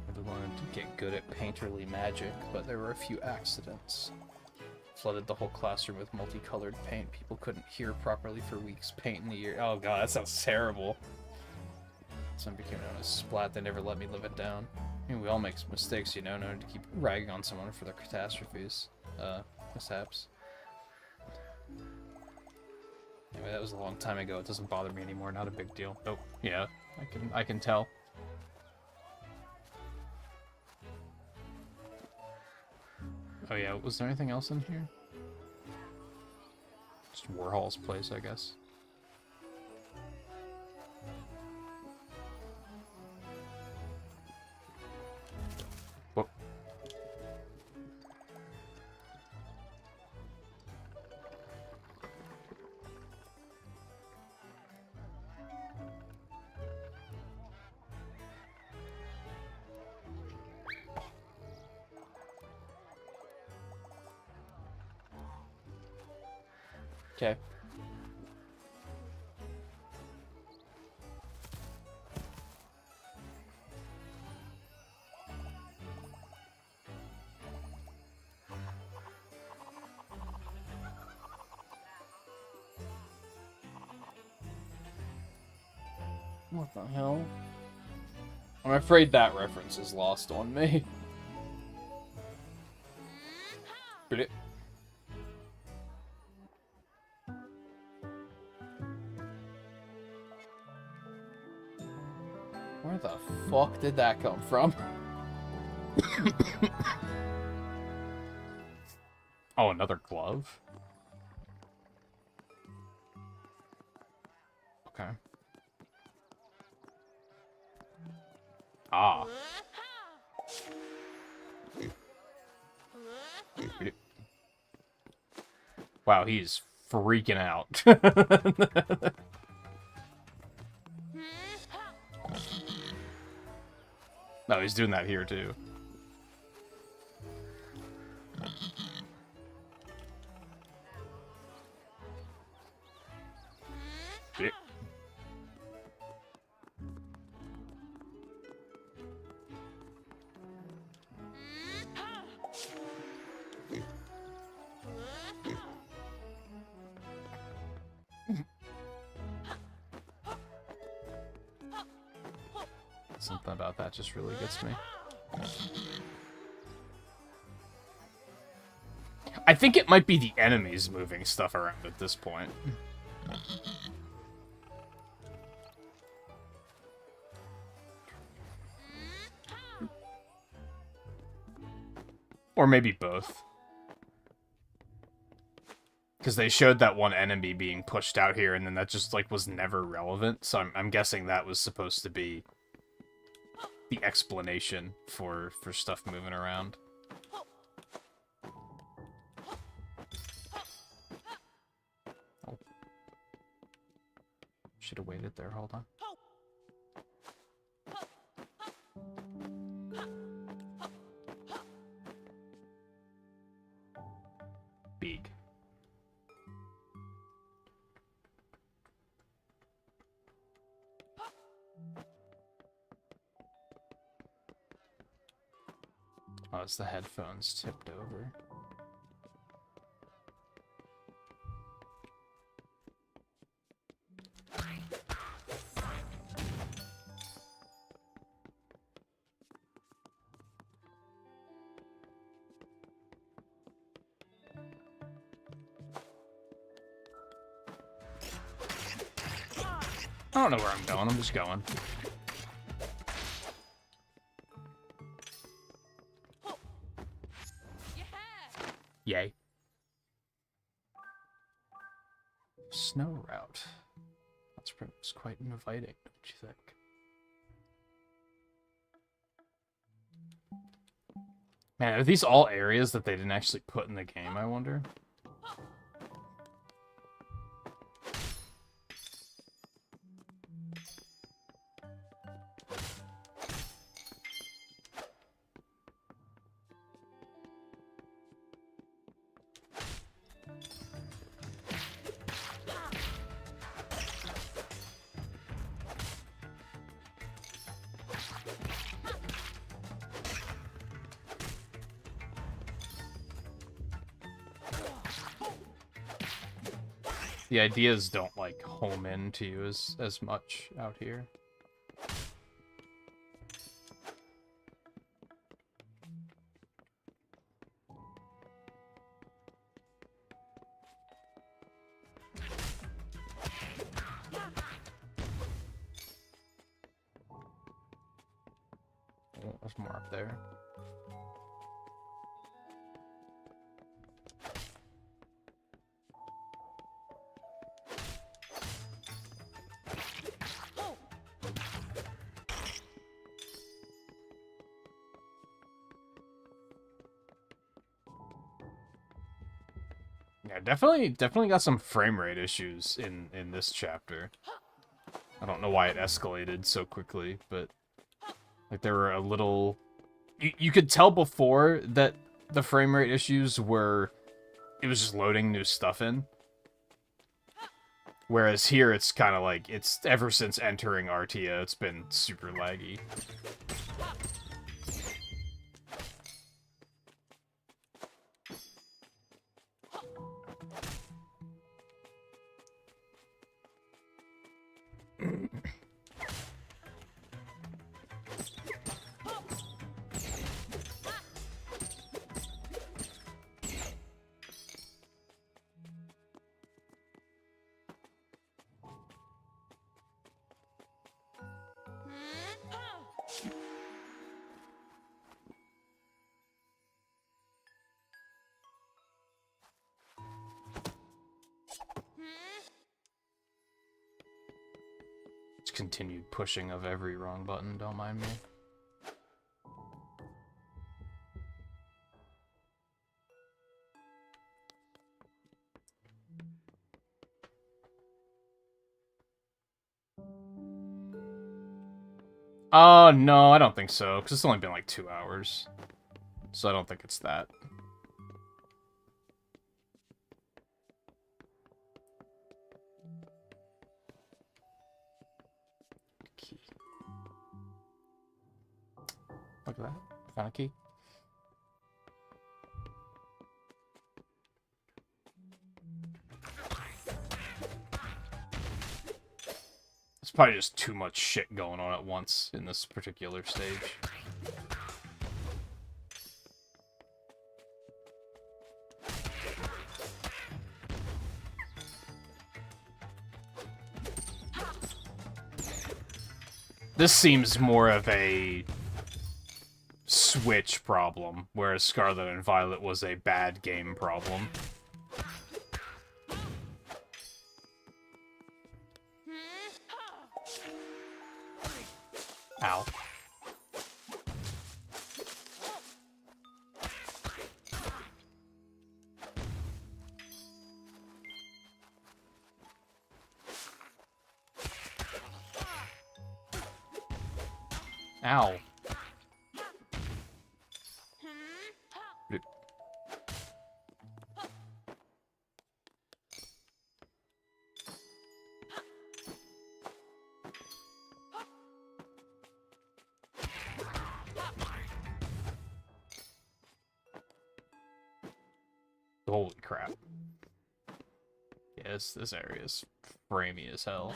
I wanted to get good at painterly magic, but there were a few accidents. Flooded the whole classroom with multicolored paint. People couldn't hear properly for weeks. Paint in the ear. Oh god, that sounds terrible. Some became known as Splat. They never let me live it down. I mean, we all make mistakes, you know, in order to keep ragging on someone for their catastrophes. Mishaps. Anyway, that was a long time ago. It doesn't bother me anymore. Not a big deal. Oh, yeah, I can tell. Oh yeah, was there anything else in here? Just Warhol's place, I guess. Whoop. Okay. What the hell? I'm afraid that reference is lost on me. Pretty. Where the fuck did that come from? Oh, another glove? Okay. Ah. Wow, he's freaking out. No, he's doing that here too. Shit. Something about that just really gets me. I think it might be the enemies moving stuff around at this point. Or maybe both. Because they showed that one enemy being pushed out here, and then that just, like, was never relevant. So I'm guessing that was supposed to be the explanation for stuff moving around. Oh. Should have waited there, hold on. Big. Oh, it's the headphones tipped over. I don't know where I'm going, I'm just going. Yay. Snow route. That's quite inviting, don't you think? Man, are these all areas that they didn't actually put in the game, I wonder? The ideas don't, like, home in to you as much out here. Oh, there's more up there. Yeah, definitely got some frame rate issues in this chapter. I don't know why it escalated so quickly, but like there were a little. You could tell before that the frame rate issues were, it was just loading new stuff in, Whereas here, it's kind of like, it's ever since entering Artia, it's been super laggy. Continued pushing of every wrong button, don't mind me. Oh, no, I don't think so, because it's only been like 2 hours. So I don't think it's that. Key. Look at that. Found a key. It's probably just too much shit going on at once in this particular stage. This seems more of a Switch problem, whereas Scarlet and Violet was a bad game problem. Ow. Ow. Holy crap. Yes, this area is framey as hell.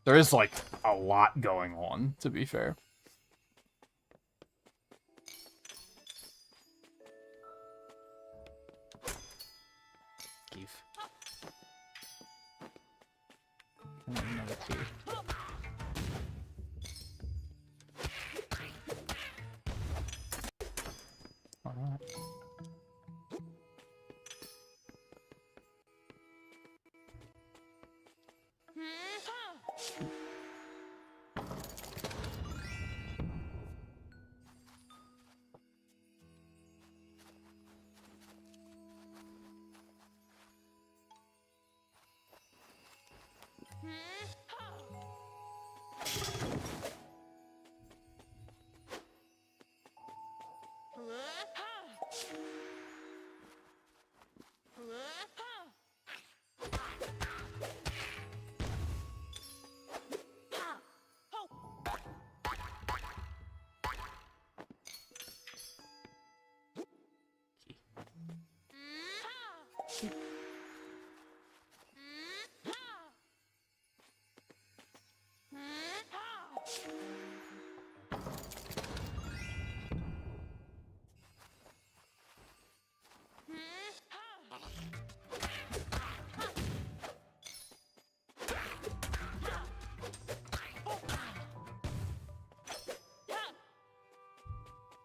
There is, like, a lot going on, to be fair. Keith. And another key. Alright.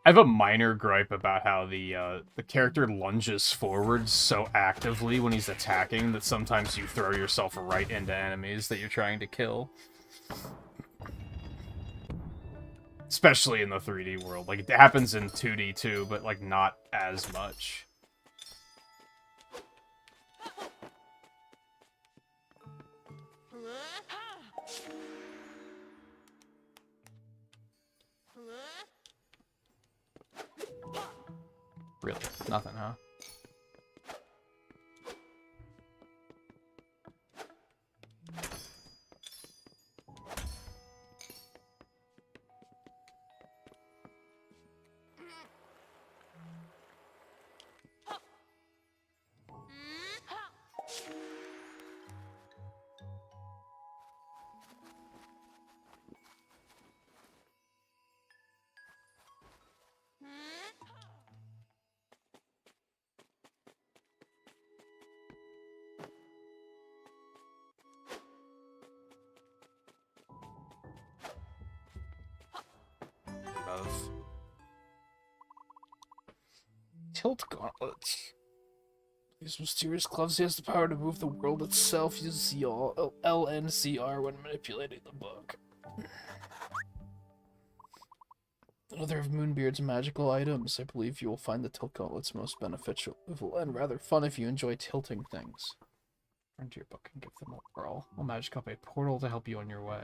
I have a minor gripe about how the character lunges forwards so actively when he's attacking that sometimes you throw yourself right into enemies that you're trying to kill. Especially in the 3D world. Like, it happens in 2D too, but, like, not as much. Really? Nothing, huh? Of tilt gauntlets. These mysterious gloves, he has the power to move the world itself. Use LNCR when manipulating the book. Another of Moonbeard's magical items. I believe you will find the tilt gauntlets most beneficial and rather fun if you enjoy tilting things. Turn to your book and give them a whirl. I'll magic up a portal to help you on your way.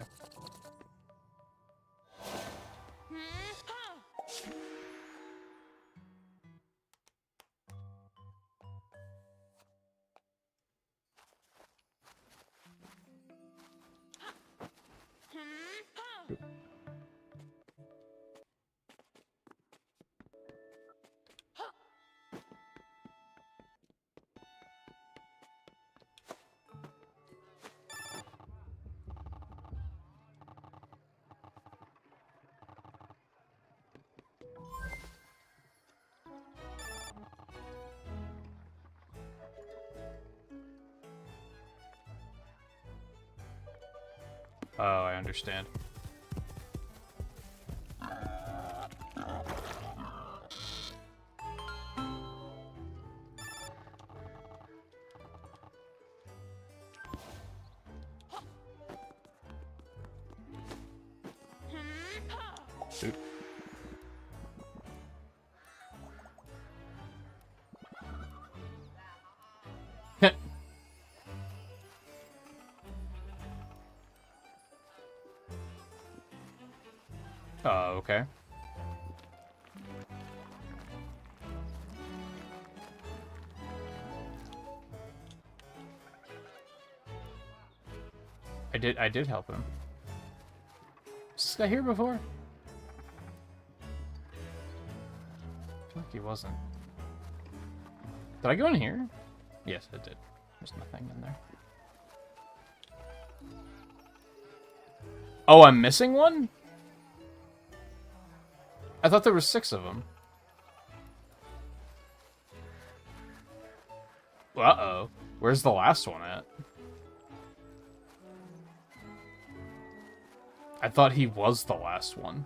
Oh, I understand. Oop. Oh, okay. I did help him. Was this guy here before? I feel like he wasn't. Did I go in here? Yes, I did. There's nothing in there. Oh, I'm missing one? I thought there were 6 of them. Uh-oh. Where's the last one at? I thought he was the last one.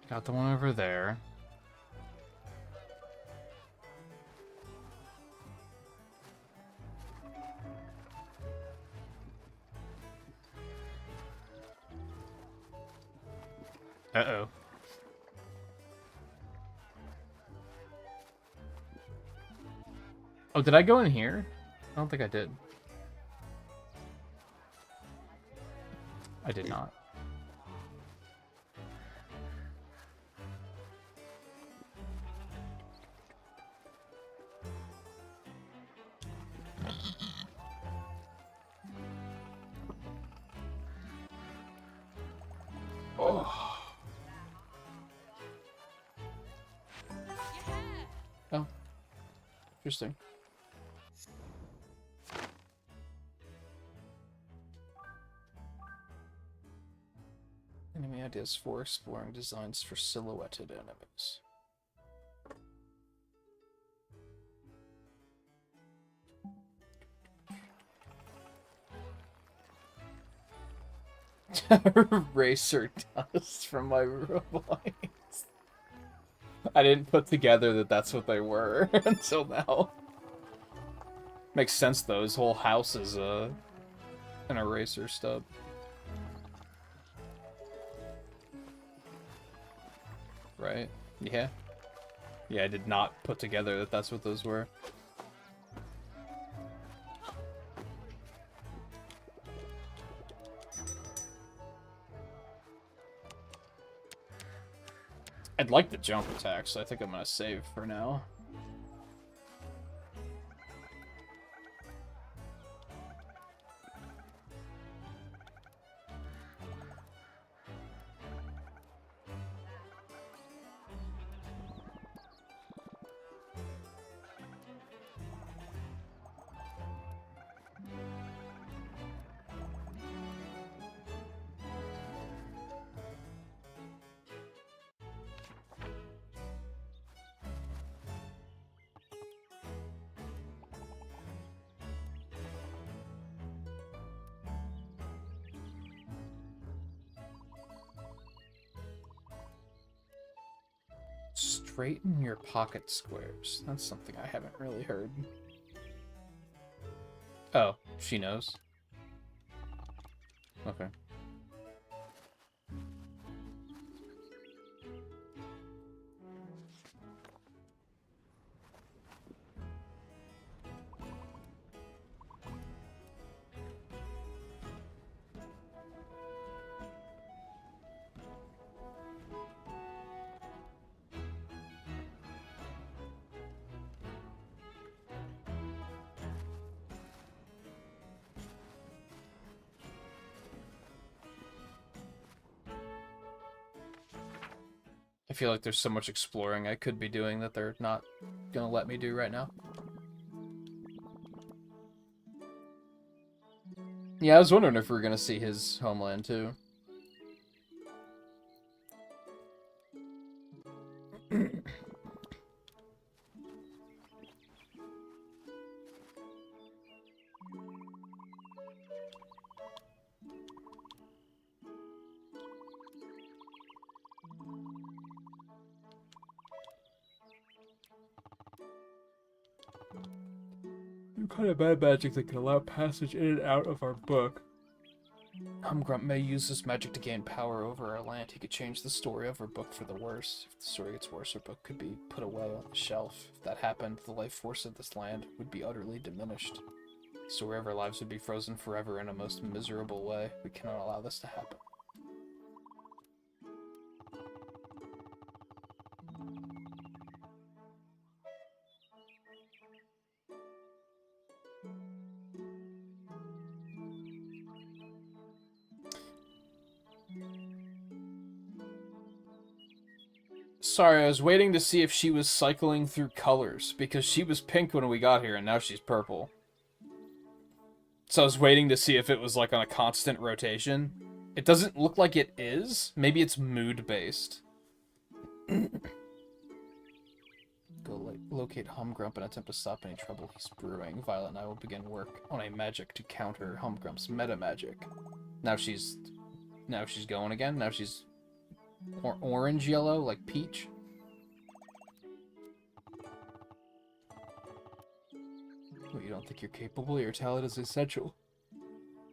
Got the one over there. Uh-oh. Oh, did I go in here? I don't think I did. I did not. Oh. Oh. Interesting. Enemy ideas for exploring designs for silhouetted enemies. Racer dust from my robots. I didn't put together that that's what they were until now. Makes sense though. His whole house is an eraser stub. Right? Yeah. Yeah, I did not put together that that's what those were. I'd like the jump attack, so I think I'm gonna save for now. Straighten your pocket squares. That's something I haven't really heard. Oh, she knows. Okay. I feel like there's so much exploring I could be doing that they're not gonna let me do right now. Yeah, I was wondering if we were gonna see his homeland too. Kind of bad magic that can allow passage in and out of our book. Humgrunt may use this magic to gain power over our land. He could change the story of our book for the worse. If the story gets worse, our book could be put away on the shelf. If that happened, the life force of this land would be utterly diminished. The story of our lives would be frozen forever in a most miserable way. We cannot allow this to happen. Sorry, I was waiting to see if she was cycling through colors, because she was pink when we got here, and now she's purple. So I was waiting to see if it was, like, on a constant rotation. It doesn't look like it is. Maybe it's mood-based. Go locate Humgrump and attempt to stop any trouble he's brewing. Violet and I will begin work on a magic to counter Humgrump's meta-magic. Now she's going again? Now she's... orange-yellow, like peach. What, you don't think you're capable? Your talent is essential.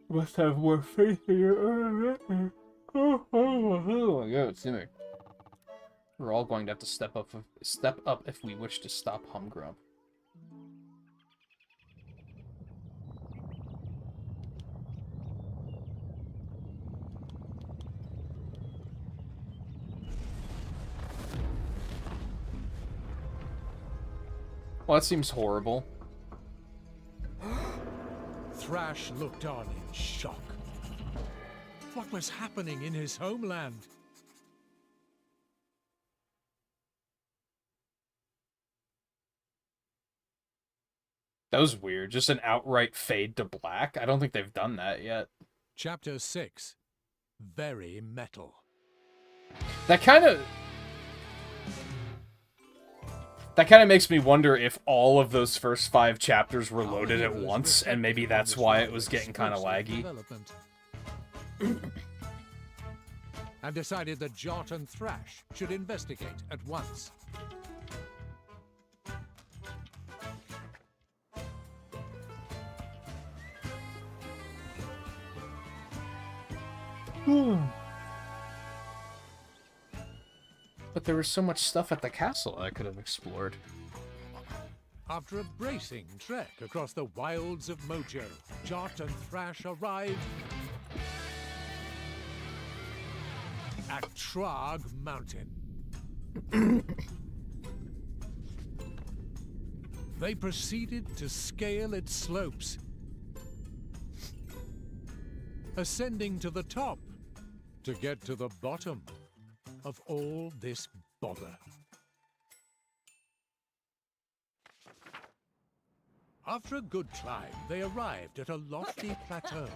You must have more faith in your... Oh my god, it's me. We're all going to have to step up if we wish to stop Humgrump. Well, that seems horrible. Thrash looked on in shock. What was happening in his homeland? That was weird. Just an outright fade to black. I don't think they've done that yet. Chapter 6. Very metal. That kind of makes me wonder if all of those first 5 chapters were loaded at once, and maybe that's why it was getting kind of laggy. and decided that Jot and Thrash should investigate at once. But there was so much stuff at the castle I could have explored. After a bracing trek across the wilds of Mojo, Jot and Thrash arrived at Trog Mountain. They proceeded to scale its slopes, ascending to the top to get to the bottom of all this bother. After a good climb, they arrived at a lofty plateau.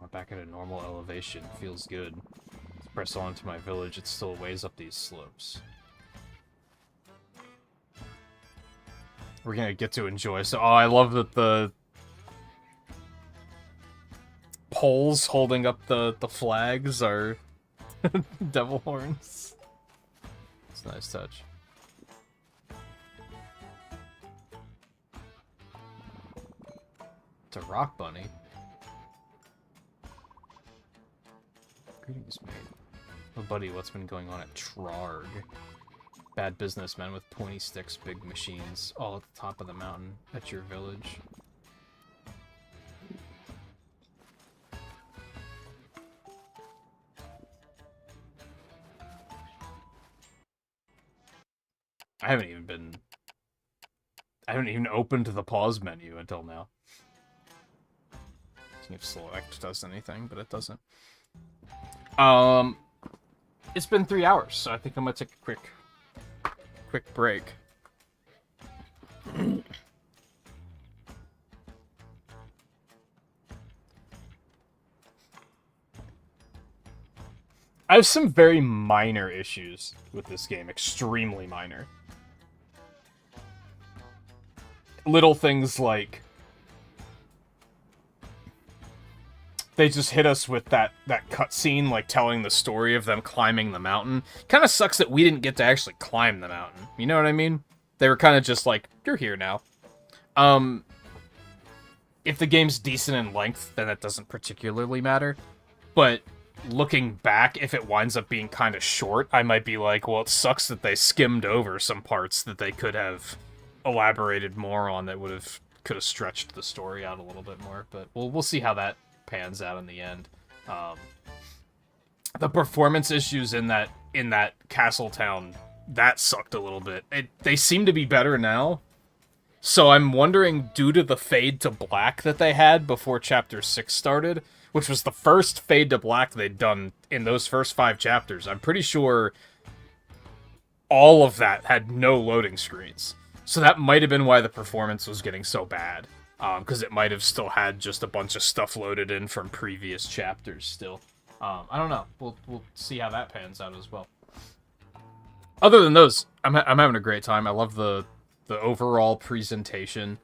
I'm back at a normal elevation. Feels good. Let's press on to my village. It's still a ways up these slopes. We're gonna get to enjoy. So, I love that the poles holding up the flags are devil horns. It's a nice touch. It's a rock bunny. Greetings, mate. Oh, buddy, what's been going on at Trarg? Bad businessmen with pointy sticks, big machines, all at the top of the mountain at your village. I haven't even opened the pause menu until now. See if select does anything, but it doesn't. It's been 3 hours, so I think I'm gonna take a quick break. I have some very minor issues with this game, extremely minor. Little things like they just hit us with that cutscene, like telling the story of them climbing the mountain. Kind of sucks that we didn't get to actually climb the mountain. You know what I mean? They were kind of just like, you're here now. If the game's decent in length, then that doesn't particularly matter. But looking back, if it winds up being kind of short, I might be like, well, it sucks that they skimmed over some parts that they could have elaborated more on that could have stretched the story out a little bit more. But we'll see how that pans out in the end. The performance issues in that castle town, that sucked a little bit. They seem to be better now. So I'm wondering, due to the fade to black that they had before Chapter 6 started, which was the first fade to black they'd done in those first 5 chapters, I'm pretty sure all of that had no loading screens. So that might have been why the performance was getting so bad. Because it might have still had just a bunch of stuff loaded in from previous chapters still. I don't know. We'll see how that pans out as well. Other than those, I'm having a great time. I love the overall presentation.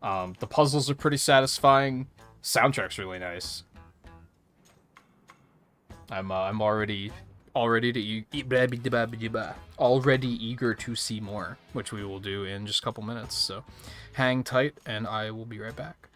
The puzzles are pretty satisfying. Soundtrack's really nice. I'm already eager to see more, which we will do in just a couple minutes. So hang tight, and I will be right back.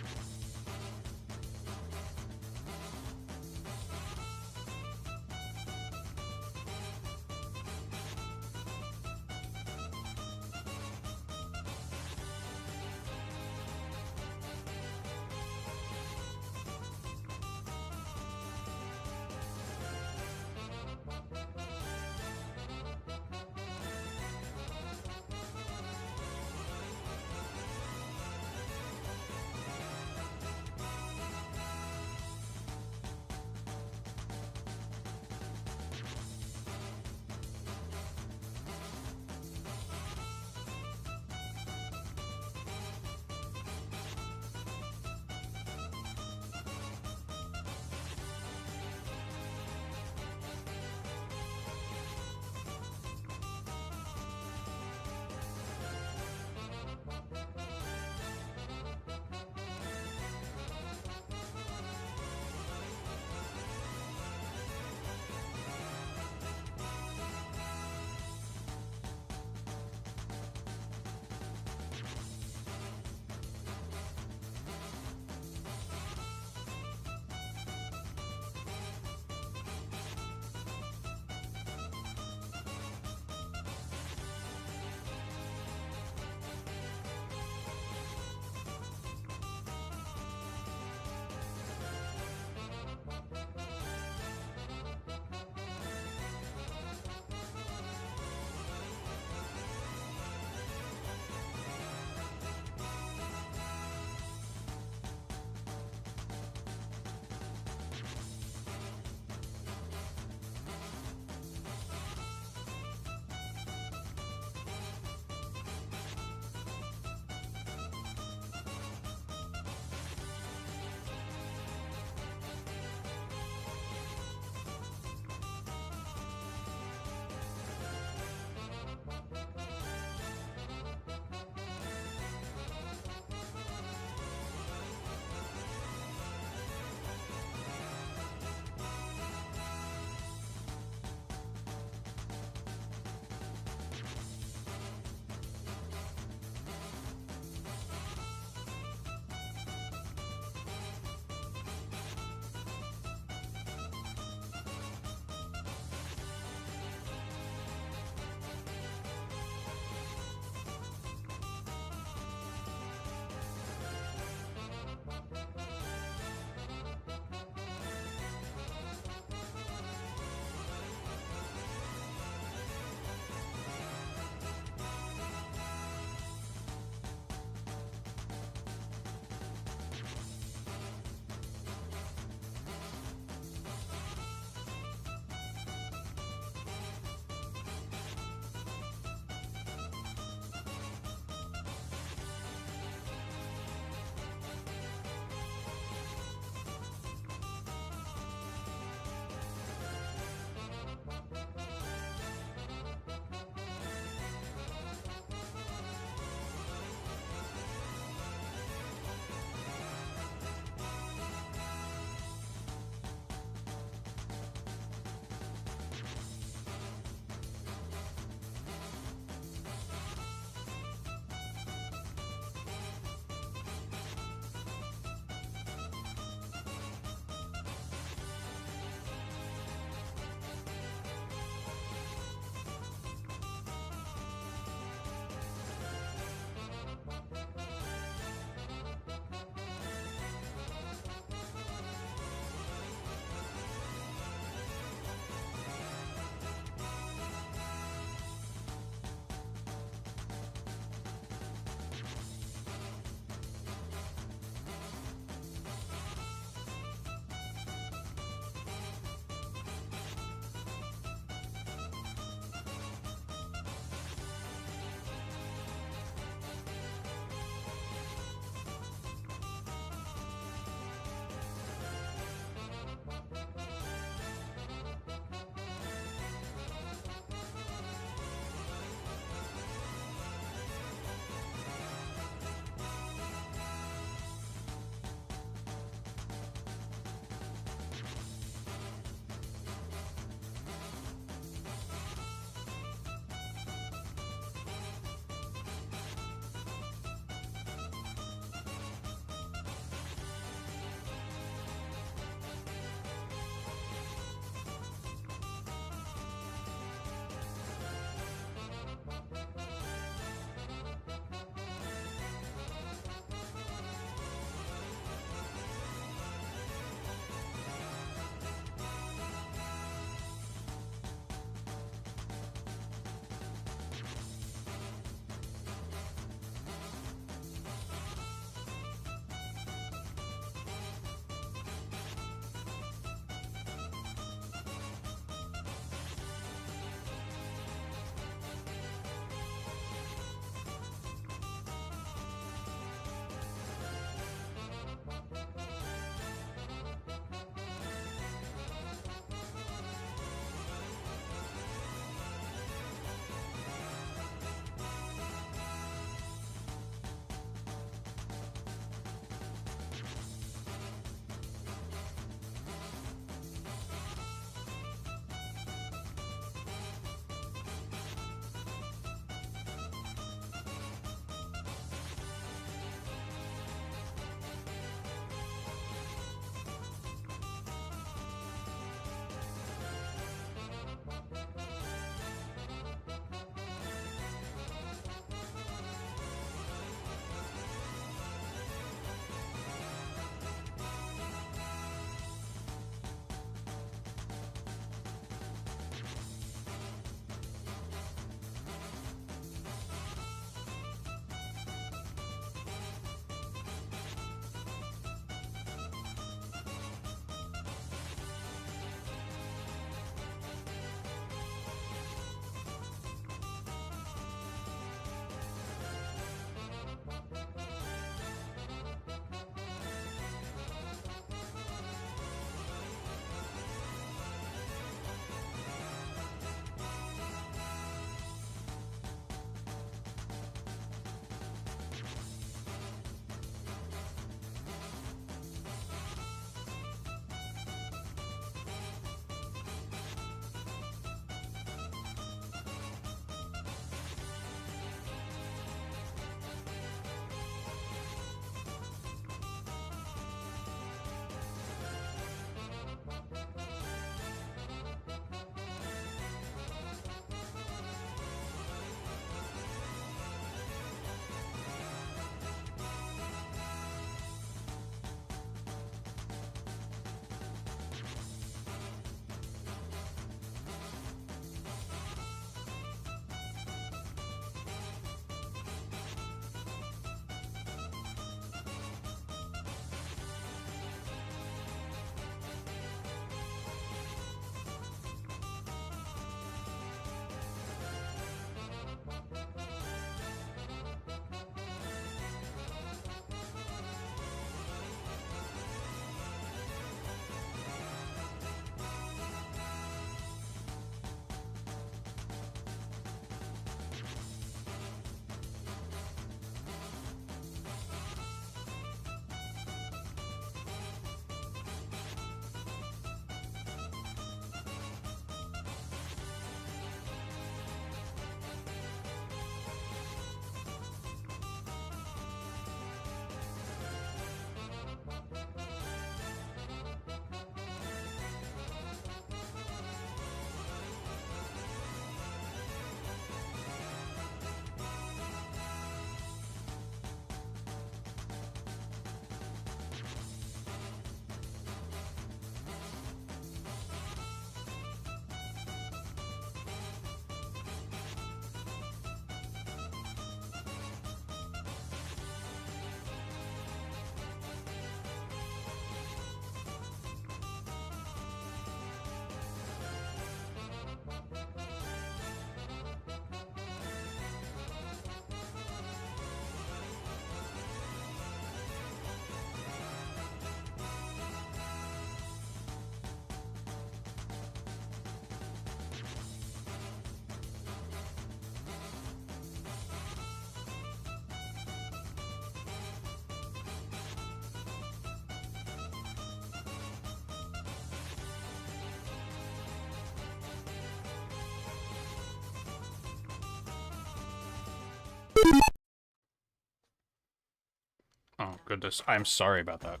Oh, goodness. I'm sorry about that.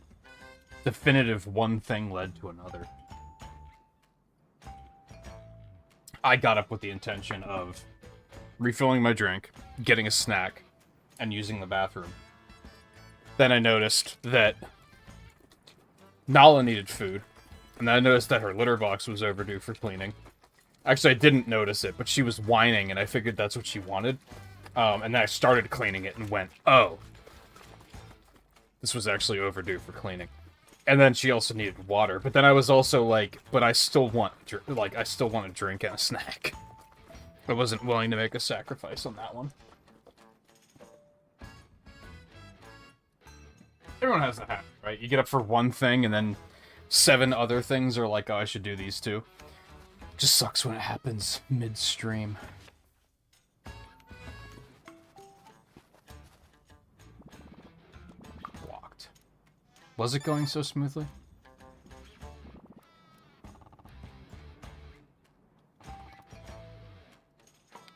Definitive one thing led to another. I got up with the intention of refilling my drink, getting a snack, and using the bathroom. Then I noticed that Nala needed food, and then I noticed that her litter box was overdue for cleaning. Actually, I didn't notice it, but she was whining, and I figured that's what she wanted. And then I started cleaning it and went, oh, this was actually overdue for cleaning. And then she also needed water, but then I was also like, but I still want, I still want a drink and a snack. I wasn't willing to make a sacrifice on that one. Everyone has that happen, right? You get up for one thing, and then 7 other things are like, oh, I should do these too. Just sucks when it happens midstream. Blocked. Was it going so smoothly?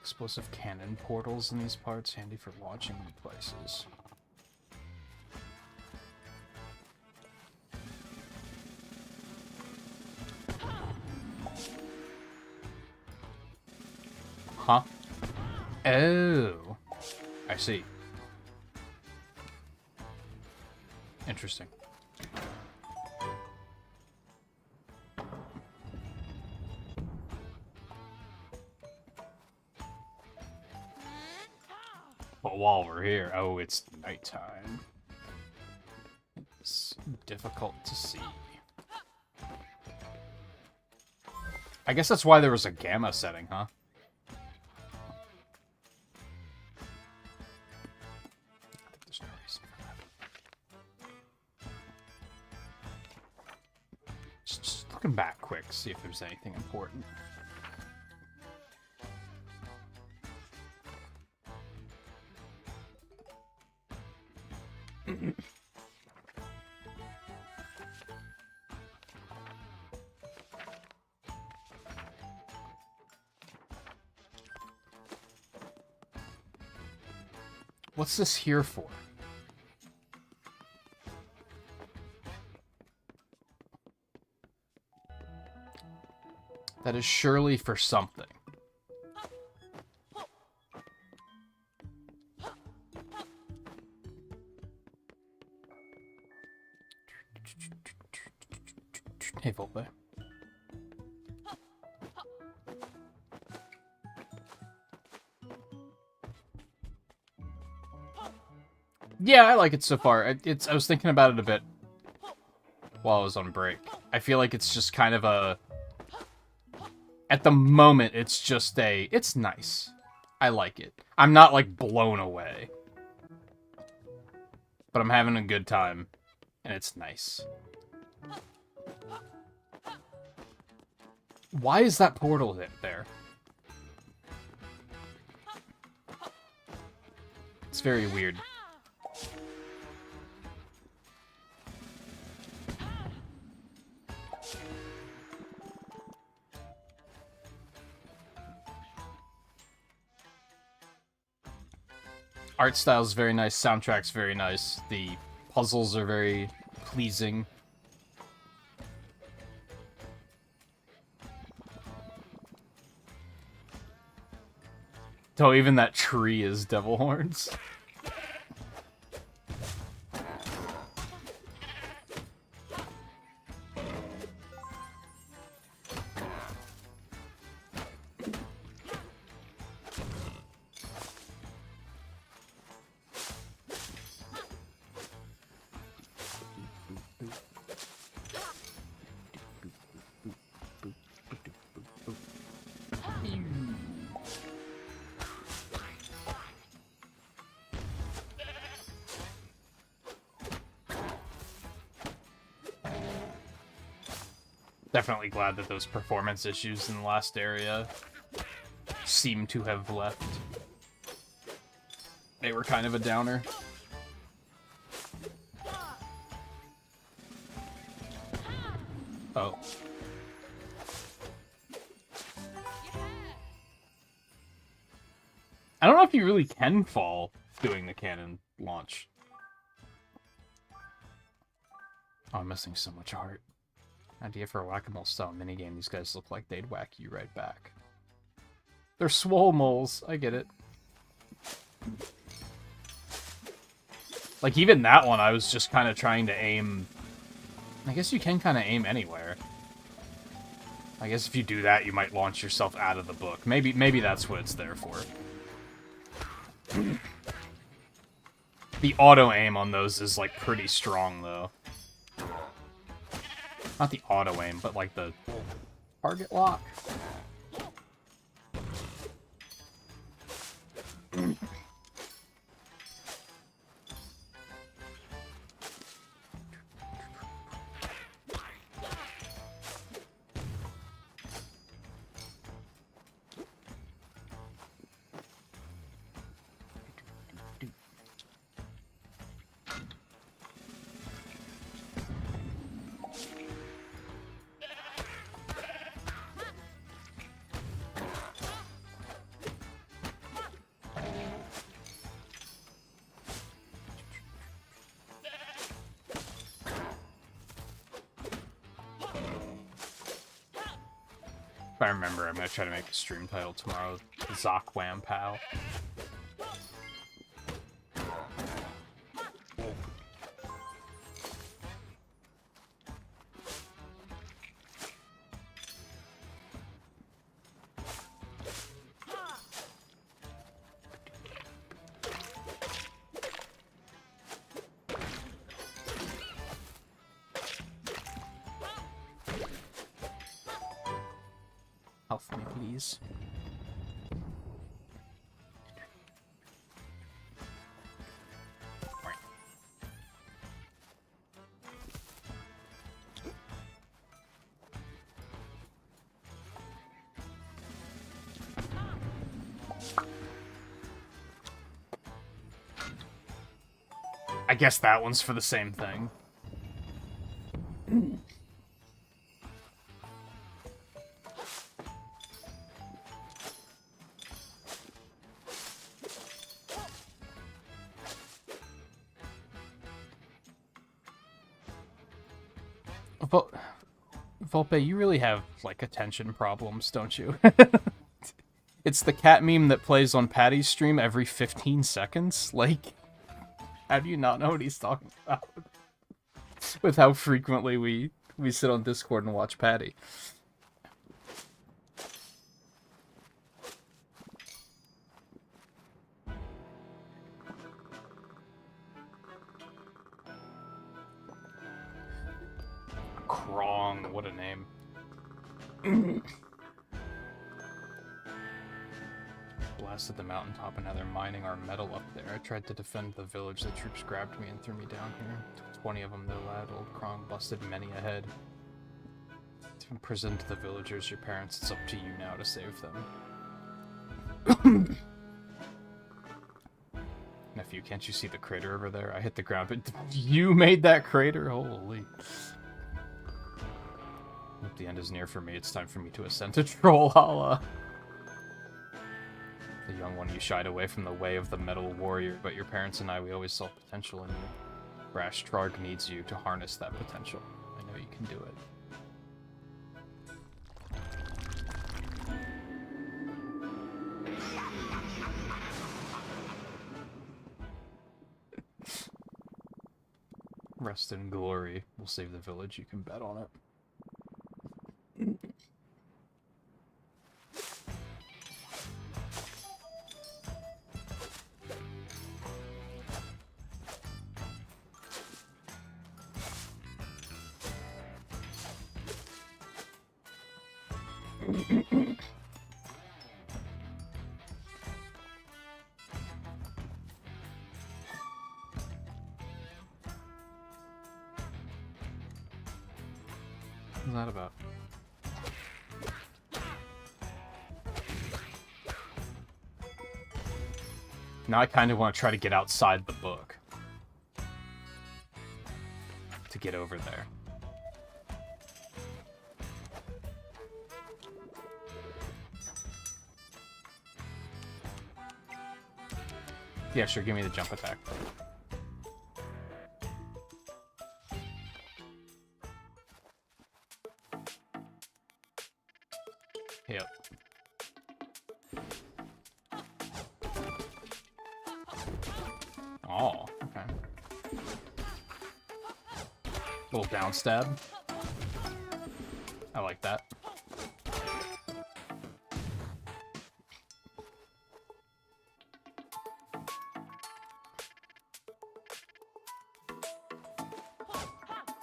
Explosive cannon portals in these parts, handy for launching new places. Huh? Oh. I see. Interesting. But while we're here, oh, it's nighttime. It's difficult to see. I guess that's why there was a gamma setting, huh? There's no reason for that. Just looking back quick, see if there's anything important. What's this here for? That is surely for something. Hey, Volpe. Yeah, I like it so far. I was thinking about it a bit while I was on break. I feel like it's just kind of a... At the moment, it's just a... It's nice. I like it. I'm not, like, blown away. But I'm having a good time, and it's nice. Why is that portal hit there? It's very weird. Art style's very nice, soundtrack's very nice, the puzzles are very pleasing. Oh, even that tree is devil horns. Definitely glad that those performance issues in the last area seem to have left. They were kind of a downer. Oh. I don't know if you really can fall doing the cannon launch. Oh, I'm missing so much art. Idea for a whack-a-mole style minigame. These guys look like they'd whack you right back. They're swole moles. I get it. Like, even that one, I was just kind of trying to aim... I guess you can kind of aim anywhere. I guess if you do that, you might launch yourself out of the book. Maybe that's what it's there for. The auto-aim on those is, like, pretty strong, though. Not the auto-aim, but, like, the target lock. If I remember, I'm gonna try to make a stream title tomorrow. Zoc Wham Pow. Health me, please. I guess that one's for the same thing. Volpe, you really have, like, attention problems, don't you? It's the cat meme that plays on Patty's stream every 15 seconds. Like, how do you not know what he's talking about? With how frequently we sit on Discord and watch Patty. Krong, what a name. Blasted the mountaintop and now they're mining our metal up there. I tried to defend the village. The troops grabbed me and threw me down here. 20 of them, though, lad. Old Krong busted many a head. To imprisoned the villagers, your parents, it's up to you now to save them. Nephew, can't you see the crater over there? I hit the ground, but you made that crater? Holy. Hope the end is near for me. It's time for me to ascend to Trollhalla. The young one, you shied away from the way of the metal warrior, but your parents and I, we always saw potential in you. Brash Trarg needs you to harness that potential. I know you can do it. Rest in glory. We'll save the village. You can bet on it. What's that about? Now I kind of want to try to get outside the book. To get over there. Yeah, sure, give me the jump attack. Yep. Oh, okay. Little down stab. I like that.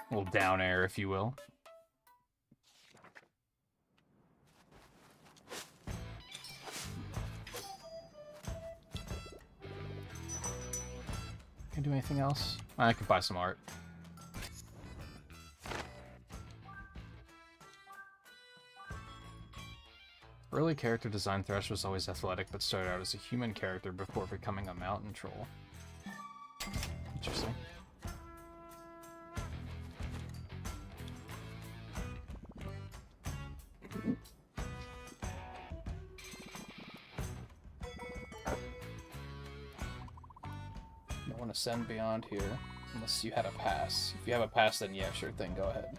Little down air, if you will. Can I do anything else? I could buy some art. Early character design, Thresh was always athletic, but started out as a human character before becoming a mountain troll. Interesting. Don't want to send beyond here, unless you had a pass. If you have a pass, then yeah, sure thing, go ahead.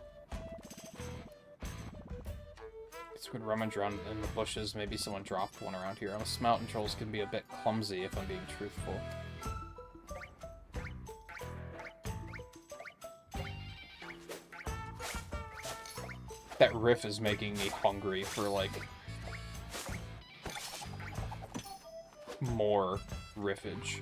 Could rummage around in the bushes. Maybe someone dropped one around here. Most mountain trolls can be a bit clumsy, if I'm being truthful. That riff is making me hungry for, like, more riffage.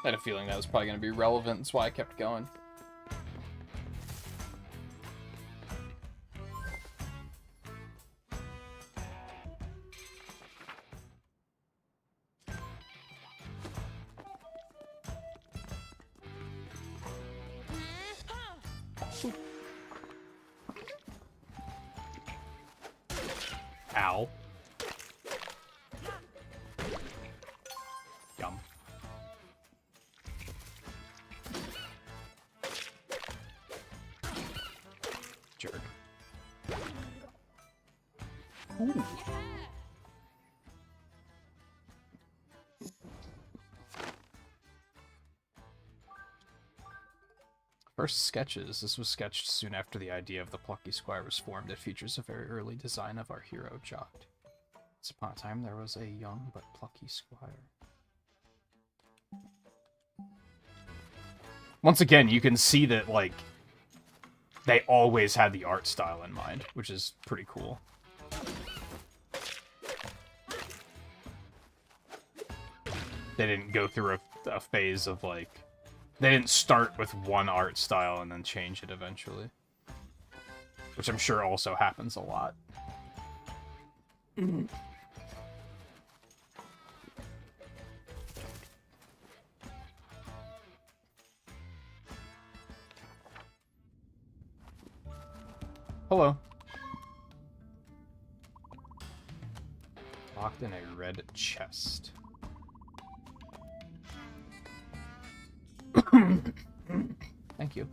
I had a feeling that was probably going to be relevant, that's why I kept going. Ow. Yum. Jerk. Ooh. First sketches. This was sketched soon after the idea of the Plucky Squire was formed. It features a very early design of our hero, Jot. Once upon a time, there was a young but plucky squire. Once again, you can see that, like, they always had the art style in mind, which is pretty cool. They didn't go through a phase of, like... They didn't start with one art style and then change it eventually. Which I'm sure also happens a lot. Hello. Locked in a red chest. Thank you.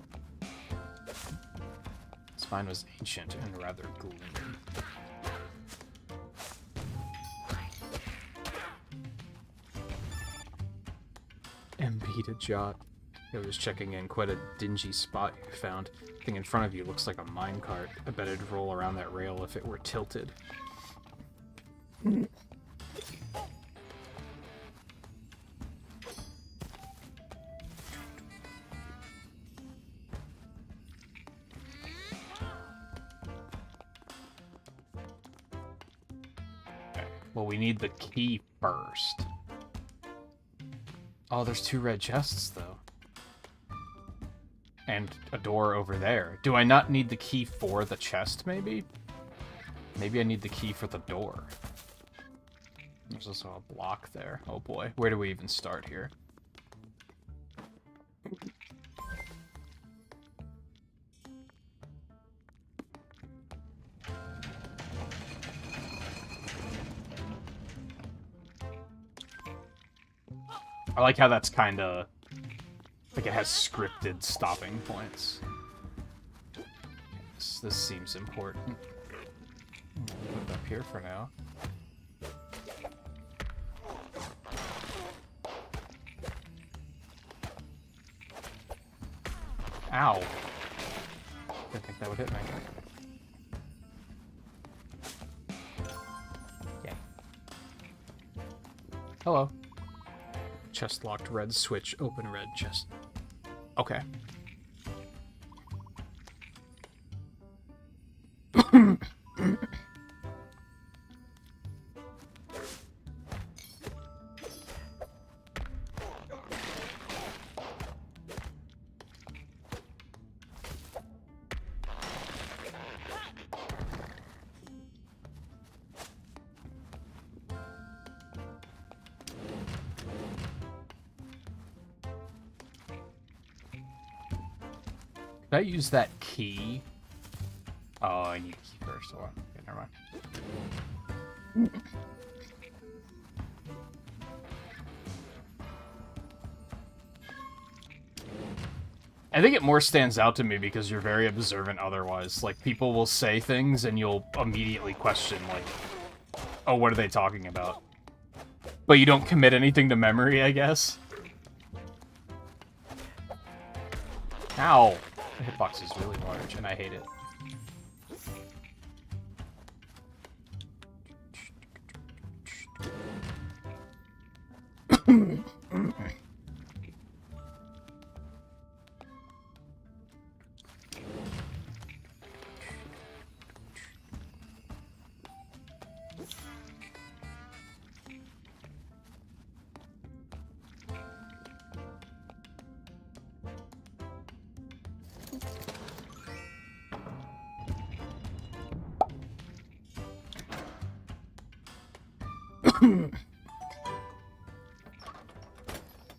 Spine was ancient and rather gloomy. MP to Jot. I was checking in. Quite a dingy spot you found. The thing in front of you looks like a minecart. I bet it'd roll around that rail if it were tilted. Well, we need the key first. Oh, there's 2 red chests, though. And a door over there. Do I not need the key for the chest, maybe? Maybe I need the key for the door. There's also a block there. Oh boy. Where do we even start here? I like how that's kind of like it has scripted stopping points. This seems important. Put it up here for now. Ow. Didn't think that would hit me. Yeah. Hello. Chest locked, red switch, open red chest. Okay. Did I use that key? Oh, I need a key first. Oh, okay, never mind. I think it more stands out to me because you're very observant otherwise. Like, people will say things and you'll immediately question, like, oh, what are they talking about? But you don't commit anything to memory, I guess. Ow! The hitbox is really large, and I hate it.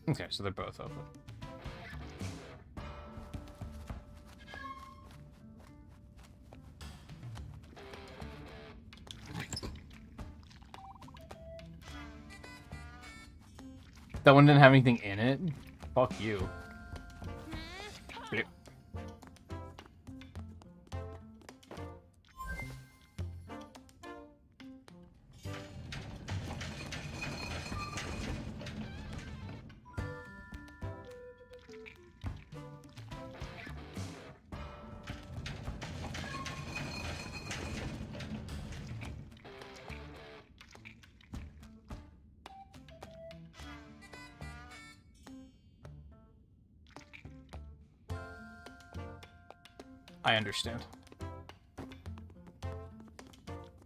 Okay, so they're both open. That one didn't have anything in it? Fuck you. Yep. I understand.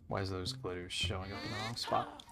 Why is those glitters showing up in the wrong spot?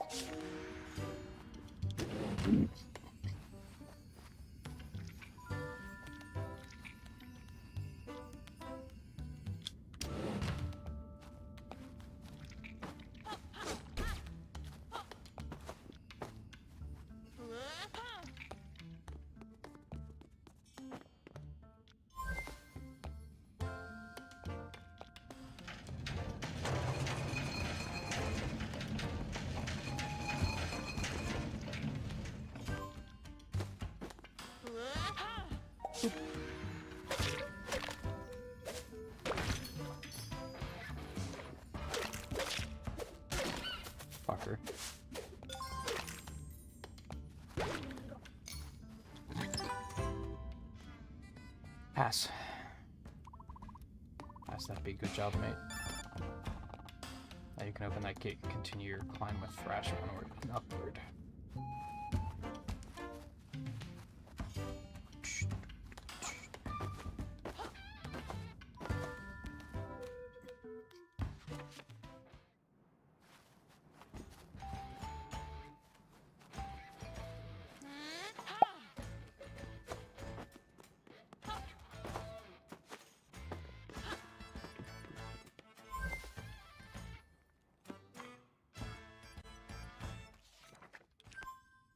Fucker. Pass. Pass that big. Good job, mate. Now you can open that gate and continue your climb with Thrash onward and upward.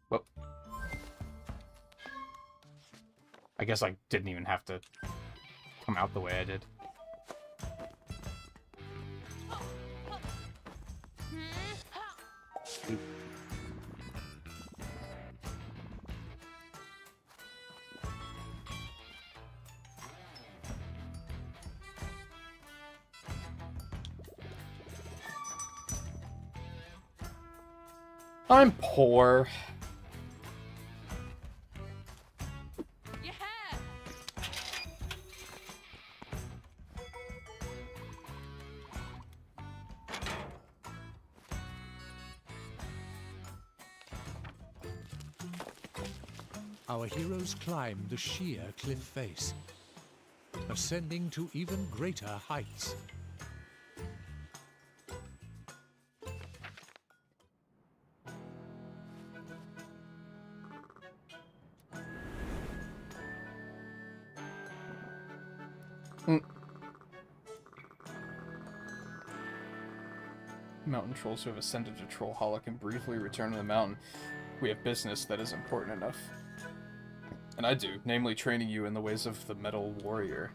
Whoop. I guess I didn't even have to come out the way I did. I'm poor. Our heroes climb the sheer cliff face, ascending to even greater heights. Mountain trolls who have ascended to Troll Hollow can briefly return to the mountain. We have business that is important enough. And I do, namely training you in the ways of the Metal Warrior.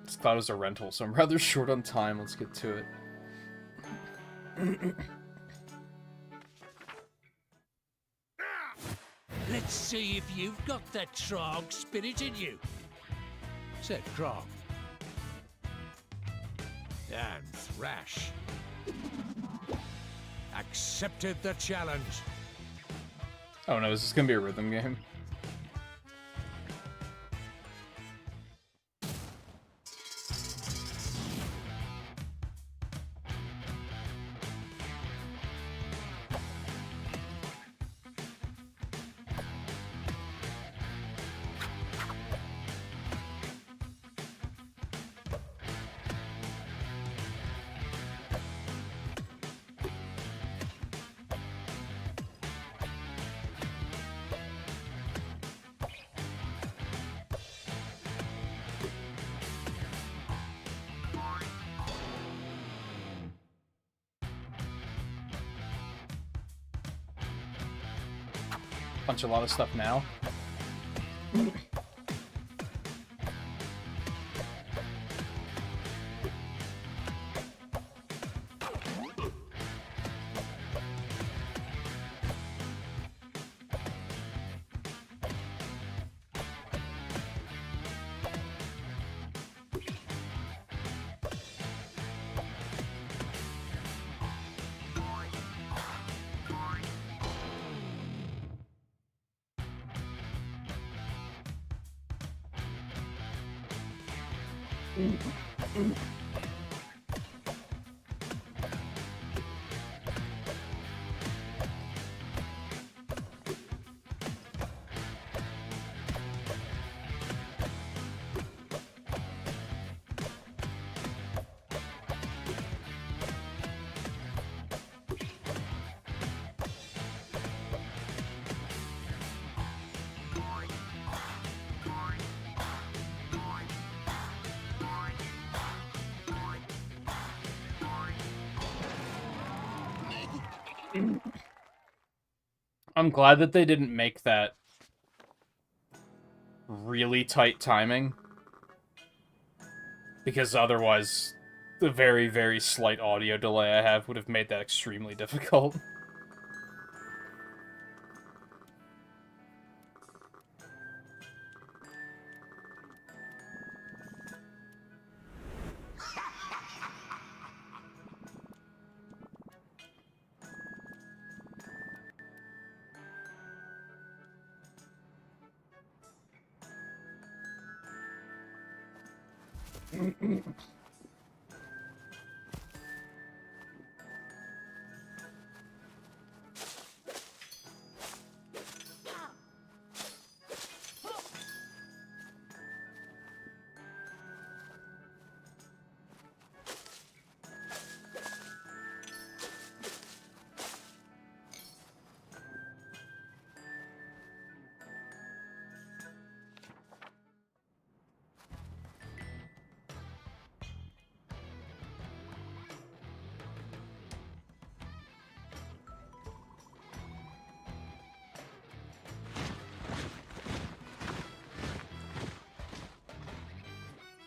This cloud is a rental, so I'm rather short on time. Let's get to it. Let's see if you've got that Trog spirit in you, said Krog. And Thrash accepted the challenge. Oh no, is this gonna be a rhythm game? Punch a lot of stuff now. I'm glad that they didn't make that really tight timing. Because otherwise, the very, very slight audio delay I have would have made that extremely difficult.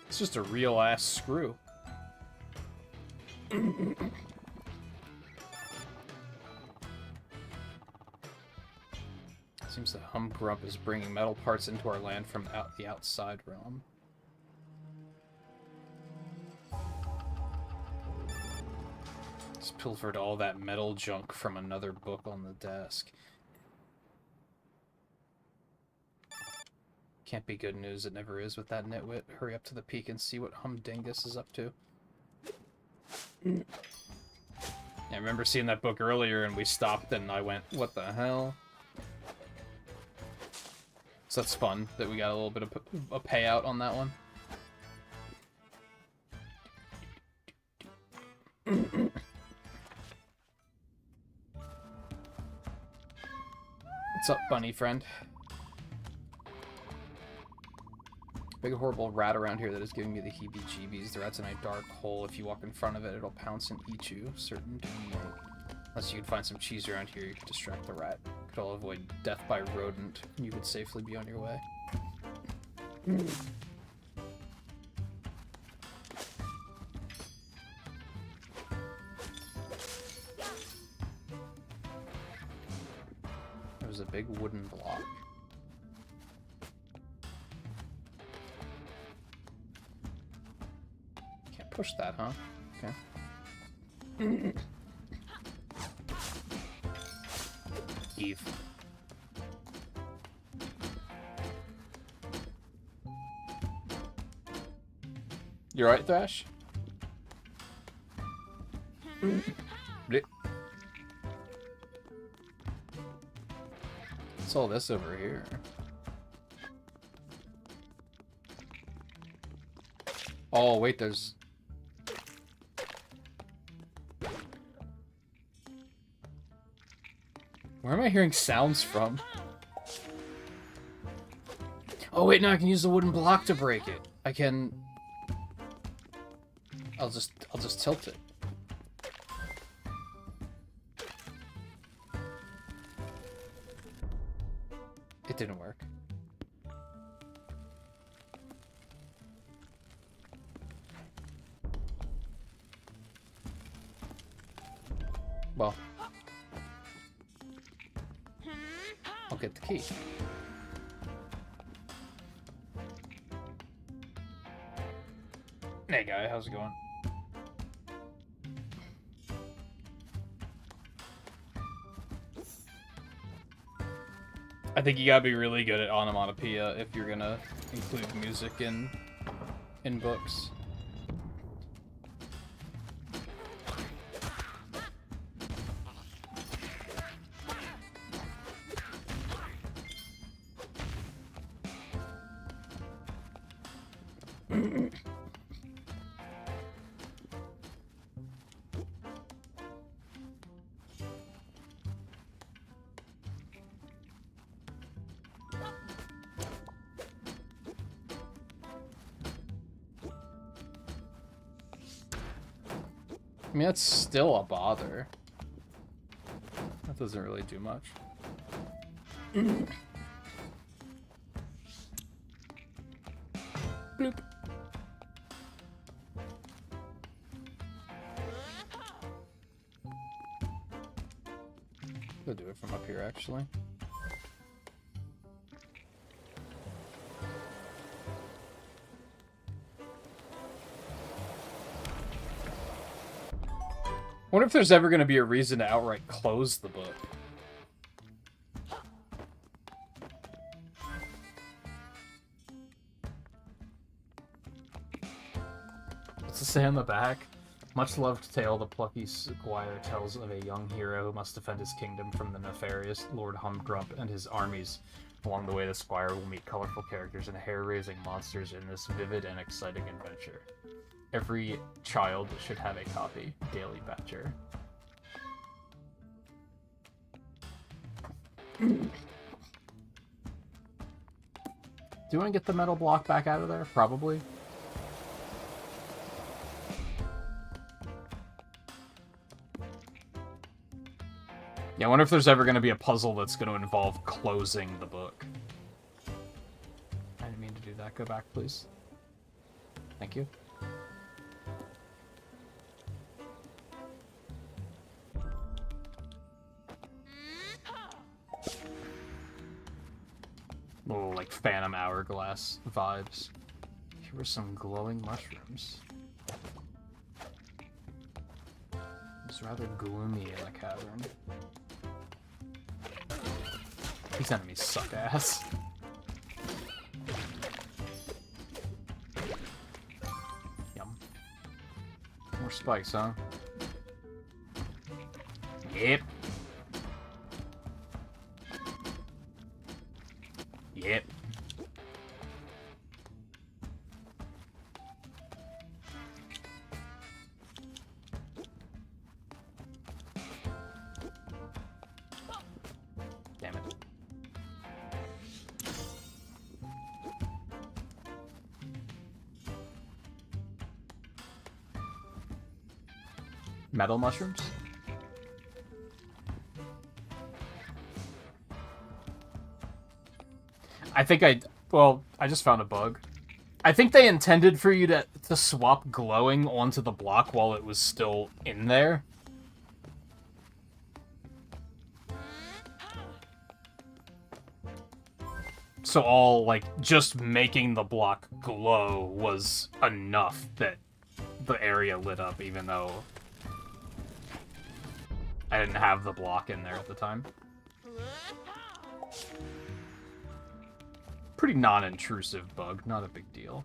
It's just a real-ass screw. Seems that Humgrump is bringing metal parts into our land from the outside realm. This pilfered all that metal junk from another book on the desk. Can't be good news, it never is with that nitwit. Hurry up to the peak and see what Humdingus is up to. I remember seeing that book earlier and we stopped and I went, what the hell? So that's fun that we got a little bit of a payout on that one. What's up, bunny friend? Big horrible rat around here that is giving me the heebie-jeebies. The rat's in a dark hole. If you walk in front of it, it'll pounce and eat you. Certain doom. Unless you can find some cheese around here, you can distract the rat. Could all avoid death by rodent. You could safely be on your way. There was a big wooden block. Can't push that, huh? Okay. Eve. You alright, Thrash? What's all this over here? Oh, wait, there's... Where am I hearing sounds from? Oh wait, no, I can use the wooden block to break it. I can... I'll just tilt it. It didn't work. Well, I'll get the key. Hey guy, how's it going? I think you gotta be really good at onomatopoeia if you're gonna include music in books. I mean, that's still a bother. That doesn't really do much. Bloop. I'll do it from up here, actually. I wonder if there's ever going to be a reason to outright close the book. What's it say on the back? Much loved tale, the plucky Squire tells of a young hero who must defend his kingdom from the nefarious Lord Humdrump and his armies. Along the way, the Squire will meet colorful characters and hair-raising monsters in this vivid and exciting adventure. Every child should have a copy. Daily Badger. Do you want to get the metal block back out of there? Probably. Yeah, I wonder if there's ever going to be a puzzle that's going to involve closing the book. I didn't mean to do that. Go back, please. Thank you. Little, like, Phantom Hourglass vibes. Here were some glowing mushrooms. It's rather gloomy in the cavern. These enemies suck ass. Yum. More spikes, huh? Yep. Yep. Damn it. Metal mushrooms? Well, I just found a bug. I think they intended for you to swap glowing onto the block while it was still in there. So all, like, just making the block glow was enough that the area lit up, even though I didn't have the block in there at the time. Pretty non-intrusive bug, not a big deal.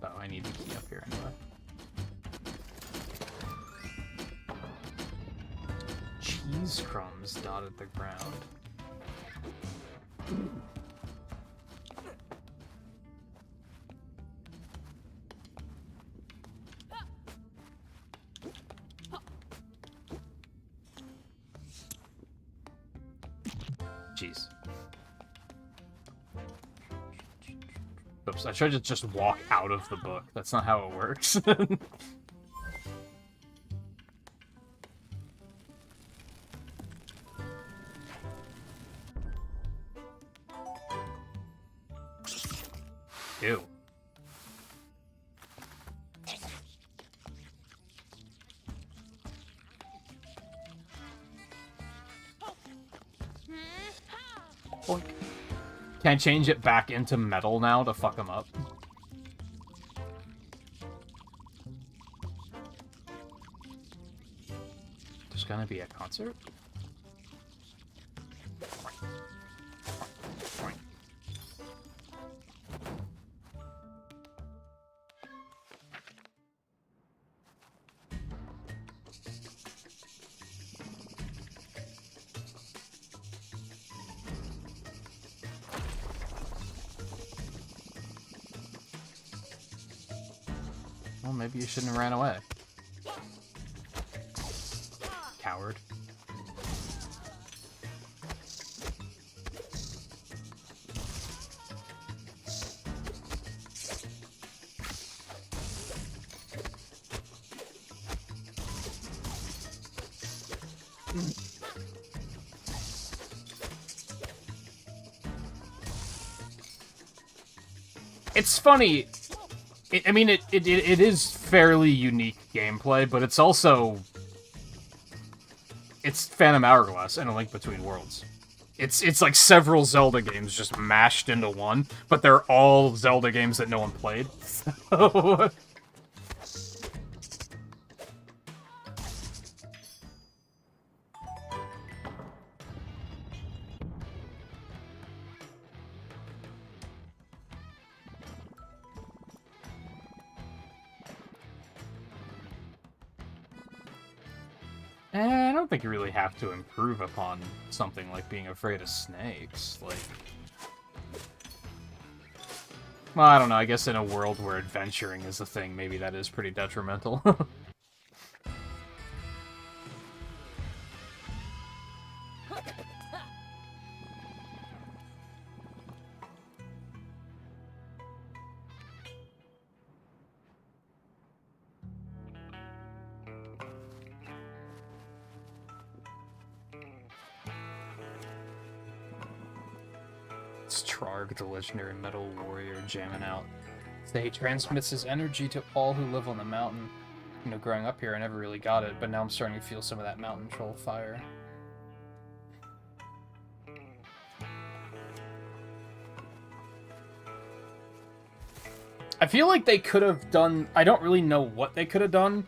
Oh, I need the key up here anyway. Cheese crumbs dotted the ground. Jeez. Oops, I tried to just walk out of the book. That's not how it works. Ew. Boink. Can I change it back into metal now to fuck them up? There's gonna be a concert? Well, maybe you shouldn't have ran away. Coward. It's funny. I mean, it is fairly unique gameplay, but it's also... It's Phantom Hourglass and A Link Between Worlds. It's like several Zelda games just mashed into one, but they're all Zelda games that no one played. So... I don't think you really have to improve upon something like being afraid of snakes. Like, well, I don't know. I guess in a world where adventuring is a thing, maybe that is pretty detrimental. It's Trarg, the legendary metal warrior, jamming out. He transmits his energy to all who live on the mountain. You know, growing up here, I never really got it, but now I'm starting to feel some of that mountain troll fire. I feel like they could have done... I don't really know what they could have done,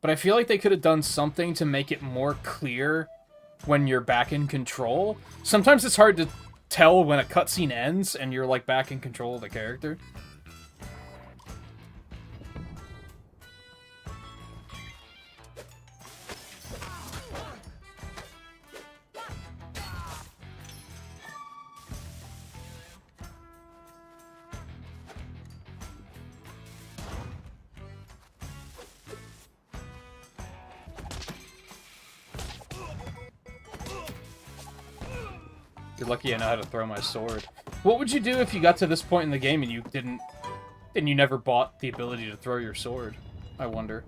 but I feel like they could have done something to make it more clear when you're back in control. Sometimes it's hard to tell when a cutscene ends and you're, like, back in control of the character. You're lucky I know how to throw my sword. What would you do if you got to this point in the game and you didn't... and you never bought the ability to throw your sword? I wonder.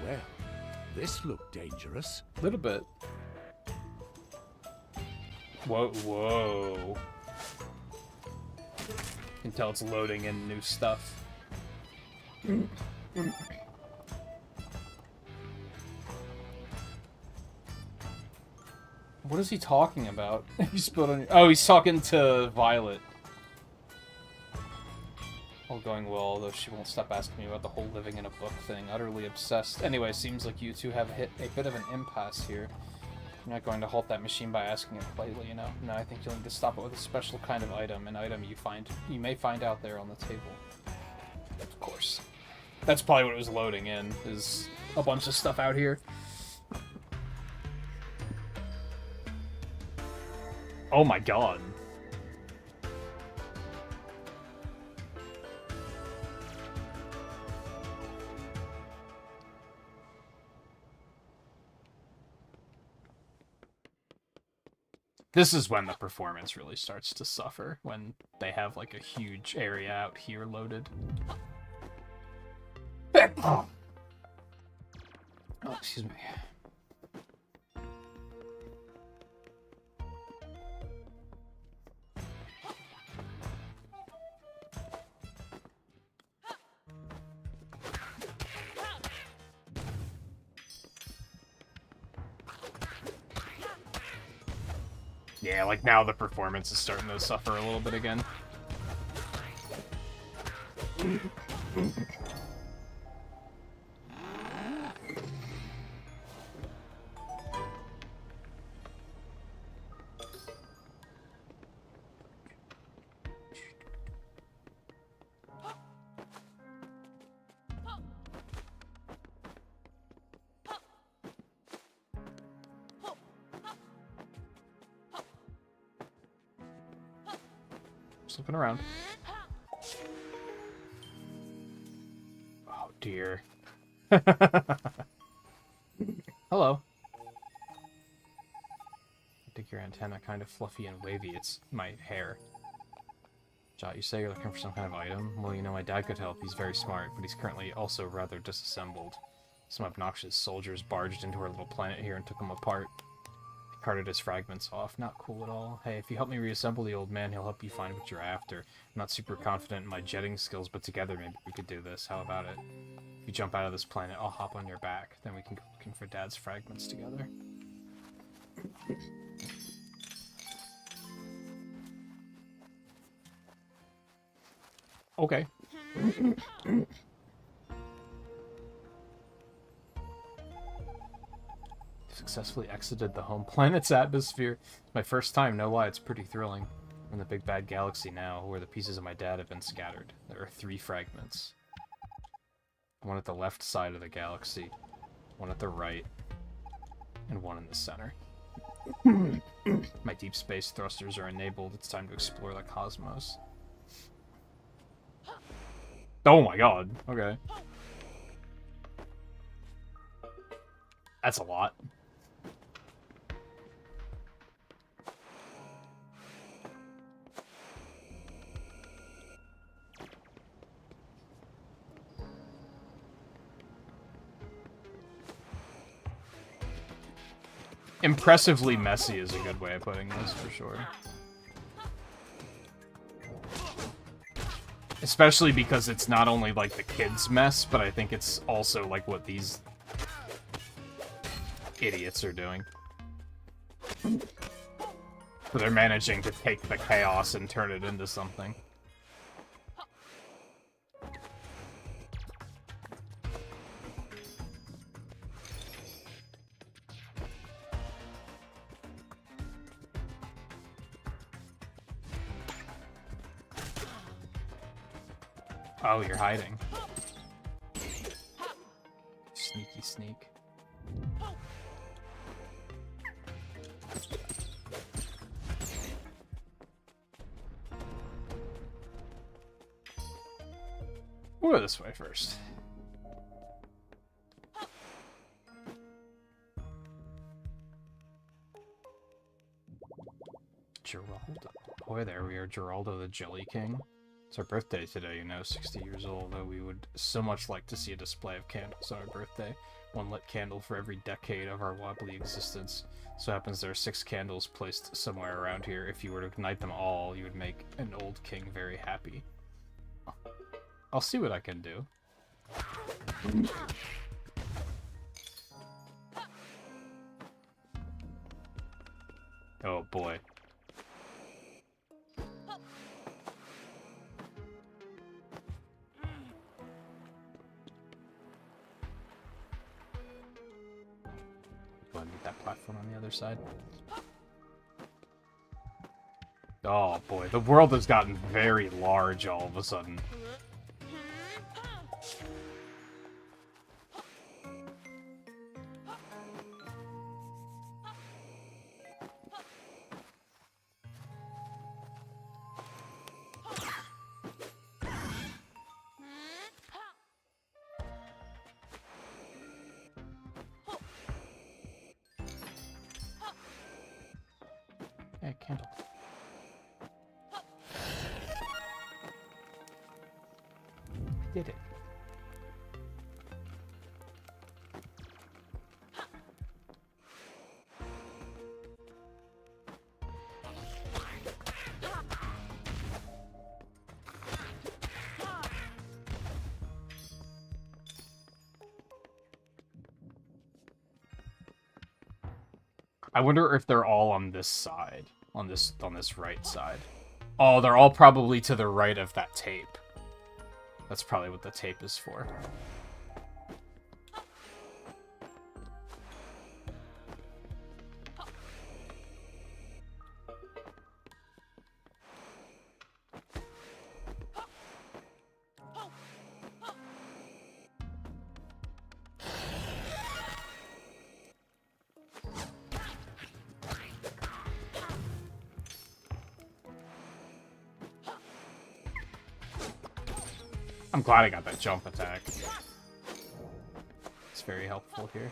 Well, this looked dangerous. A little bit. Whoa, whoa. You can tell it's loading in new stuff. What is he talking about? He spilled on. Oh, he's talking to Violet. All going well, although she won't stop asking me about the whole living in a book thing. Utterly obsessed. Anyway, seems like you two have hit a bit of an impasse here. You're not going to halt that machine by asking it politely, you know? No, I think you'll need to stop it with a special kind of item. An item you may find out there on the table. Of course. That's probably what it was loading in, is a bunch of stuff out here. Oh my god. This is when the performance really starts to suffer, when they have like a huge area out here loaded. Oh, excuse me. Yeah, like now the performance is starting to suffer a little bit again. Looking around. Oh dear. Hello. I think your antenna kind of fluffy and wavy. It's my hair. Jot, you say you're looking for some kind of item? Well, you know, my dad could help. He's very smart, but he's currently also rather disassembled. Some obnoxious soldiers barged into our little planet here and took him apart. Carted his fragments off. Not cool at all. Hey, if you help me reassemble the old man, he'll help you find what you're after. I'm not super confident in my jetting skills, but together maybe we could do this. How about it? If you jump out of this planet, I'll hop on your back. Then we can go looking for Dad's fragments together. Okay. Successfully exited the home planet's atmosphere. It's my first time, no lie, it's pretty thrilling. I'm in the big bad galaxy now, where the pieces of my dad have been scattered. There are 3 fragments. One at the left side of the galaxy, one at the right, and one in the center. My deep space thrusters are enabled. It's time to explore the cosmos. Oh my god, okay. That's a lot. Impressively messy is a good way of putting this, for sure. Especially because it's not only, like, the kids' mess, but I think it's also, like, what these idiots are doing. So they're managing to take the chaos and turn it into something. Oh, you're hiding. Sneaky sneak. We'll go this way first. Geraldo. Boy, there we are, Geraldo the Jelly King. It's our birthday today, you know, 60 years old, though we would so much like to see a display of candles on our birthday. One lit candle for every decade of our wobbly existence. So happens there are 6 candles placed somewhere around here. If you were to ignite them all, you would make an old king very happy. I'll see what I can do. Oh boy. Go and get that platform on the other side. Oh boy, the world has gotten very large all of a sudden. Hey, candle. Did it. I wonder if they're all on this side, on this right side. Oh, they're all probably to the right of that tape. That's probably what the tape is for. I'm glad I got that jump attack. It's very helpful here.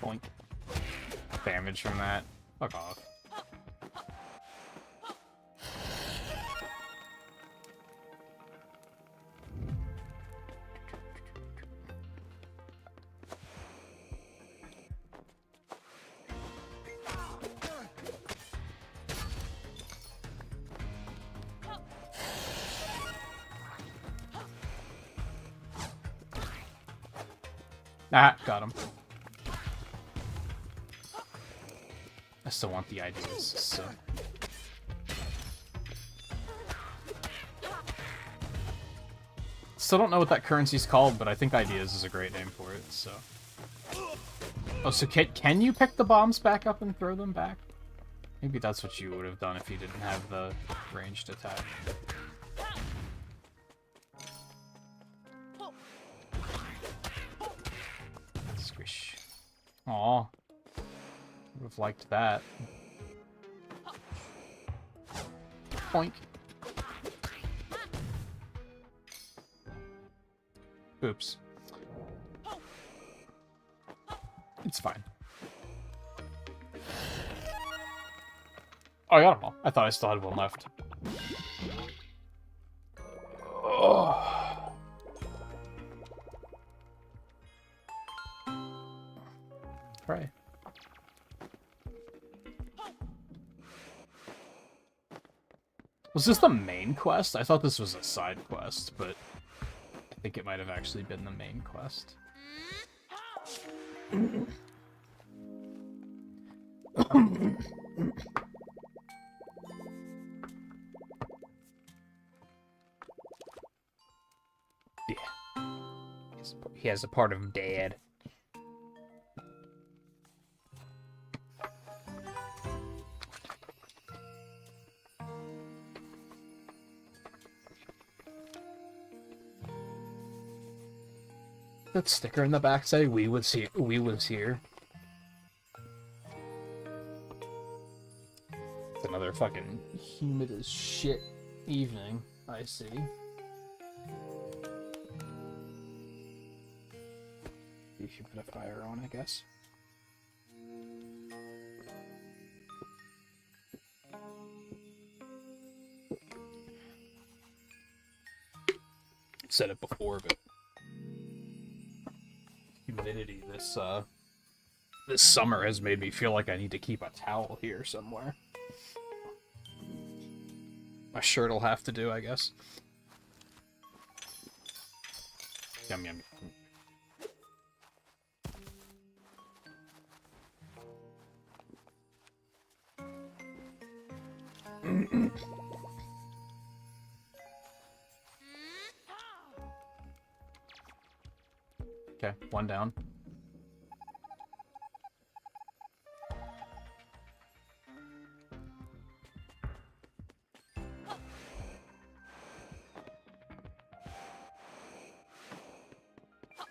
Boink. Damage from that. Fuck off. Ah, got him. I still want the ideas, so... Still don't know what that currency's called, but I think ideas is a great name for it, so... Oh, so can you pick the bombs back up and throw them back? Maybe that's what you would have done if you didn't have the ranged attack. Squish. Aw. Would have liked that. Boink. Oops. It's fine. Oh, I got them all. I thought I still had one left. Oh. Pray. Was this the main quest? I thought this was a side quest, but I think it might have actually been the main quest. Yeah. He has a part of Dad. That sticker in the back say we was here. We was here. It's another fucking humid as shit evening, I see. You should put a fire on, I guess. Said it before, but humidity this summer has made me feel like I need to keep a towel here somewhere. My shirt'll have to do, I guess. Yum yum. Okay, one down.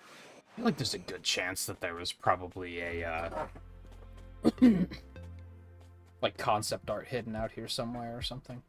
I feel like there's a good chance that there was probably a, like, concept art hidden out here somewhere or something.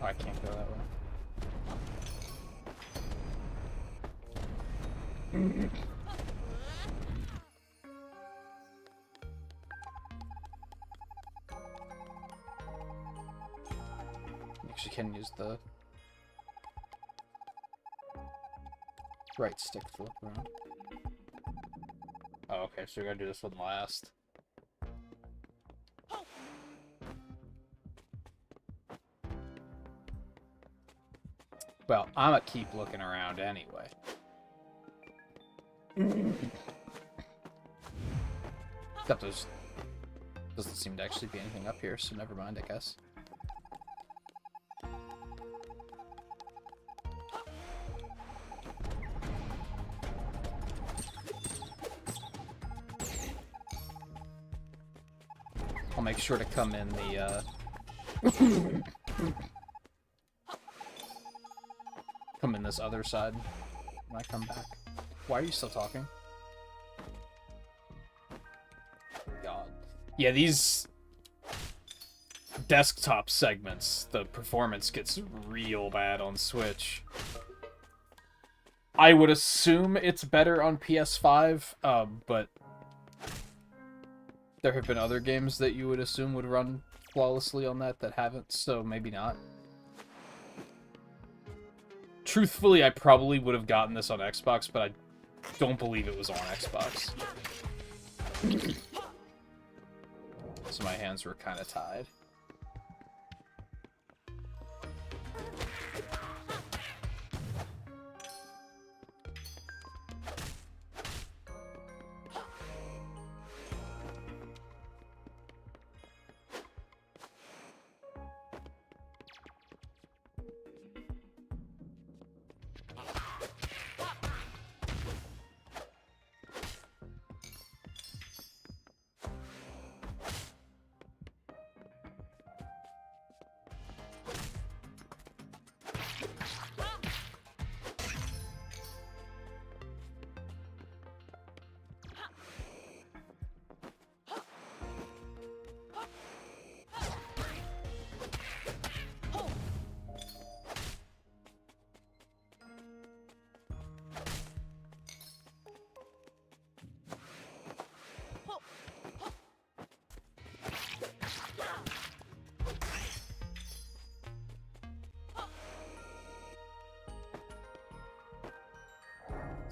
Oh, I can't go that way. Actually, can use the right stick to look around. Oh, okay, so we're gonna do this one last. Well, I'm gonna keep looking around anyway. Except there's... doesn't seem to actually be anything up here, so never mind, I guess. I'll make sure to come in the, come in this other side when I come back. Why are you still talking? God. Yeah, these desktop segments, the performance gets real bad on Switch. I would assume it's better on PS5, but there have been other games that you would assume would run flawlessly on that haven't, so maybe not. Truthfully, I probably would have gotten this on Xbox, but I don't believe it was on Xbox. So my hands were kind of tied.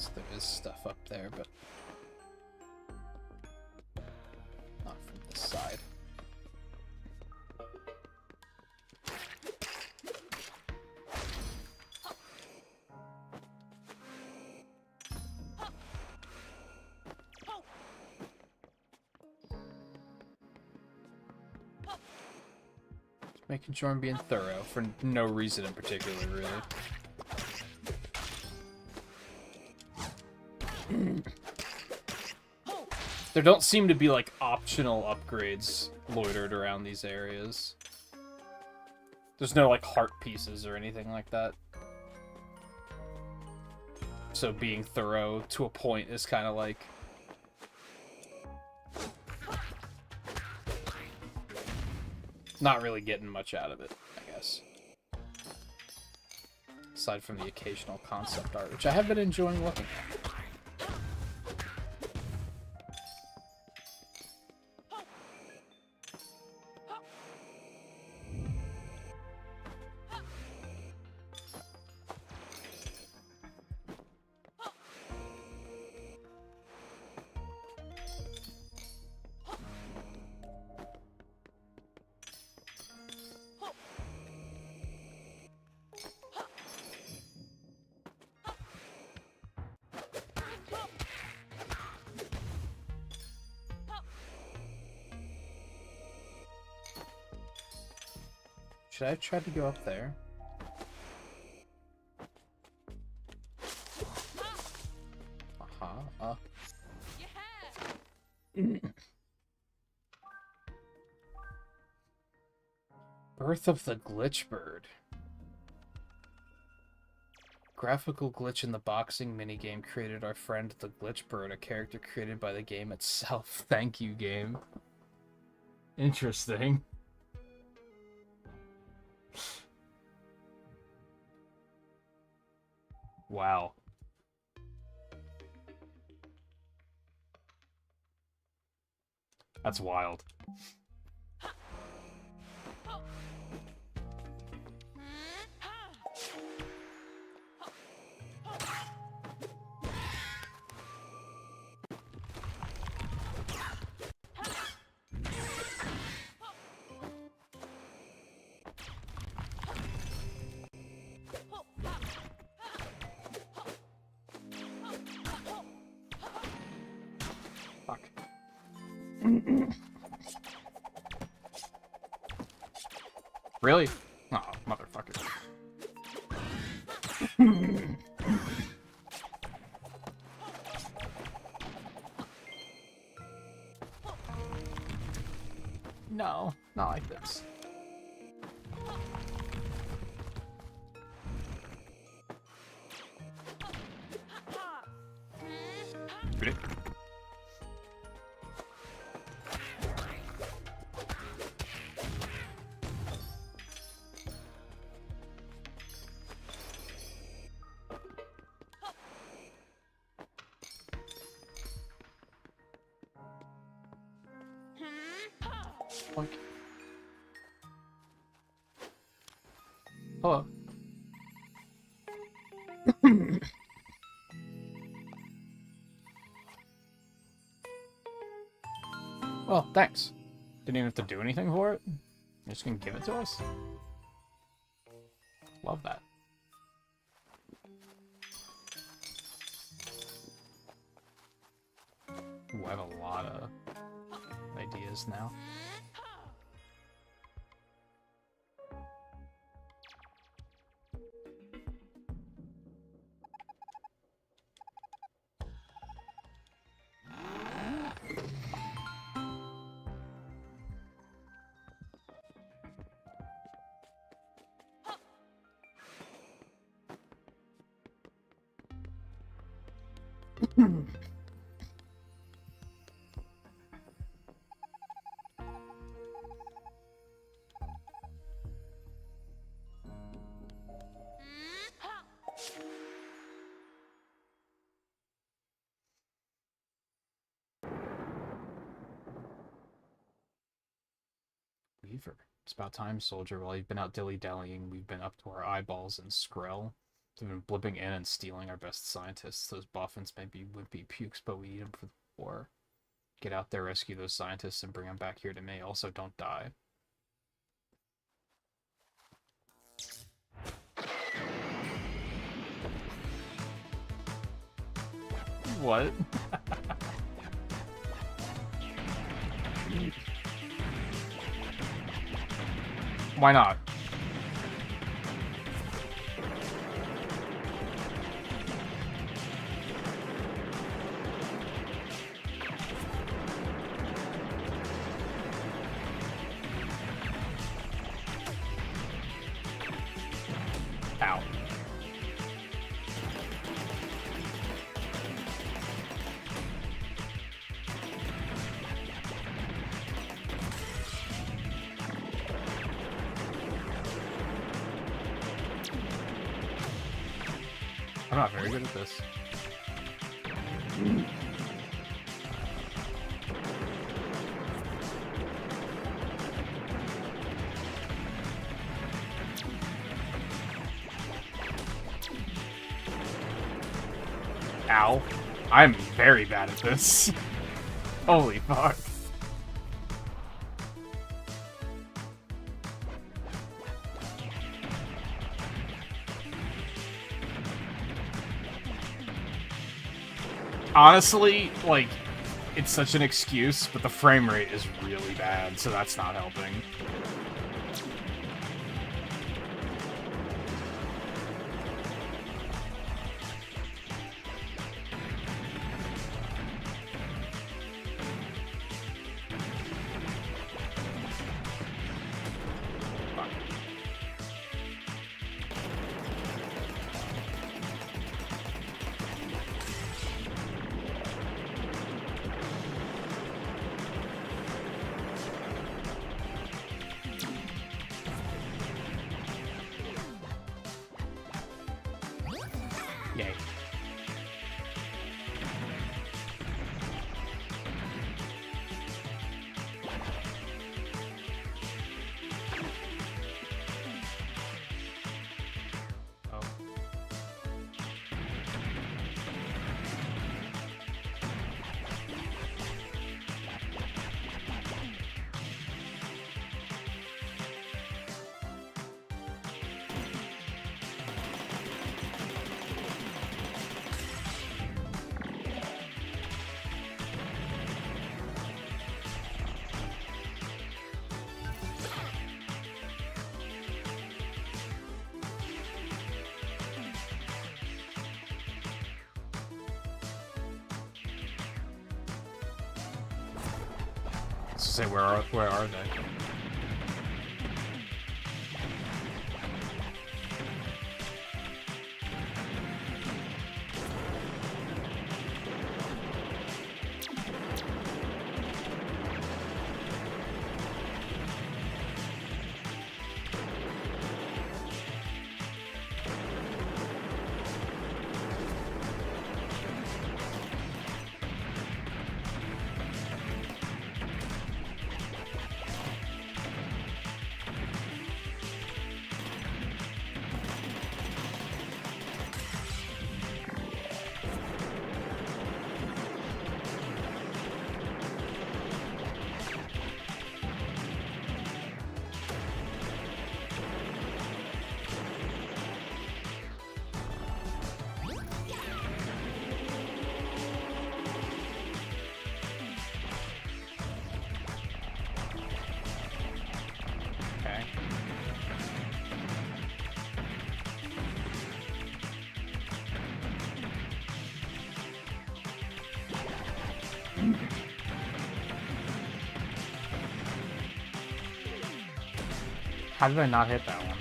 So there is stuff up there, but not from this side. Making sure I'm being thorough for no reason in particular, really. There don't seem to be, like, optional upgrades loitered around these areas. There's no, like, heart pieces or anything like that. So being thorough to a point is kind of like... not really getting much out of it, I guess. Aside from the occasional concept art, which I have been enjoying looking at. Should I have tried to go up there? Aha. Birth of the Glitch Bird. Graphical glitch in the boxing minigame created our friend the Glitch Bird, a character created by the game itself. Thank you, game. Interesting. Wow. That's wild. Really? Oh, motherfucker. No, not like this. Ready? Like. Hello. Well, thanks. Didn't even have to do anything for it. You're just gonna give it to us? Love that. Ooh, I have a lot of ideas now. Weaver. It's about time, soldier. While you've been out dilly-dallying, we've been up to our eyeballs in Skrill. They've been blipping in and stealing our best scientists. Those boffins may be wimpy pukes, but we need them for the war. Get out there, rescue those scientists, and bring them back here to me. Also, don't die. What? Why not? Ow. I'm not very good at this. Ow. I'm very bad at this. Holy fuck. Honestly, like, it's such an excuse, but the frame rate is really bad, so that's not helping. Yay. Oh. Say where are they? How did I not hit that one?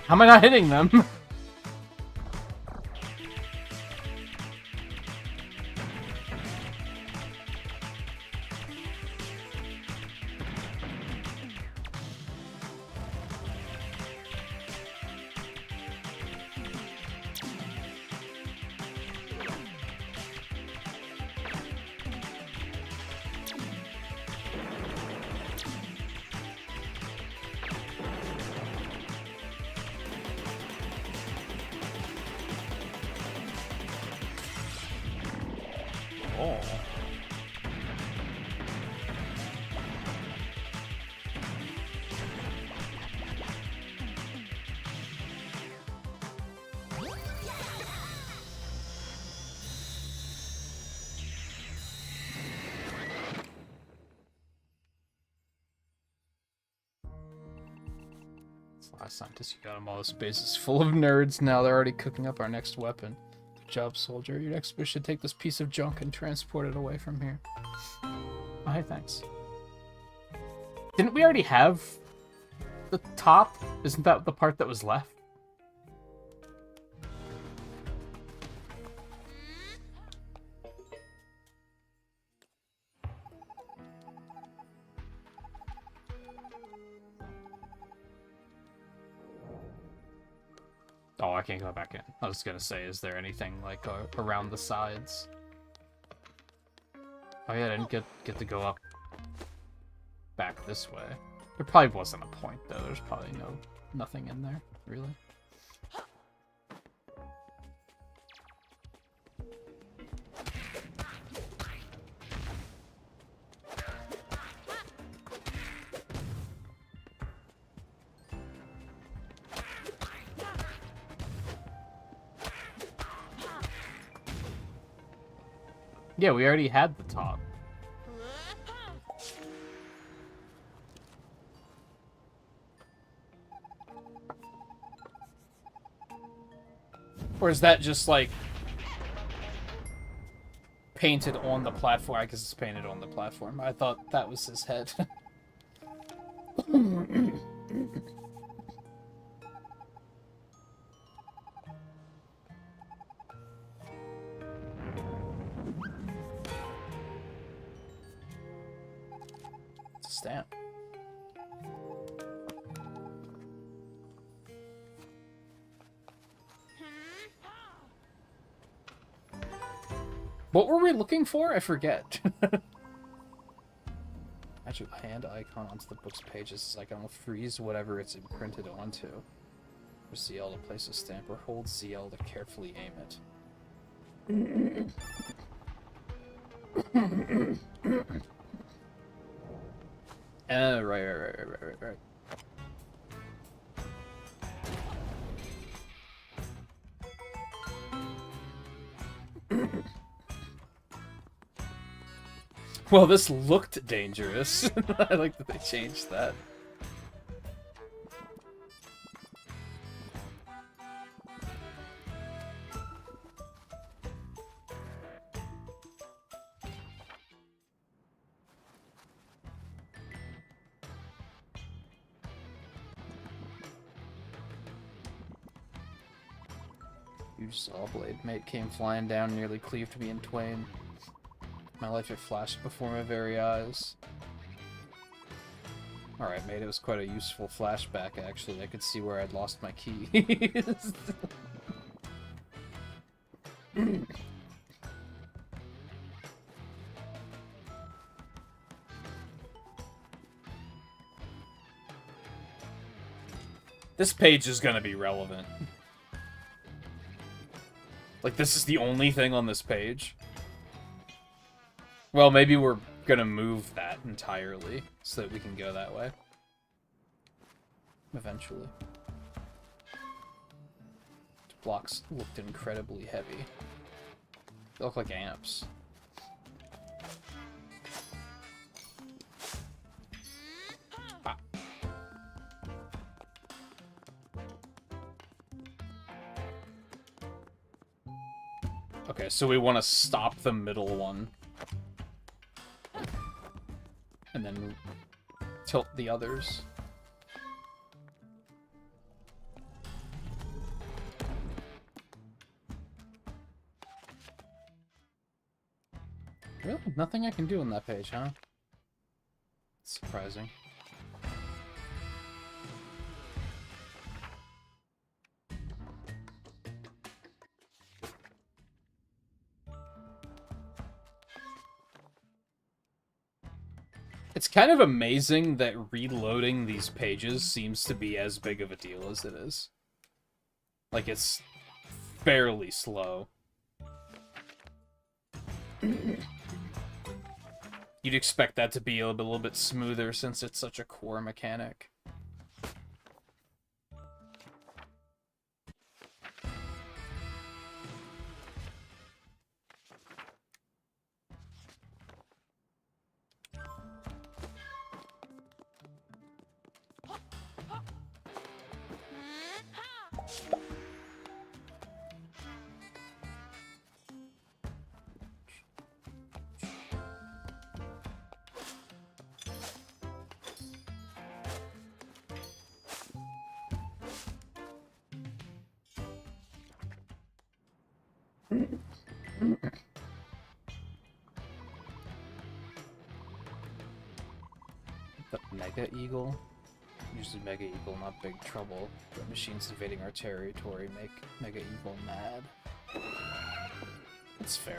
How am I not hitting them? Oh. Last scientist, you got them all. This base is full of nerds. Now they're already cooking up our next weapon. Good job, soldier. Your next mission should take this piece of junk and transport it away from here. Oh, hey, thanks. Didn't we already have the top? Isn't that the part that was left? Oh, I can't go back in. I was gonna say, is there anything, like, around the sides? Oh yeah, I didn't get to go up back this way. There probably wasn't a point, though. There's probably nothing in there, really. Yeah, we already had the top. Or is that just, like, painted on the platform? I guess it's painted on the platform. I thought that was his head. It's a stamp. What were we looking for? I forget. Add your hand icon onto the book's pages. This icon will freeze whatever it's imprinted onto. Press ZL to place a stamp, or hold ZL to carefully aim it. Right. Well, this looked dangerous. I like that they changed that. Huge saw blade. Mate came flying down, nearly cleaved me in twain. My life, it flashed before my very eyes. Alright, mate, it was quite a useful flashback, actually. I could see where I'd lost my keys. This page is gonna be relevant. Like, this is the only thing on this page. Well, maybe we're gonna move that entirely so that we can go that way. Eventually. The blocks looked incredibly heavy. They look like amps. Ah. Okay, so we want to stop the middle one. And then tilt the others. Really? Nothing I can do on that page, huh? It's surprising. It's kind of amazing that reloading these pages seems to be as big of a deal as it is. Like, it's fairly slow. You'd expect that to be a little bit smoother since it's such a core mechanic. The Mega Eagle? Usually Mega Eagle, not Big Trouble. But machines invading our territory make Mega Eagle mad. That's fair.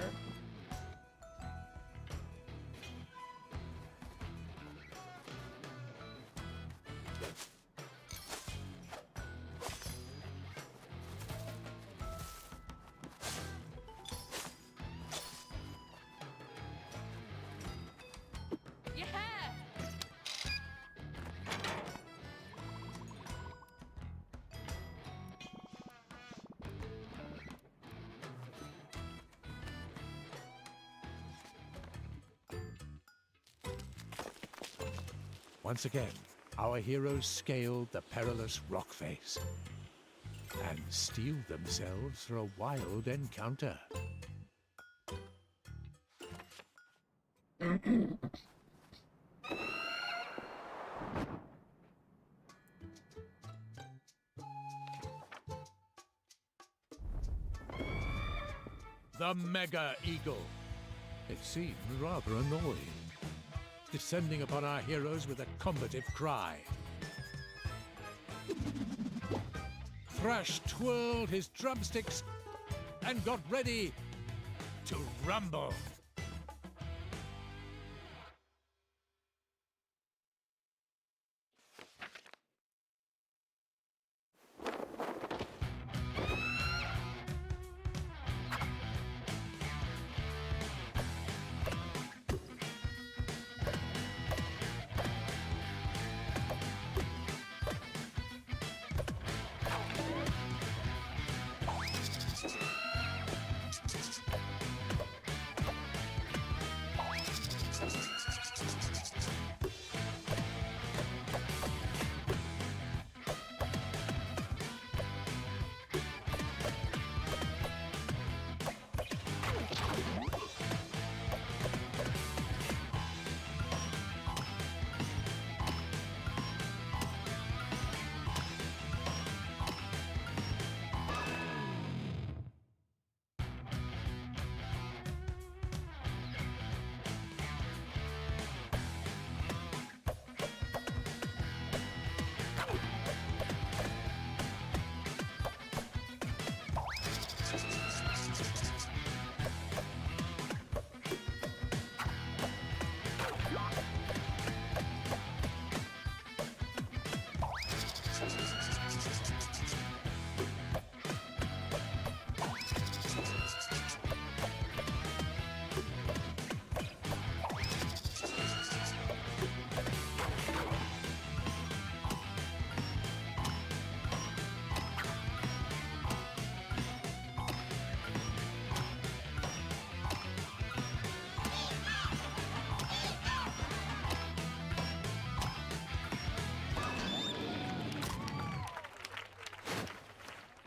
Once again, our heroes scaled the perilous rock face and steeled themselves for a wild encounter. The Mega Eagle. It seemed rather annoyed, descending upon our heroes with a combative cry. Thrash twirled his drumsticks and got ready to rumble.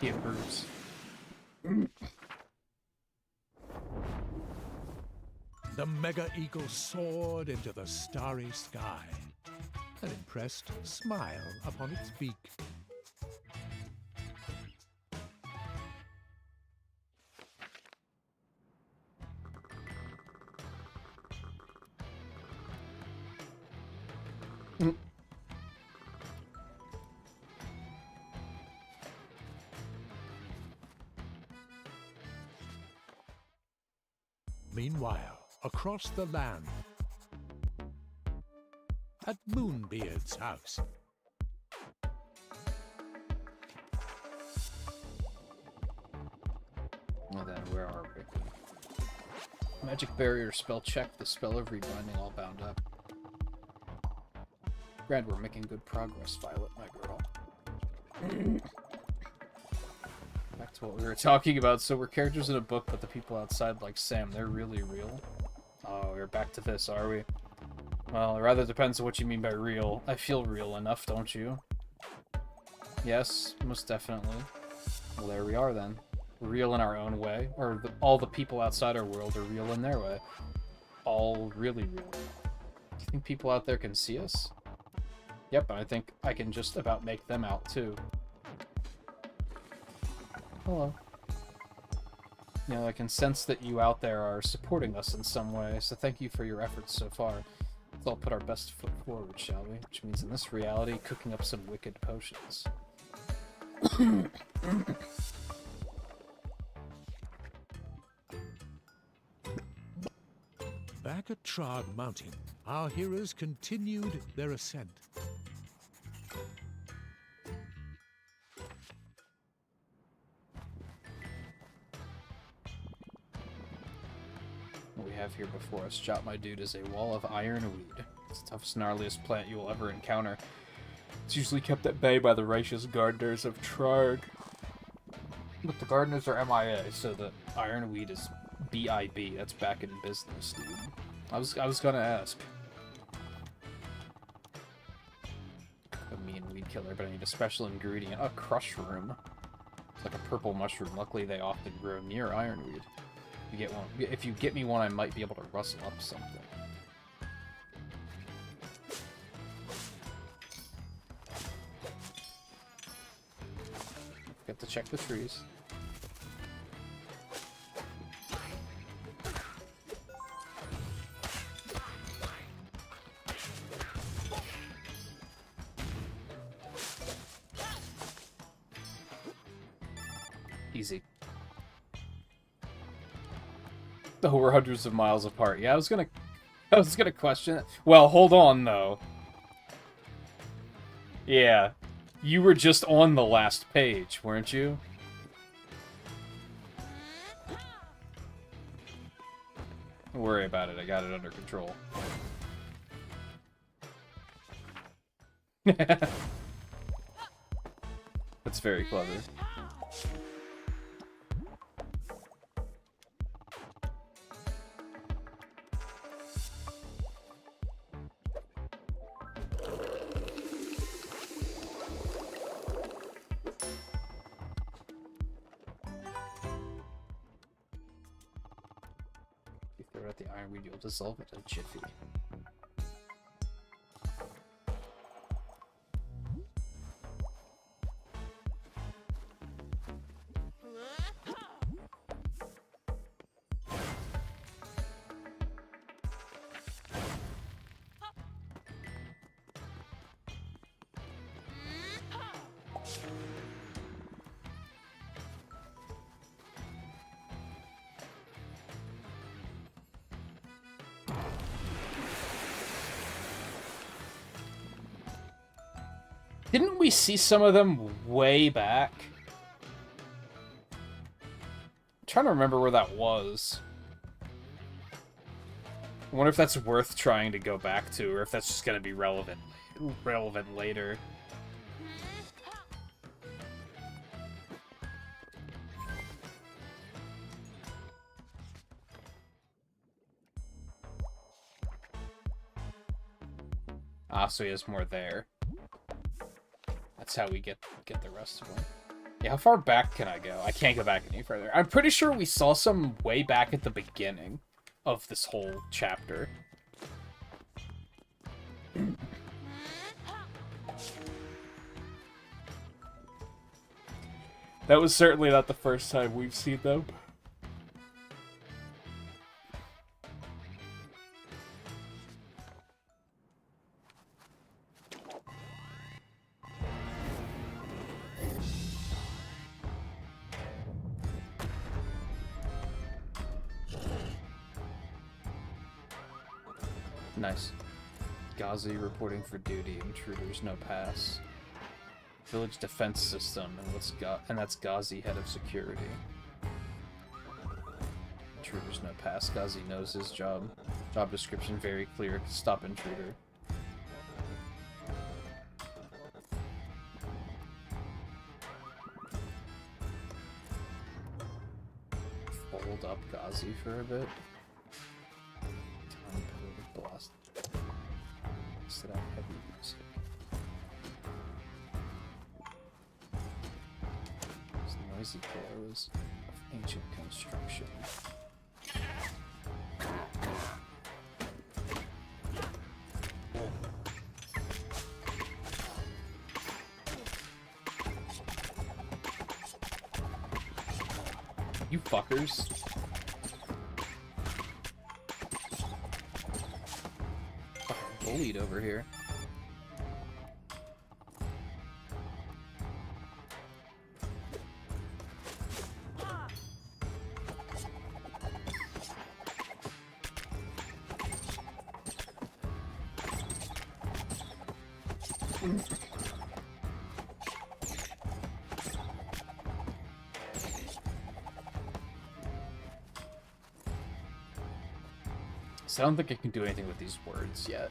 He approves. The Mega Eagle soared into the starry sky, an impressed smile upon its beak. Meanwhile, across the land, at Moonbeard's house. Well then, where are we? Magic barrier spell check. The spell of rebinding all bound up. Glad we're making good progress, Violet, my girl. Back to what we were talking about. So we're characters in a book, but the people outside, like Sam, they're really real. Oh, we're back to this, are we? Well, it rather depends on what you mean by real. I feel real enough, don't you? Yes, most definitely. Well, there we are then. We're real in our own way. Or all the people outside our world are real in their way. All really real. Do you think people out there can see us? Yep, I think I can just about make them out, too. Hello. You know, I can sense that you out there are supporting us in some way, so thank you for your efforts so far. Let's all put our best foot forward, shall we? Which means in this reality, cooking up some wicked potions. Back at Trog Mountain, our heroes continued their ascent. What we have here before us, Jot, my dude, is a wall of iron weed. It's the toughest, gnarliest plant you will ever encounter. It's usually kept at bay by the righteous gardeners of Trarg. But the gardeners are MIA, so the ironweed is BIB. That's back in business, dude. I was gonna ask. A mean weed killer, but I need a special ingredient. A crush room. It's like a purple mushroom. Luckily, they often grow near ironweed. You get one. If you get me one, I might be able to rustle up something. Got to check the trees. Easy. Oh, we're hundreds of miles apart. Yeah, I was gonna question it. Well, hold on though. Yeah. You were just on the last page, weren't you? Don't worry about it, I got it under control. That's very clever. The ironweed, you'll dissolve it in a jiffy. Didn't we see some of them way back? I'm trying to remember where that was. I wonder if that's worth trying to go back to, or if that's just going to be relevant later. Ah, so he has more there. That's how we get the rest of them. Yeah, how far back can I go? I can't go back any further. I'm pretty sure we saw some way back at the beginning of this whole chapter. That was certainly not the first time we've seen them. Nice. Ghazi reporting for duty. Intruders no pass. Village defense system, and that's Ghazi, head of security. intruders no pass. Gazi knows his job. Job description very clear. Stop intruder. Fold up Gazi for a bit. Blast. Sit out heavy music. This noisy pillar was of ancient construction. You fuckers. Bullied over here. So I don't think I can do anything with these words yet.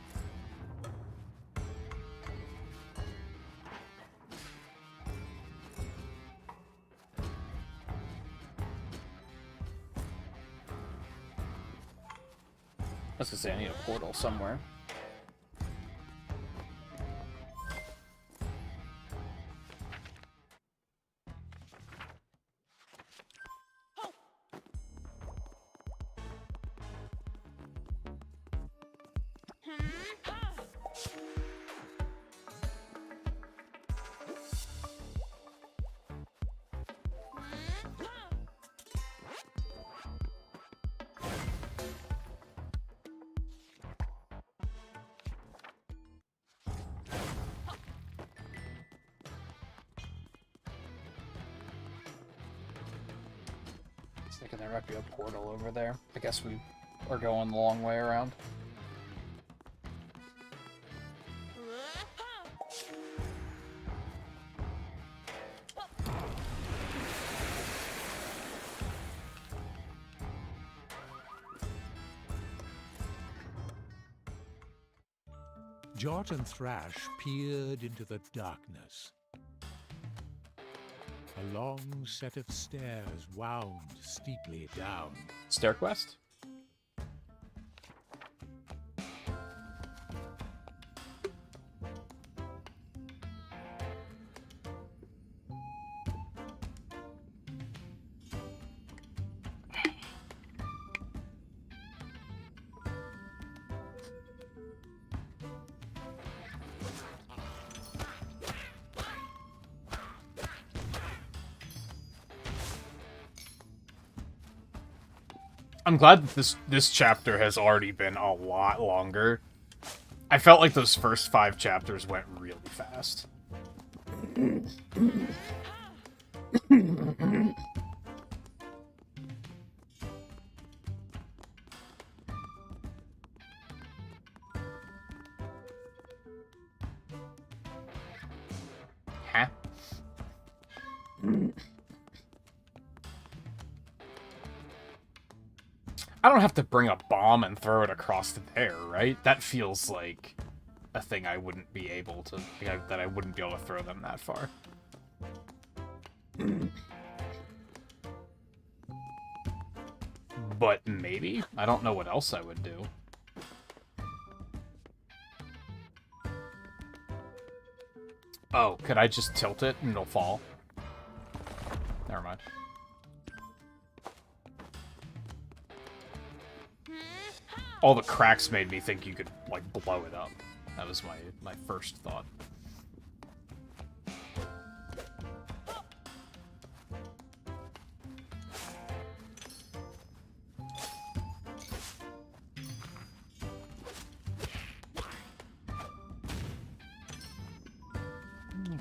I was gonna say I need a portal somewhere. Thinking there might be a portal over there. I guess we are going the long way around. Jot and Thrash peered into the darkness. A long set of stairs wound steeply down. Stair quest? I'm glad that this chapter has already been a lot longer. I felt like those first 5 chapters went really fast. Huh? I don't have to bring a bomb and throw it across there, right? That feels like a thing I wouldn't be able to... that I wouldn't be able to throw them that far. But maybe? I don't know what else I would do. Oh, could I just tilt it and it'll fall? Never mind. All the cracks made me think you could, like, blow it up. That was my first thought.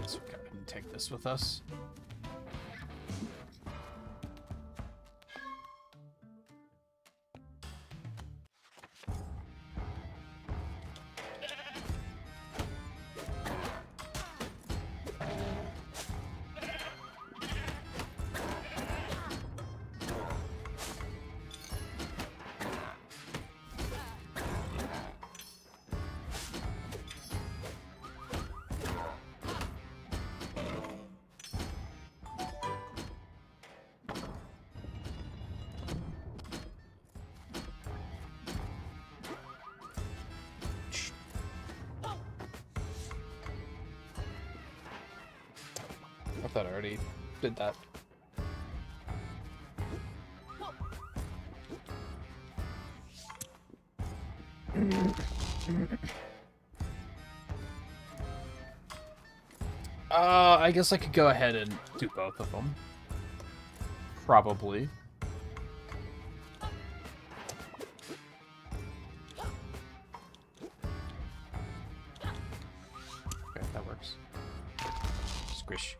Let's go ahead and take this with us. thought I already did that. I guess I could go ahead and do both of them. Probably. Okay, that works. Squish.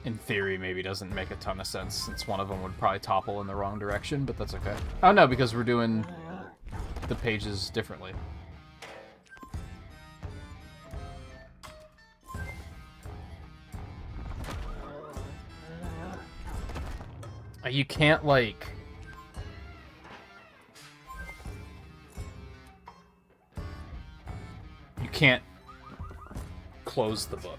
In theory, maybe doesn't make a ton of sense, since one of them would probably topple in the wrong direction, but that's okay. Oh no, because we're doing the pages differently. You can't, like... You can't close the book.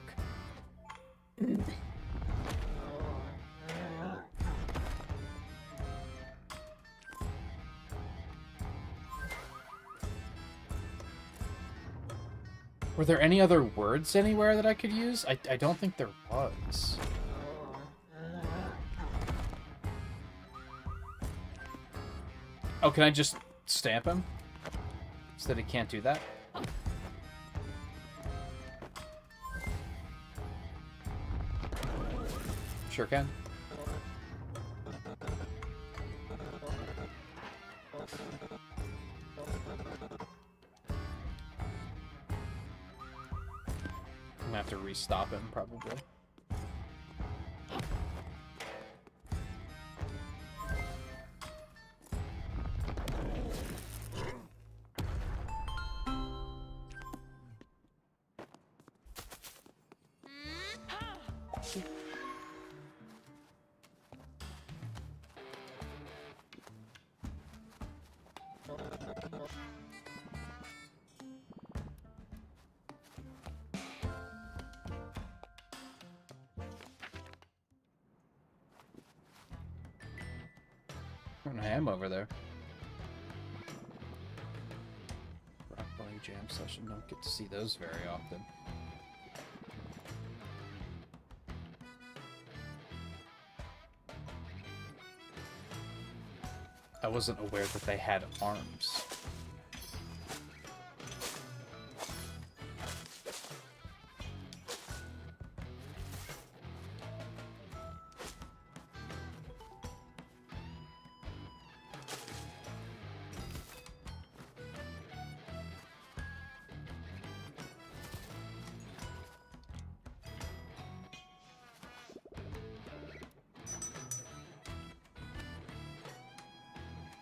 Were there any other words anywhere that I could use? I don't think there was. Oh, can I just stamp him? So that he can't do that? Sure can. I'm gonna have to re-stop him, probably. I am over there. Rock Bunny Jam Session. Don't get to see those very often. I wasn't aware that they had arms.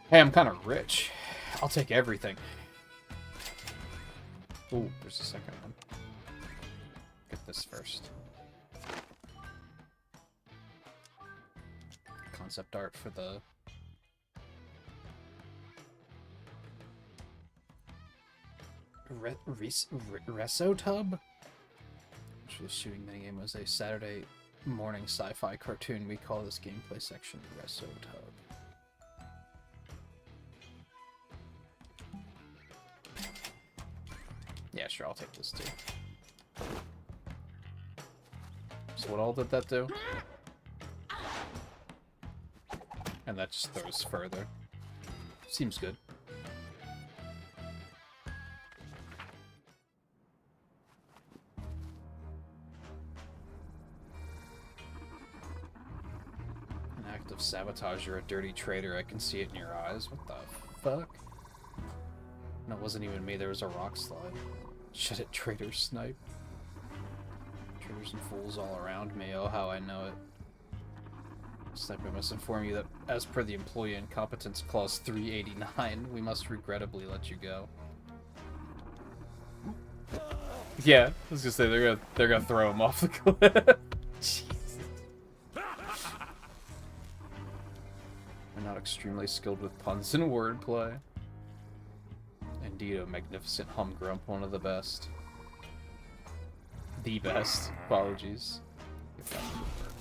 Hey, I'm kind of rich. I'll take everything. Ooh, there's a second one. Get this first. Concept art for the... Reso Tub? Which was shooting minigame was a Saturday morning sci-fi cartoon. We call this gameplay section Reso Tub. Yeah, sure, I'll take this too. So what all did that do? And that just throws further. Seems good. An act of sabotage. You're a dirty traitor. I can see it in your eyes. What the fuck? No, it wasn't even me. There was a rock slide. Shut it, traitor snipe. Traitors and fools all around me. Oh, how I know it. Sniper must inform you that, as per the Employee Incompetence Clause 389, we must regrettably let you go. Yeah, I was gonna say they're gonna throw him off the cliff. Jeez. We're not extremely skilled with puns and wordplay. Indeed, a magnificent humgrump, one of the best. The best. Apologies. If that would work.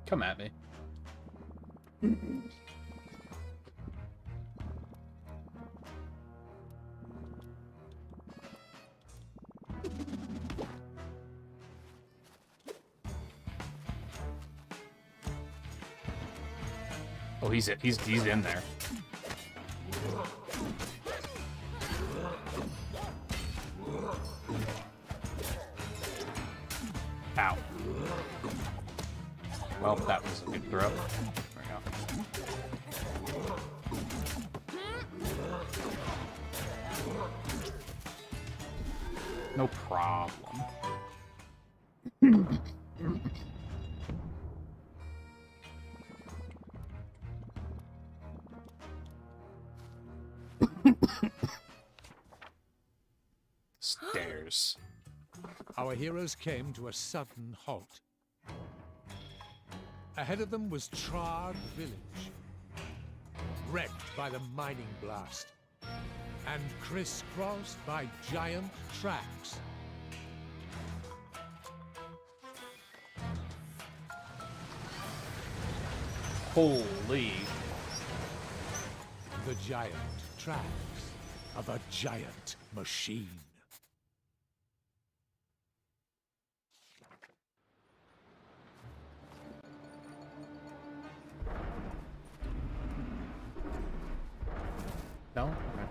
Come at me. Oh, he's in there. Ow. Well, that was a good throw. There we go. No problem. Stairs. Our heroes came to a sudden halt. Ahead of them was Trard Village, wrecked by the mining blast, and crisscrossed by giant tracks. Holy. The giant tracks of a giant machine. No? Okay.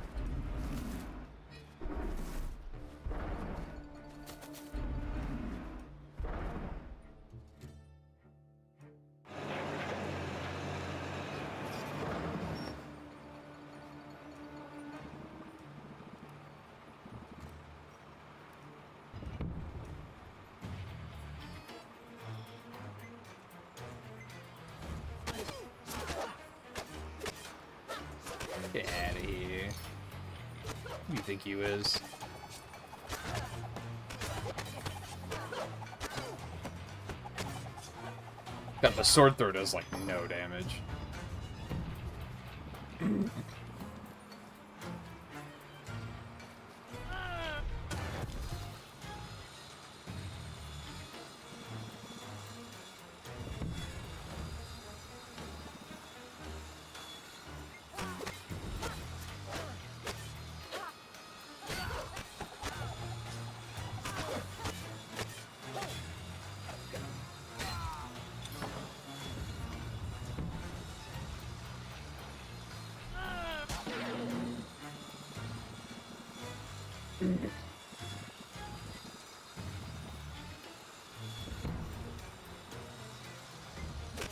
Get out of here. Who do you think you is? God, the sword throw does like no damage.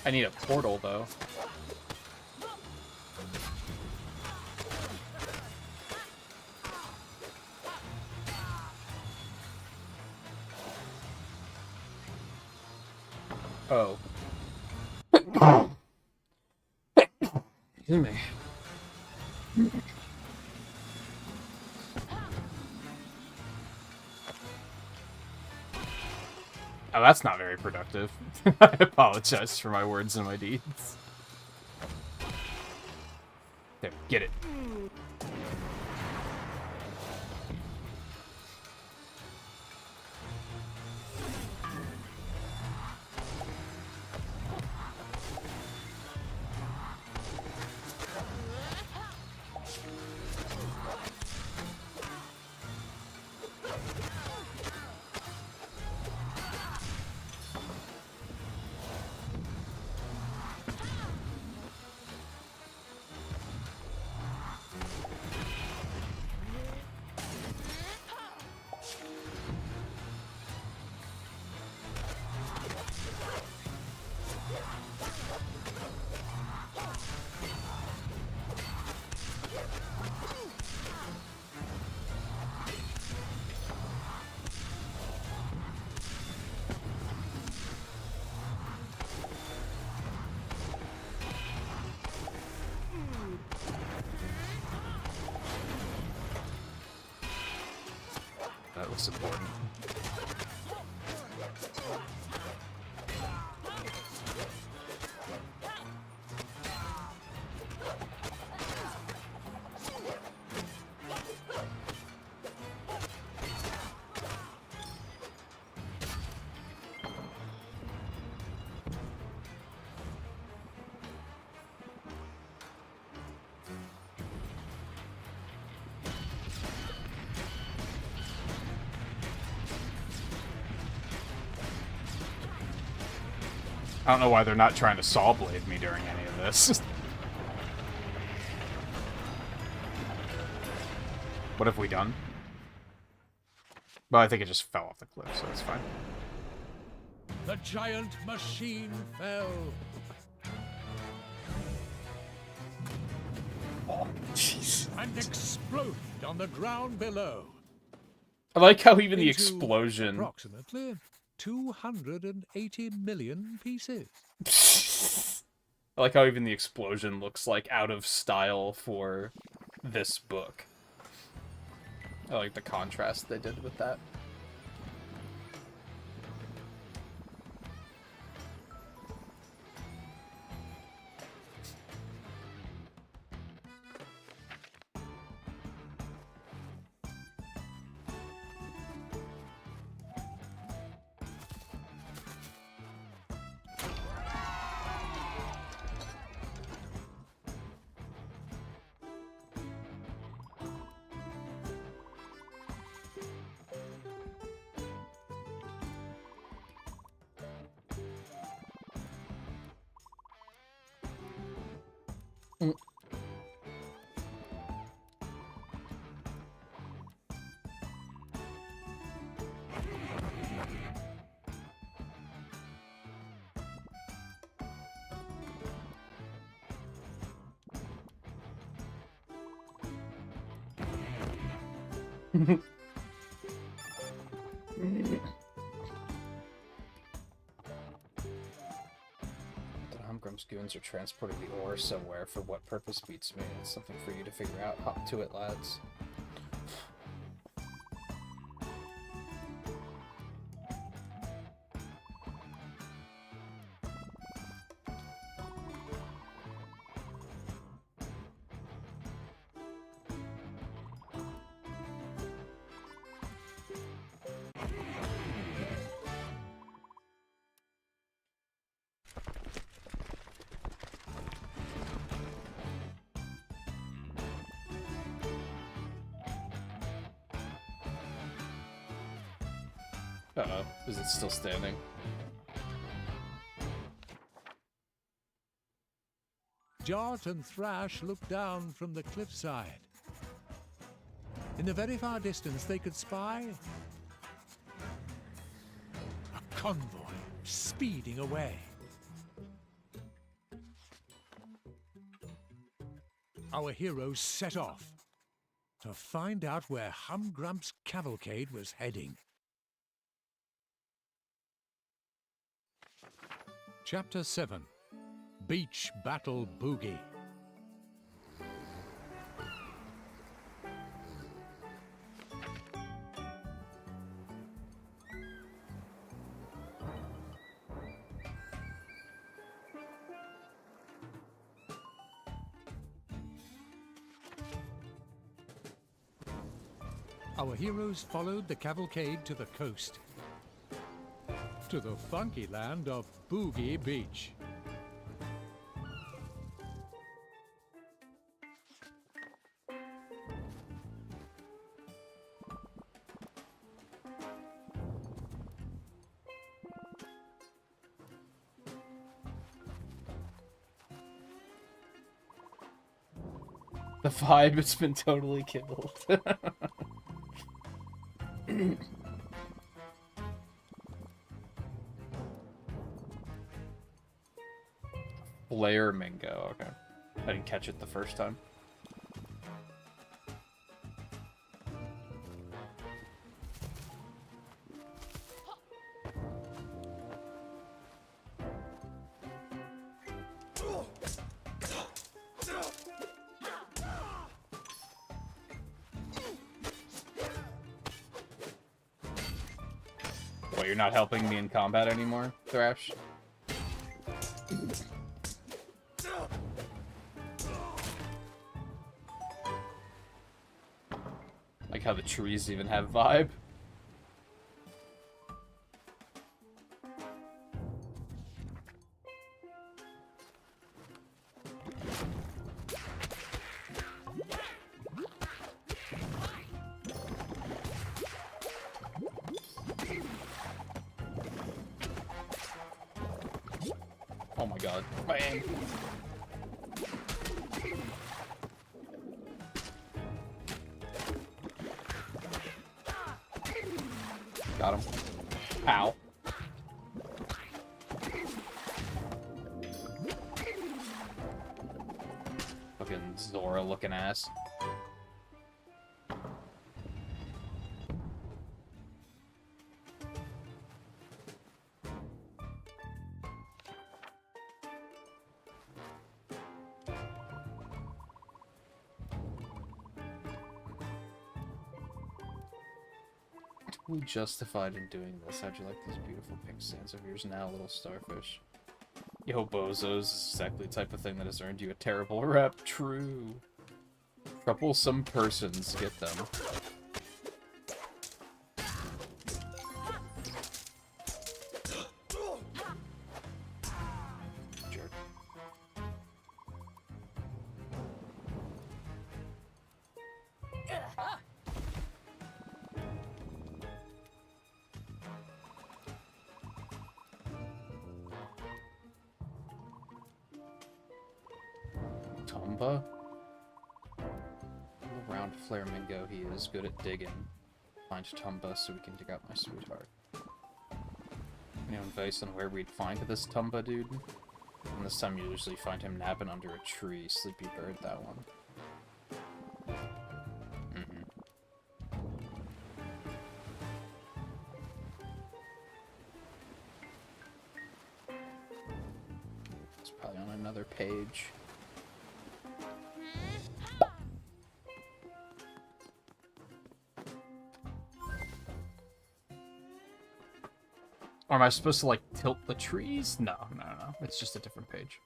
I need a portal, though. Oh. Excuse me. Oh, that's not very productive. I apologize for my words and my deeds. There, get it. That was important. I don't know why they're not trying to saw blade me during any of this. What have we done? Well, I think it just fell off the cliff, so it's fine. The giant machine fell. Oh, jeez. And exploded on the ground below. I like how even the Into explosion... approximately 280 million pieces. I like how even the explosion looks like out of style for this book. I like the contrast they did with that. Goons are transporting the ore somewhere. For what purpose beats me? It's something for you to figure out. Hop to it, lads. Uh-oh. Is it still standing? Jart and Thrash looked down from the cliffside. In the very far distance, they could spy a convoy speeding away. Our heroes set off to find out where Humgrump's cavalcade was heading. Chapter 7. Beach Battle Boogie. Our heroes followed the cavalcade to the coast, to the funky land of Boogie Beach. The vibe has been totally killed. Flare Mingo, okay. I didn't catch it the first time. Well, you're not helping me in combat anymore, Thrash? Like how the trees even have vibe. my god. Bang! Got him. Ow. Fucking Zora looking ass. We justified in doing this. How'd you like these beautiful pink sands of yours now, little starfish? Yo, bozos is exactly the type of thing that has earned you a terrible rep. True. Troublesome persons get them. Jerk. Tomba? The round flamingo he is, good at digging. Find Tomba so we can dig out my sweetheart. Any advice on where we'd find this Tomba dude? And this time you usually find him napping under a tree. Sleepy bird, that one. It's probably on another page. Or am I supposed to, like, tilt the trees? No. It's just a different page.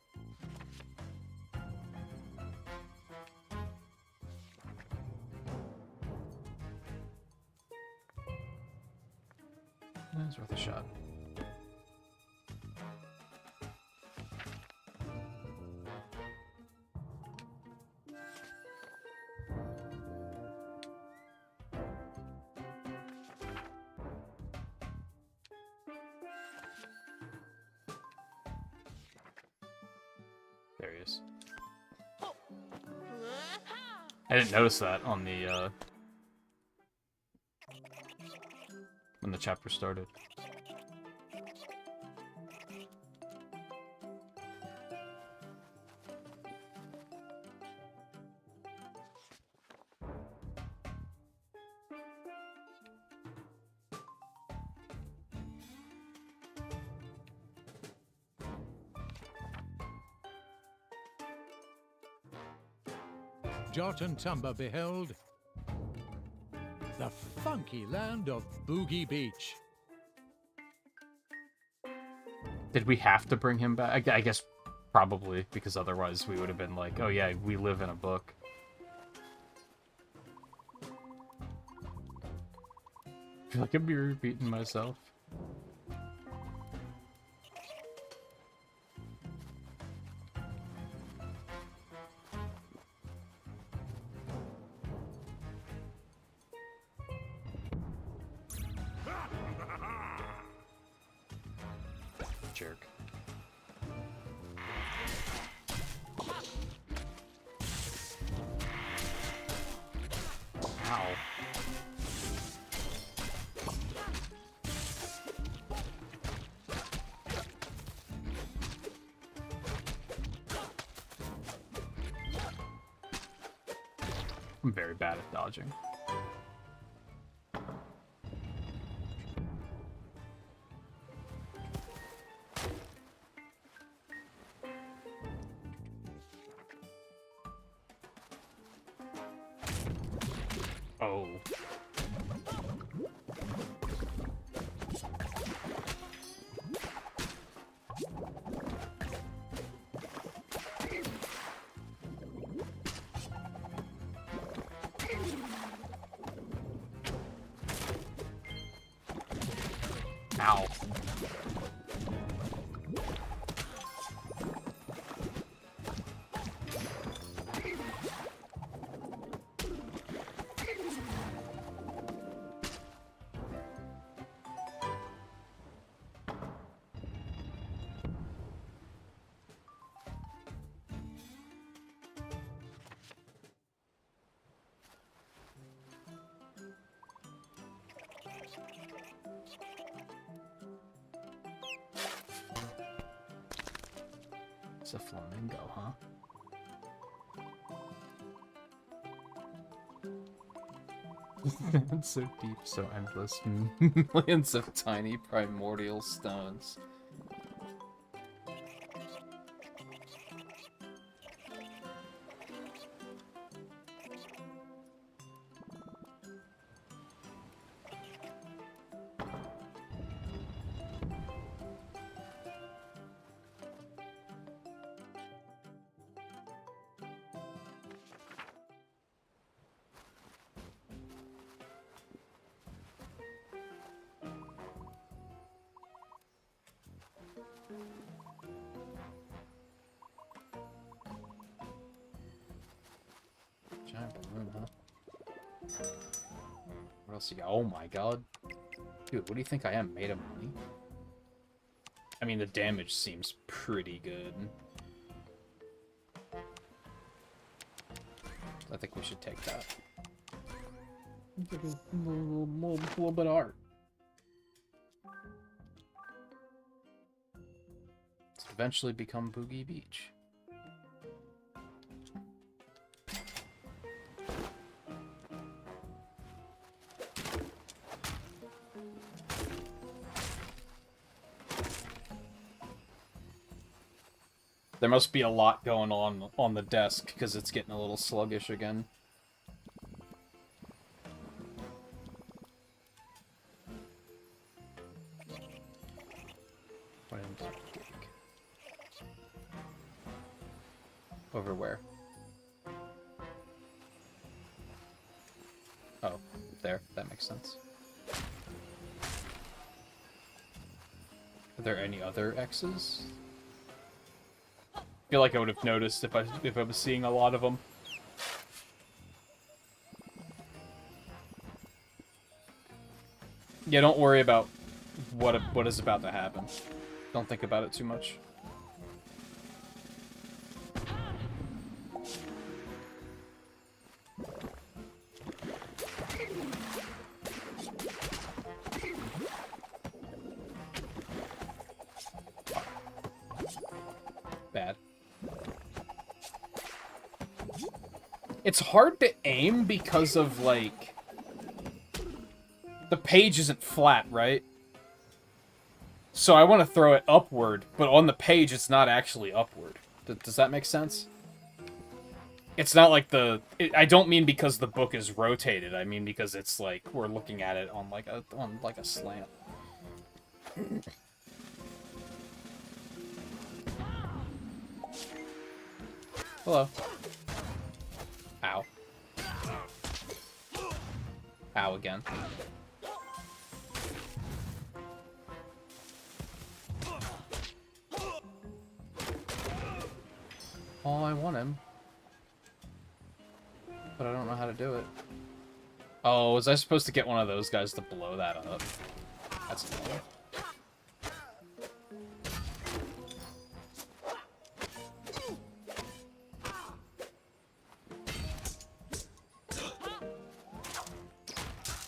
It's worth a shot. There he is. I didn't notice that on the, when the chapter started. Jot and Tumba beheld the funky land of Boogie Beach. Did we have to bring him back? I guess probably, because otherwise we would have been like, oh yeah, we live in a book. I feel like I'm repeating myself. Jerk. Ow. I'm very bad at dodging. Oh. Ow. It's a flamingo, huh? It's so deep, so endless. Millions of tiny primordial stones. Giant balloon, huh? What else you got? Oh my god. Dude, what do you think I am? Made of money? I mean, the damage seems pretty good. I think we should take that. A little bit of art. Let's eventually become Boogie Beach. There must be a lot going on the desk, because it's getting a little sluggish again. Over where? Oh, there. That makes sense. Are there any other X's? I feel like I would have noticed if I was seeing a lot of them. Yeah, don't worry about what is about to happen. Don't think about it too much. Bad. It's hard to aim because of, like, the page isn't flat, right? So I want to throw it upward, but on the page it's not actually upward. Does that make sense? It's not like I don't mean because the book is rotated. I mean because it's like we're looking at it on like a slant. Hello. Ow. Ow again. Oh, I want him. But I don't know how to do it. Oh, was I supposed to get one of those guys to blow that up? That's annoying.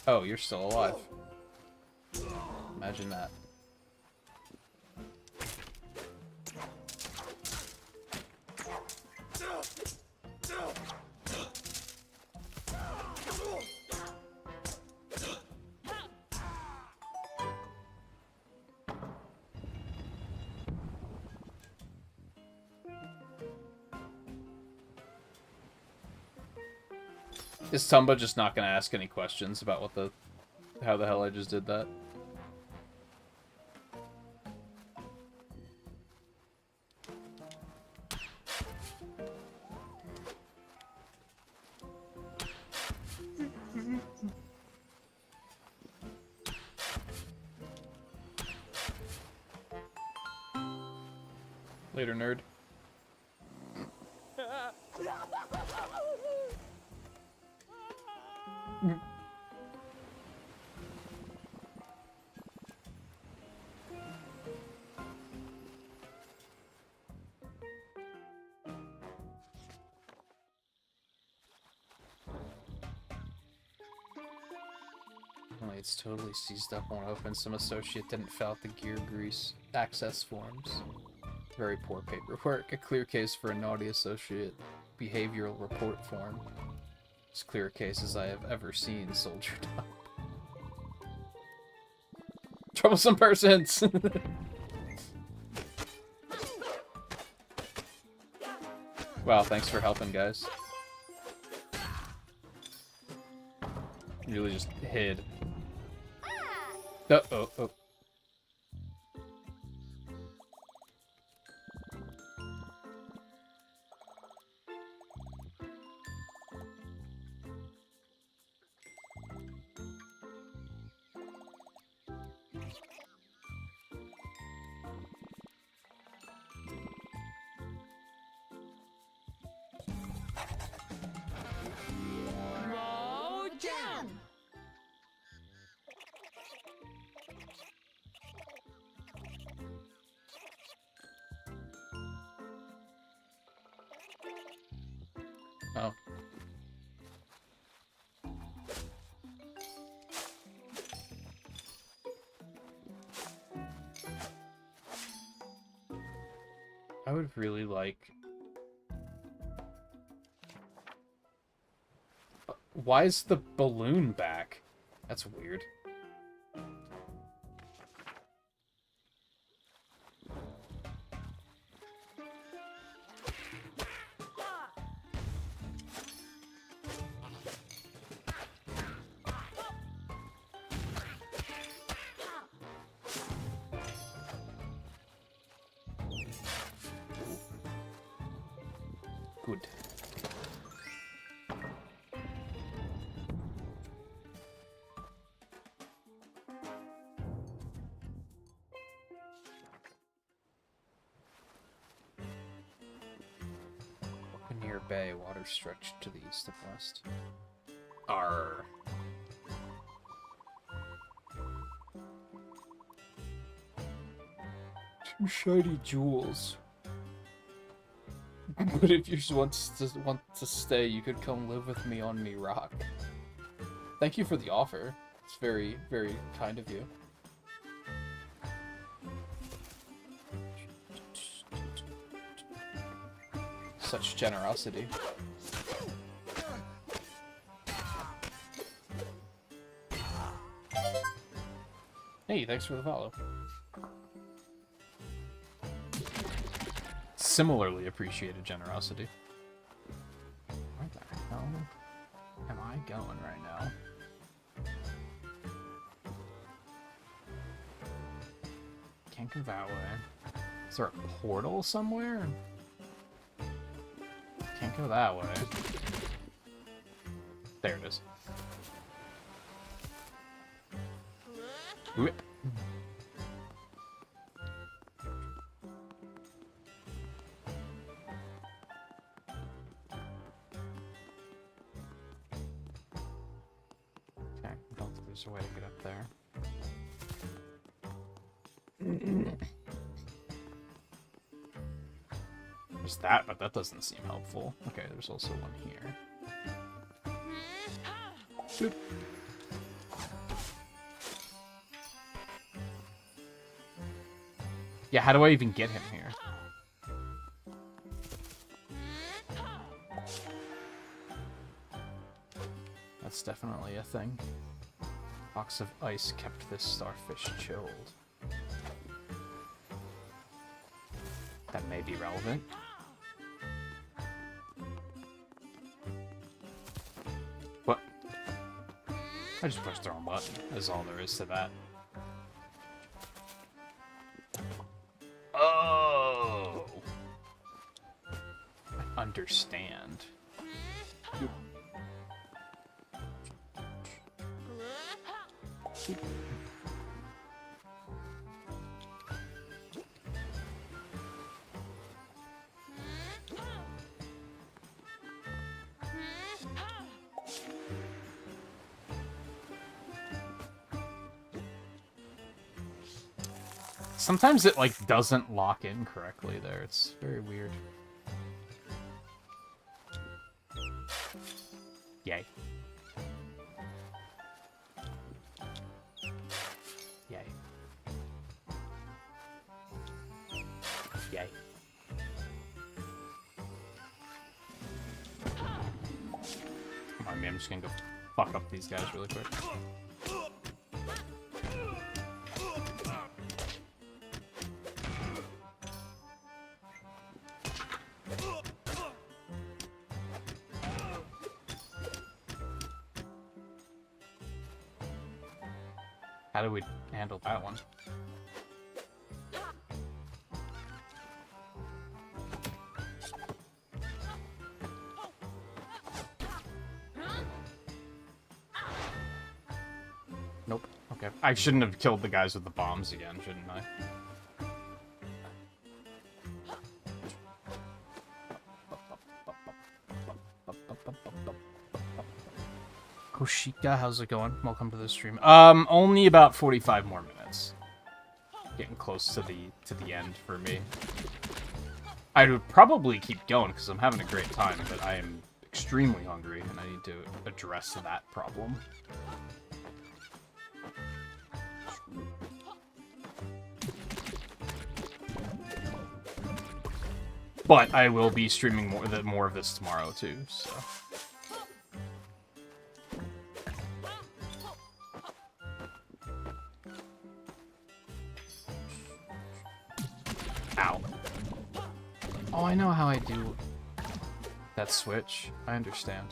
Oh, you're still alive. Imagine that. Is Tumba just not gonna ask any questions about how the hell I just did that? Later, nerd. It's totally seized up, won't open. Some associate didn't fill out the gear grease access forms. Very poor paperwork. A clear case for a naughty associate. Behavioral report form. As clear a case as I have ever seen, soldier top. Troublesome persons! Wow, thanks for helping, guys. Really just hid. Oh. Oh. I would really like... Why is the balloon back? That's weird. Good. Near bay, water stretched to the east and west. Arr. Two shiny jewels. But if you just want to stay, you could come live with me on me rock. Thank you for the offer. It's very, very kind of you. Such generosity. Hey, thanks for the follow. Similarly appreciated generosity. Where the hell am I going right now? Can't go that way. Is there a portal somewhere? Can't go that way. There it is. Whip. Okay, I don't think there's a way to get up there. There's that, but that doesn't seem helpful. Okay, there's also one here. Boop. Yeah, how do I even get him here? That's definitely a thing. Box of ice kept this starfish chilled. That may be relevant. What? I just pushed the wrong button, is all there is to that. Oh! I understand. Sometimes it, like, doesn't lock in correctly there. It's very weird. Yay. Yay. Yay. I'm just gonna go fuck up these guys really quick. How do we handle that one? Nope. Okay. I shouldn't have killed the guys with the bombs again, shouldn't I? Koshika, how's it going? Welcome to the stream. Only about 45 more minutes. Getting close to the end for me. I would probably keep going because I'm having a great time, but I am extremely hungry and I need to address that problem. But I will be streaming more of this tomorrow too, so. Ow. Oh, I know how I do that switch. I understand.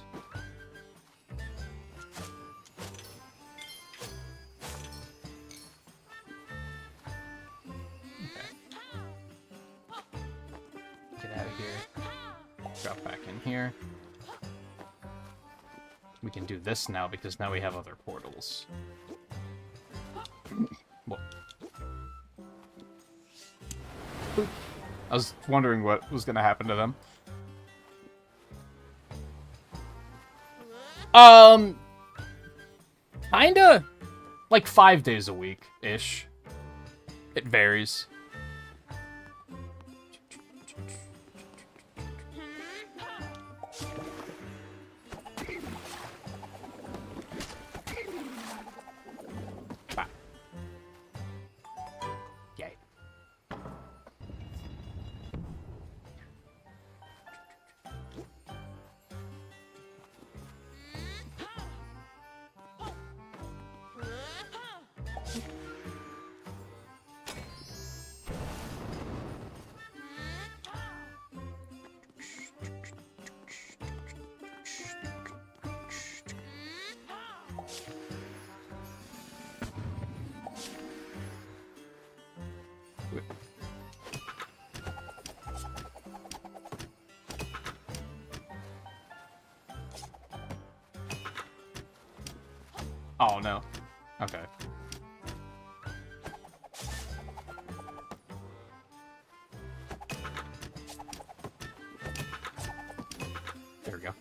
Get out of here. Drop back in here. We can do this now because now we have other portals. Well, I was wondering what was going to happen to them. Kinda. Like 5 days a week-ish. It varies. Yay. Oh no. Okay. There we go.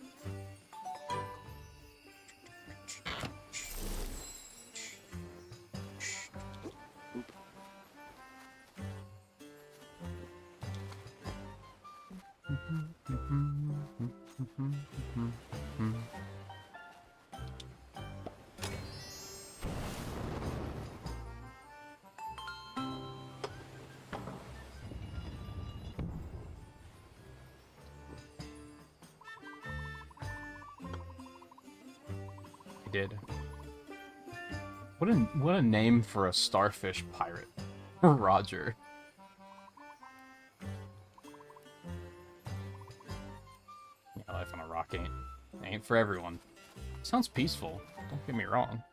Did. What a name for a starfish pirate. Roger. Yeah, life on a rock ain't for everyone. Sounds peaceful, don't get me wrong.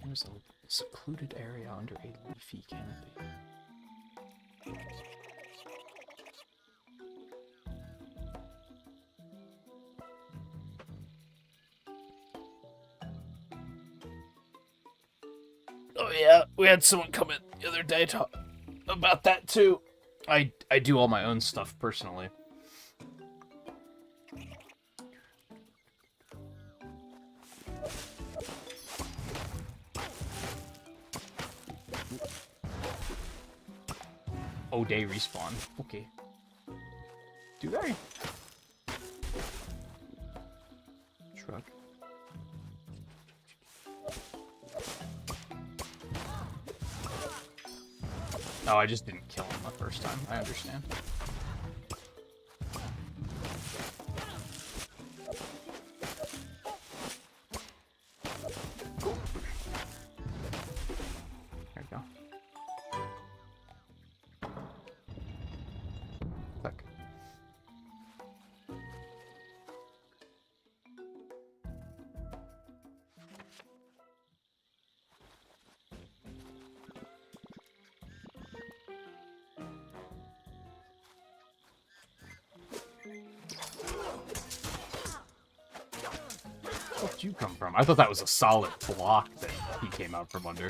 There's a secluded area under a leafy canopy. Oh yeah, we had someone come in the other day talk about that too. I do all my own stuff personally. Oh, they respawn. Okay. Do they? Shrug. Oh, I just didn't kill him the first time. I understand. There we go. Click. Where'd you come from? I thought that was a solid block that he came out from under.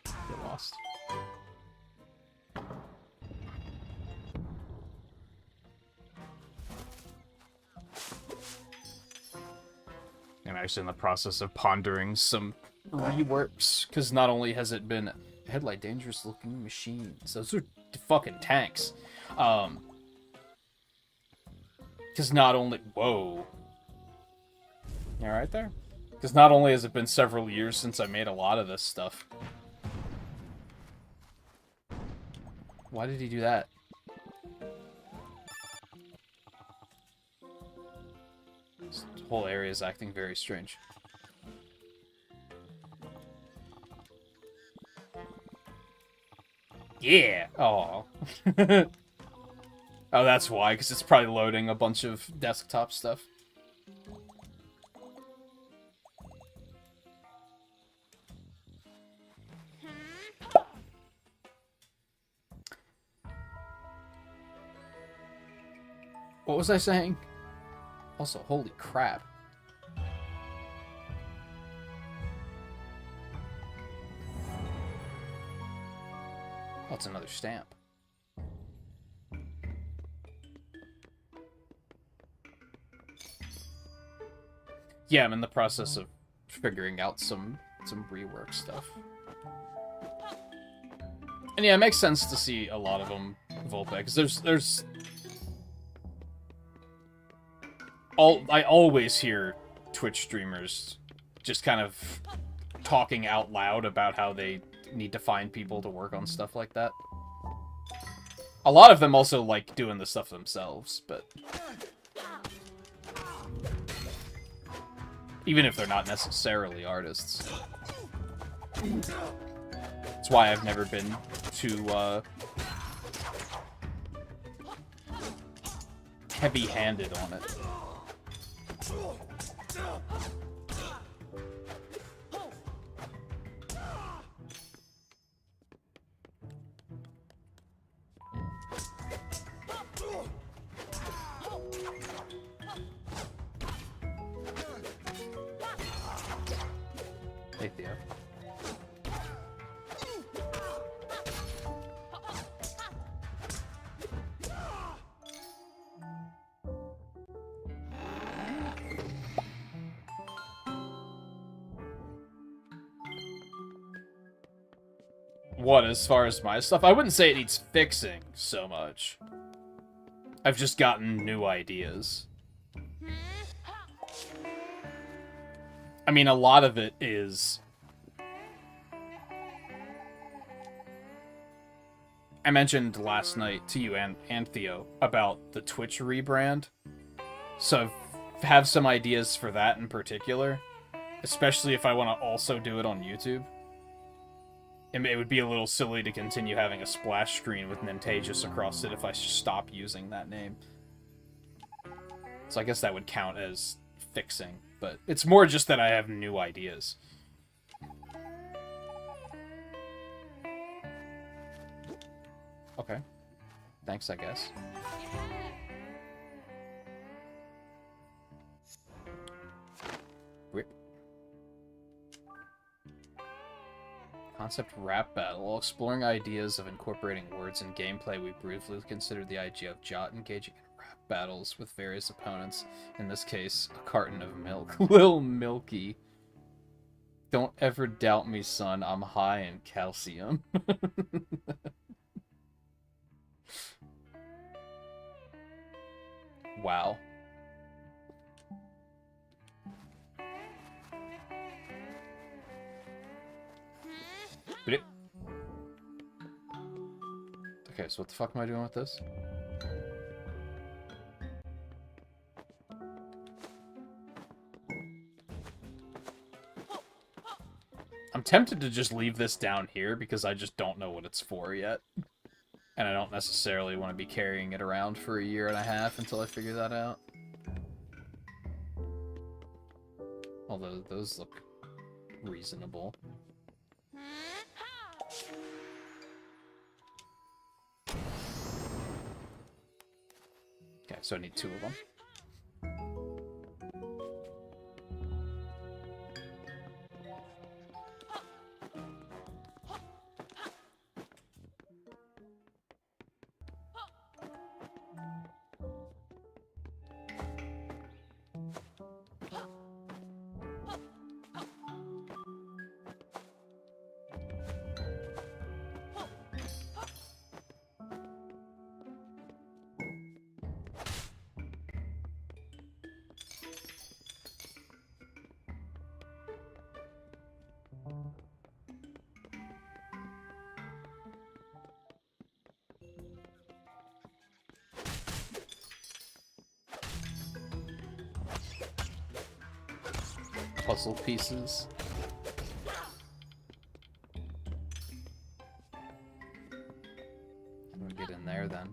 Get lost. I'm actually in the process of pondering some reworks, because not only has it been headlight dangerous looking machines, those are fucking tanks. Because not only... Whoa. You alright there? Because not only has it been several years since I made a lot of this stuff. Why did he do that? This whole area is acting very strange. Yeah! Oh. Oh, that's why, because it's probably loading a bunch of desktop stuff. What was I saying? Also, holy crap. Oh, it's another stamp. Yeah, I'm in the process of figuring out some rework stuff. And yeah, it makes sense to see a lot of them Volpe, because there's I always hear Twitch streamers just kind of talking out loud about how they need to find people to work on stuff like that. A lot of them also like doing the stuff themselves, but even if they're not necessarily artists. That's why I've never been too heavy-handed on it. Hey, Theo. What, as far as my stuff? I wouldn't say it needs fixing so much. I've just gotten new ideas. I mean, a lot of it is... I mentioned last night to you and Theo about the Twitch rebrand. So I have some ideas for that in particular. Especially if I want to also do it on YouTube. It would be a little silly to continue having a splash screen with Nintagious across it if I stop using that name. So I guess that would count as fixing, but it's more just that I have new ideas. Okay. Thanks, I guess. Rip. Concept rap battle. While exploring ideas of incorporating words in gameplay, we briefly considered the idea of Jot engaging in rap battles with various opponents. In this case, a carton of milk. Lil Milky. Don't ever doubt me, son. I'm high in calcium. Wow. Okay, so what the fuck am I doing with this? I'm tempted to just leave this down here because I just don't know what it's for yet. And I don't necessarily want to be carrying it around for a year and a half until I figure that out. Although those look reasonable. Okay, so I need 2 of them. Puzzle pieces. I'm gonna get in there then.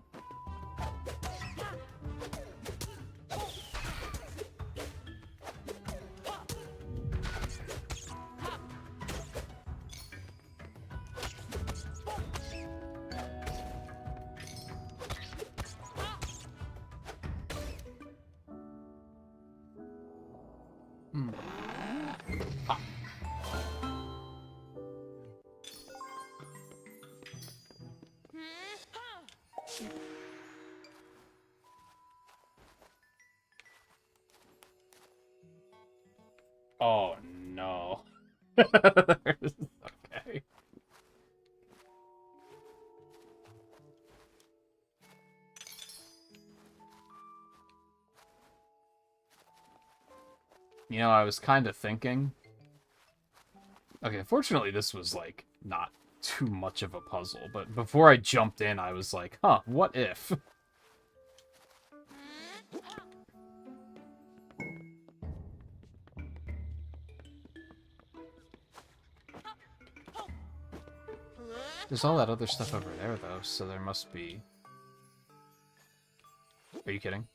Oh no. Okay. You know, I was kind of thinking. Okay, fortunately this was like not too much of a puzzle, but before I jumped in I was like, huh, what if? There's all that other stuff over there, though, so there must be... Are you kidding?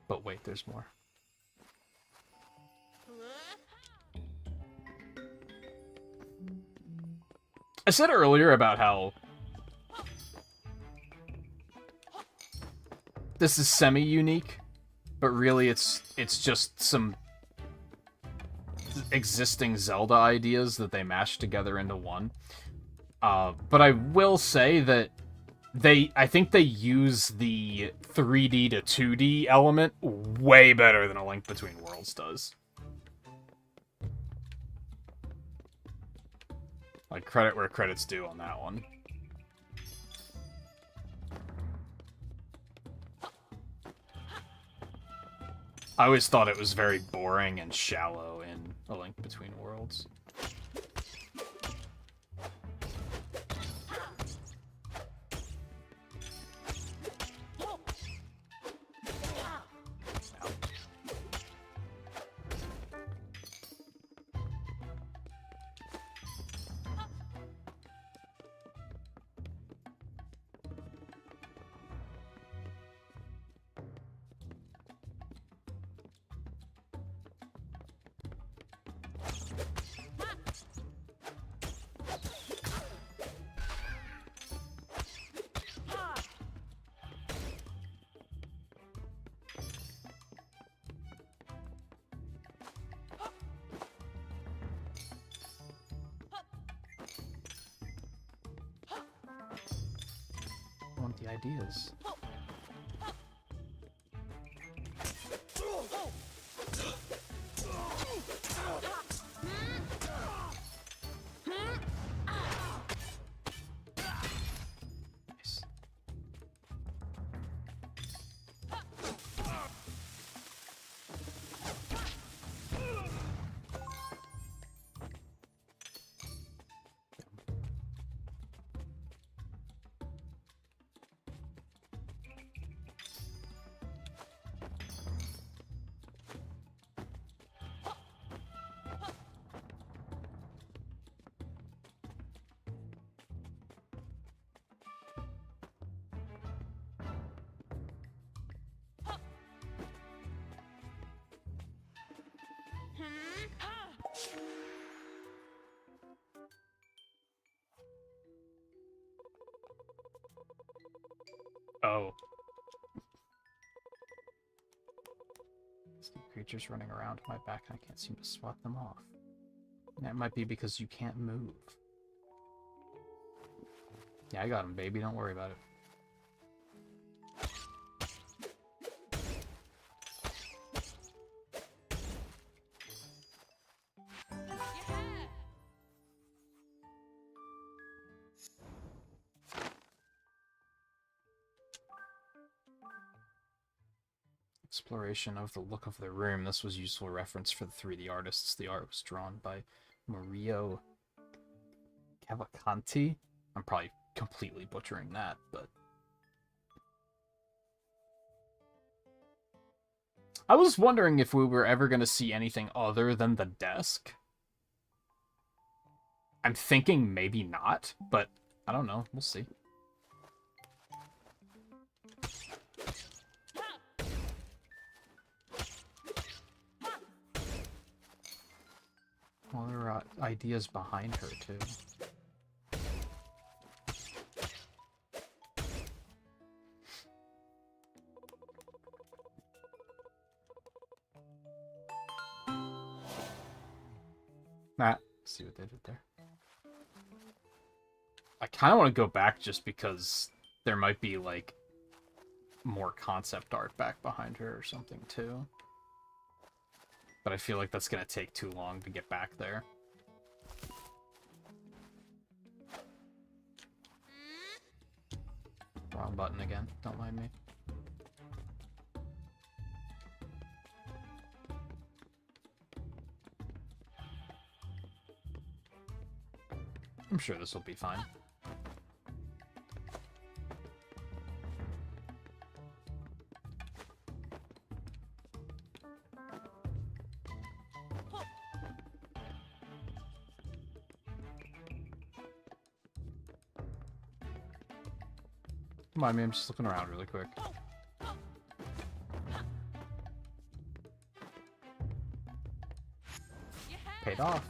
But wait, there's more. I said earlier about how this is semi-unique. But really, it's just some existing Zelda ideas that they mashed together into one. But I will say that I think they use the 3D to 2D element way better than A Link Between Worlds does. Like, credit where credit's due on that one. I always thought it was very boring and shallow in A Link Between Worlds. I want the ideas. Nice. Oh. See creatures running around my back and I can't seem to swat them off. That might be because you can't move. Yeah, I got him, baby. Don't worry about it. Exploration of the look of the room. This was useful reference for the 3D artists. The art was drawn by Mario Cavalcanti. I'm probably completely butchering that, but... I was wondering if we were ever going to see anything other than the desk. I'm thinking maybe not, but I don't know. We'll see. Well, there are ideas behind her, too. Let's see what they did there. I kind of want to go back just because there might be, like, more concept art back behind her or something, too. But I feel like that's going to take too long to get back there. Wrong button again. Don't mind me. I'm sure this will be fine. Mind me, I'm just looking around really quick. Paid off.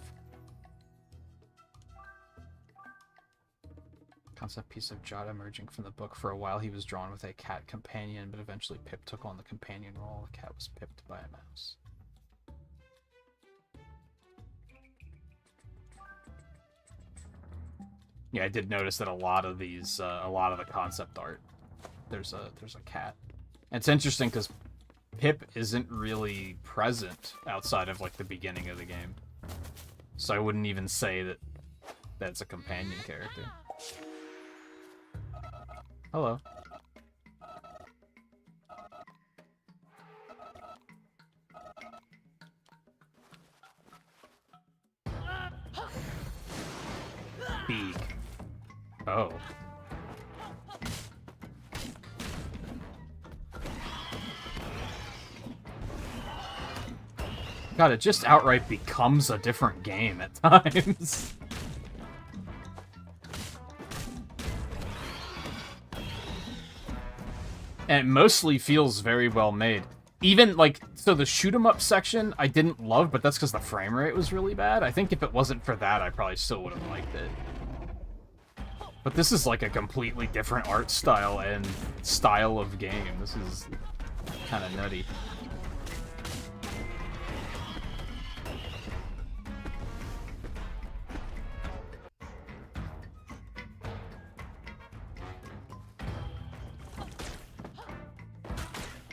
Concept piece of Jot emerging from the book. For a while he was drawn with a cat companion, but eventually Pip took on the companion role. The cat was pipped by a mouse. Yeah, I did notice that a lot of these, a lot of the concept art, there's a cat. And it's interesting because Pip isn't really present outside of like the beginning of the game, so I wouldn't even say that that's a companion character. Hello. Beak. Oh. God, it just outright becomes a different game at times. And it mostly feels very well made. Even, like, so the shoot-'em-up section I didn't love, but that's because the frame rate was really bad. I think if it wasn't for that, I probably still would have liked it. But this is like a completely different art style and style of game. This is kind of nutty.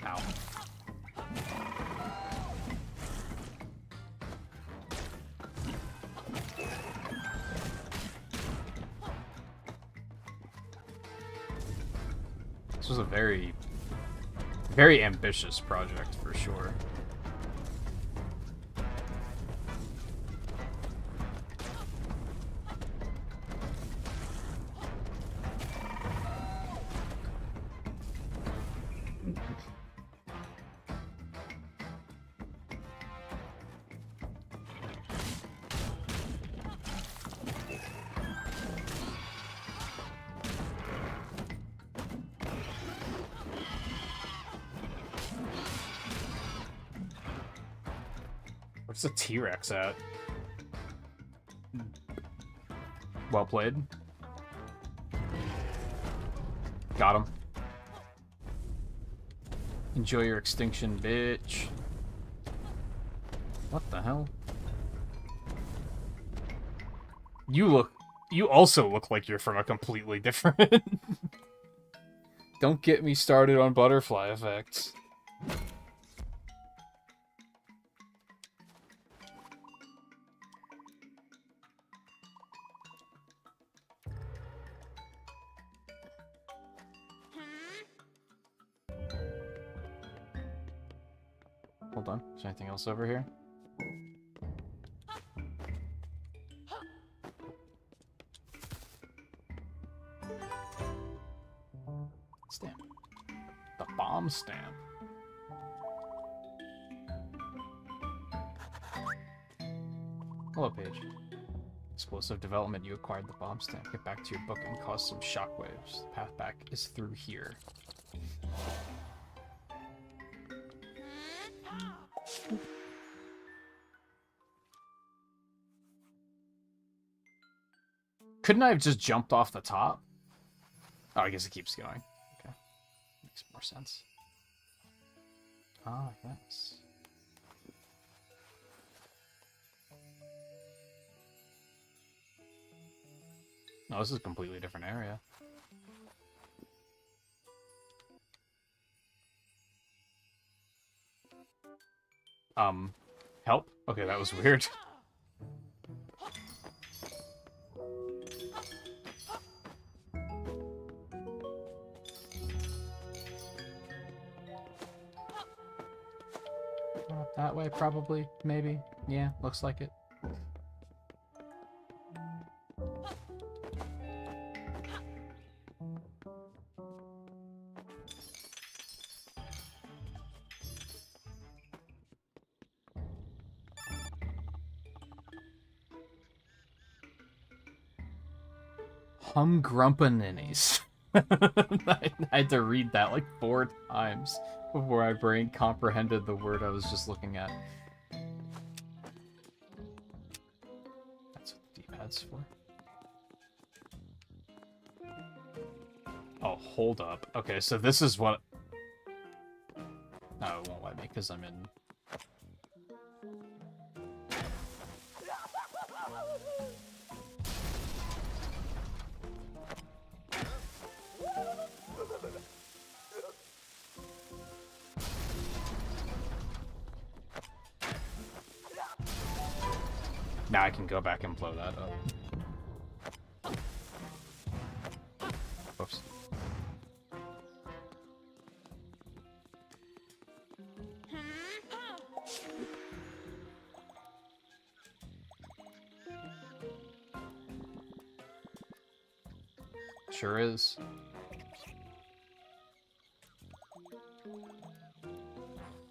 Ow. This was a very, very ambitious project for sure. Where's the T-Rex at? Well played. Got him. Enjoy your extinction, bitch. What the hell? You also look like you're from a completely different... Don't get me started on butterfly effects. Hold on, is there anything else over here? Stamp. The bomb stamp. Hello, page. Explosive development, you acquired the bomb stamp. Get back to your book and cause some shockwaves. The path back is through here. Couldn't I have just jumped off the top? Oh, I guess it keeps going. Okay. Makes more sense. Ah, yes. No, this is a completely different area. Help? Okay, that was weird. That way, probably, maybe. Yeah, looks like it. Humgrumpa-ninnies. I had to read that like 4 times before my brain comprehended the word I was just looking at. That's what the D-pad's for. Oh, hold up. Okay, so this is what... No, it won't let me because I'm in... Now I can go back and blow that up. Whoops. Sure is.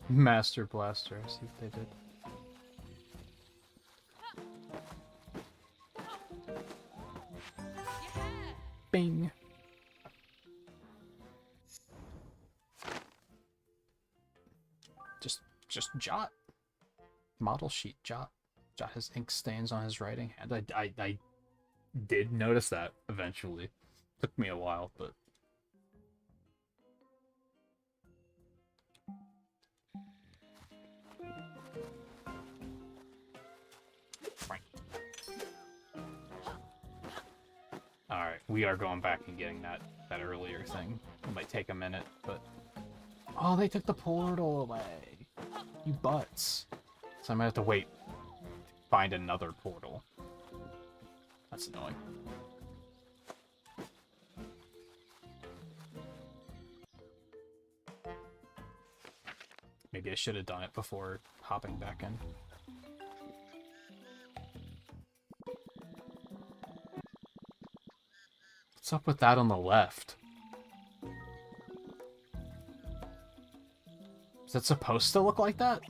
Master Blaster, I see what they did. Bing. Just Jot. Model sheet Jot. Jot has ink stains on his writing hand. I did notice that eventually. Took me a while, but... Alright, we are going back and getting that earlier thing. It might take a minute, but... Oh, they took the portal away! You butts. So I might have to wait. Find another portal. That's annoying. Maybe I should have done it before hopping back in. What's up with that on the left? Is that supposed to look like that?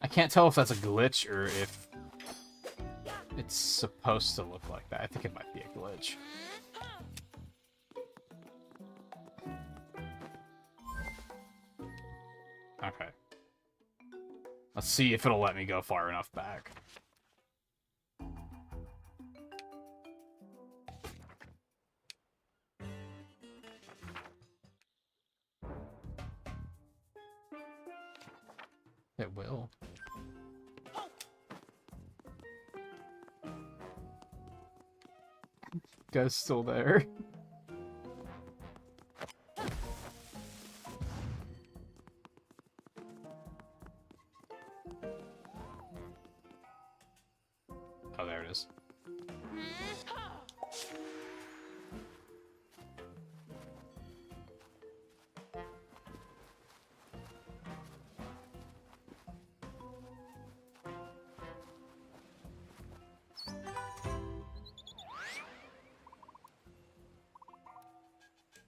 I can't tell if that's a glitch or if It's supposed to look like that. I think it might be a glitch. Okay. Let's see if it'll let me go far enough back. It will. Guy's still there. Oh, there it is.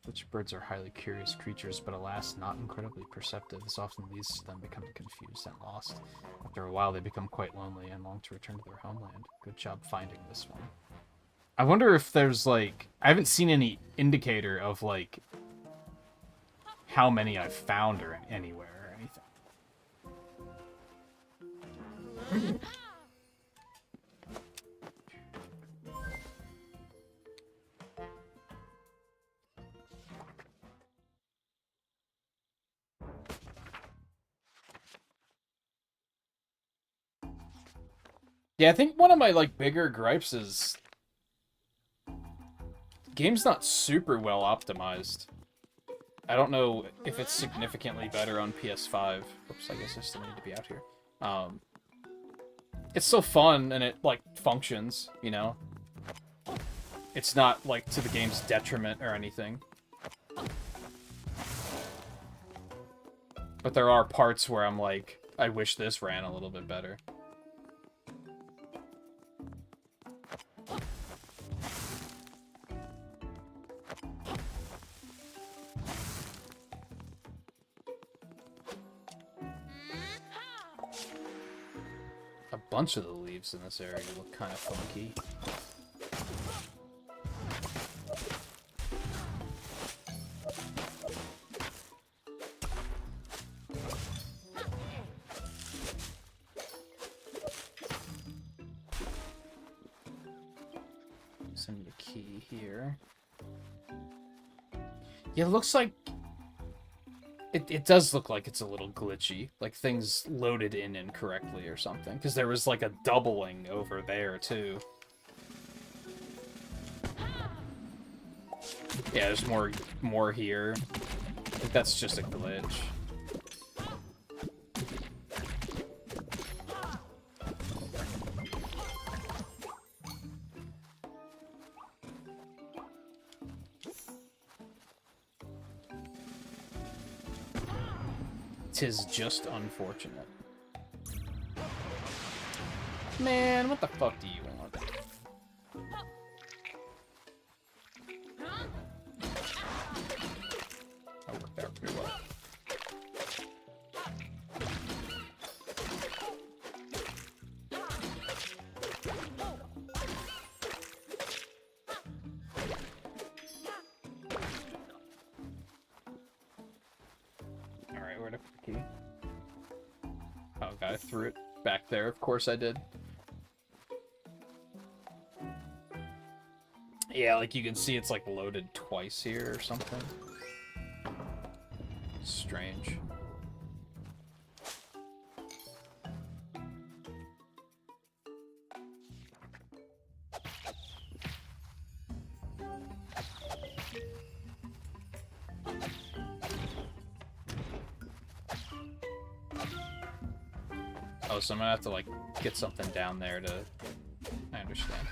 Such birds are highly curious creatures, but alas, not incredibly perceptive. This often leads to them becoming confused and lost. After a while, they become quite lonely and long to return to their homeland. Good job finding this one. I wonder if there's, like... I haven't seen any indicator of, like, how many I've found or anywhere or anything. Yeah, I think one of my, like, bigger gripes is... the game's not super well optimized. I don't know if it's significantly better on PS5. Oops, I guess I still need to be out here. It's still fun, and it, like, functions, you know? It's not, like, to the game's detriment or anything. But there are parts where I'm like, I wish this ran a little bit better. A bunch of the leaves in this area look kind of funky. Send the key here. Yeah, it looks like... It does look like it's a little glitchy. Like things loaded in incorrectly or something. Because there was like a doubling over there, too. Yeah, there's more here. I think that's just a glitch. Tis just unfortunate. Man, what the fuck do you want? That worked out pretty well. Alright, where to put the key? Oh, God, I threw it back there. Of course I did. Yeah, like you can see it's like loaded twice here or something. Strange. Oh, so I'm gonna have to like get something down there to... I understand.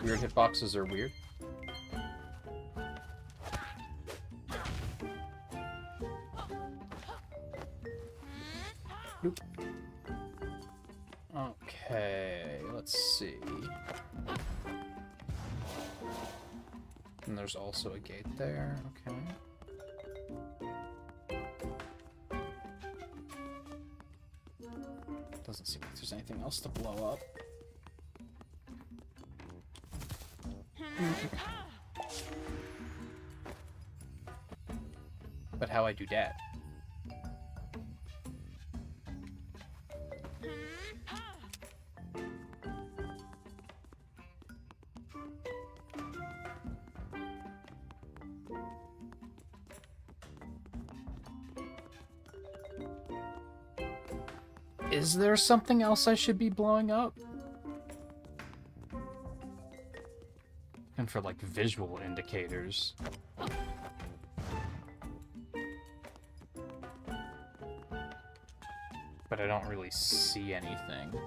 Weird hitboxes are weird. Nope. Okay, let's see. And there's also a gate there. Okay. Doesn't seem like there's anything else to blow up. But how I do that? Is there something else I should be blowing up? And for like visual indicators. But I don't really see anything.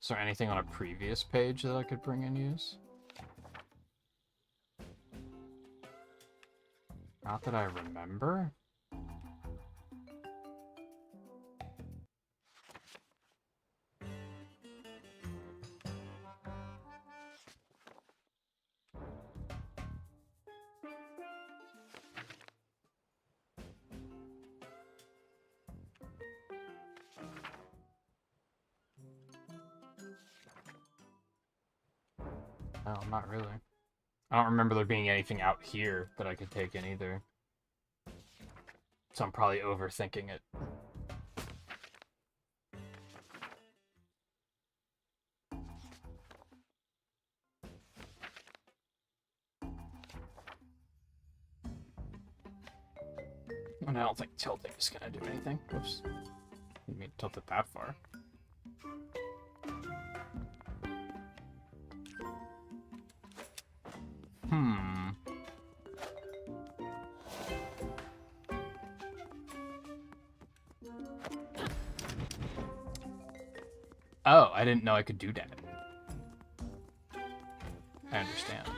Is there anything on a previous page that I could bring and use? Not that I remember. No, not really. I don't remember there being anything out here that I could take in either. So I'm probably overthinking it. And I don't think tilting is gonna do anything. Whoops. Didn't mean to tilt it that far. Oh, I didn't know I could do that. I understand.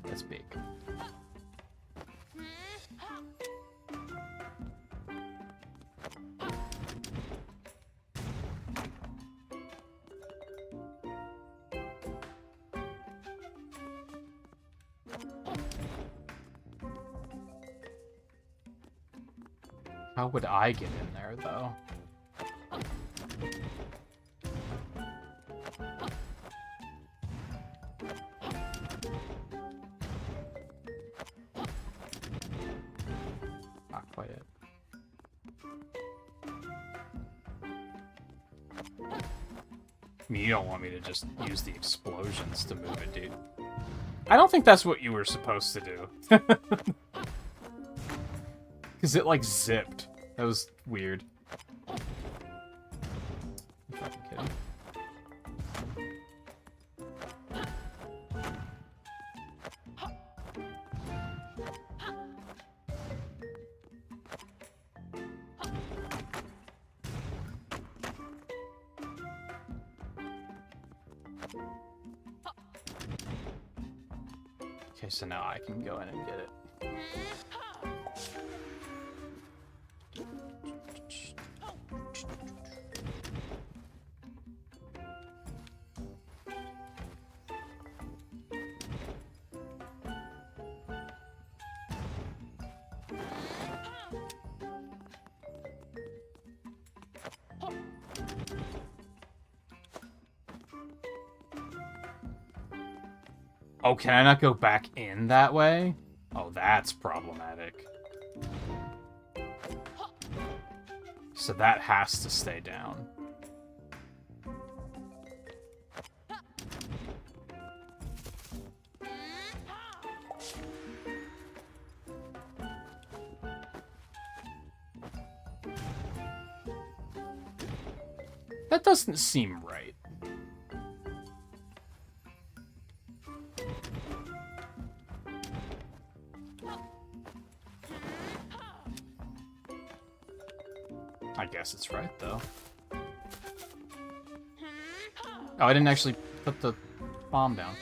That's big. How would I get in there, though? Not quite it. I mean, you don't want me to just use the explosions to move it, dude. I don't think that's what you were supposed to do. Because it, like, zipped. That was weird. I'm fucking kidding. Okay, so now I can go in and get it. Oh, can I not go back in that way? Oh, that's problematic. So that has to stay down. That doesn't seem right. I guess it's right, though. Oh, I didn't actually put the bomb down.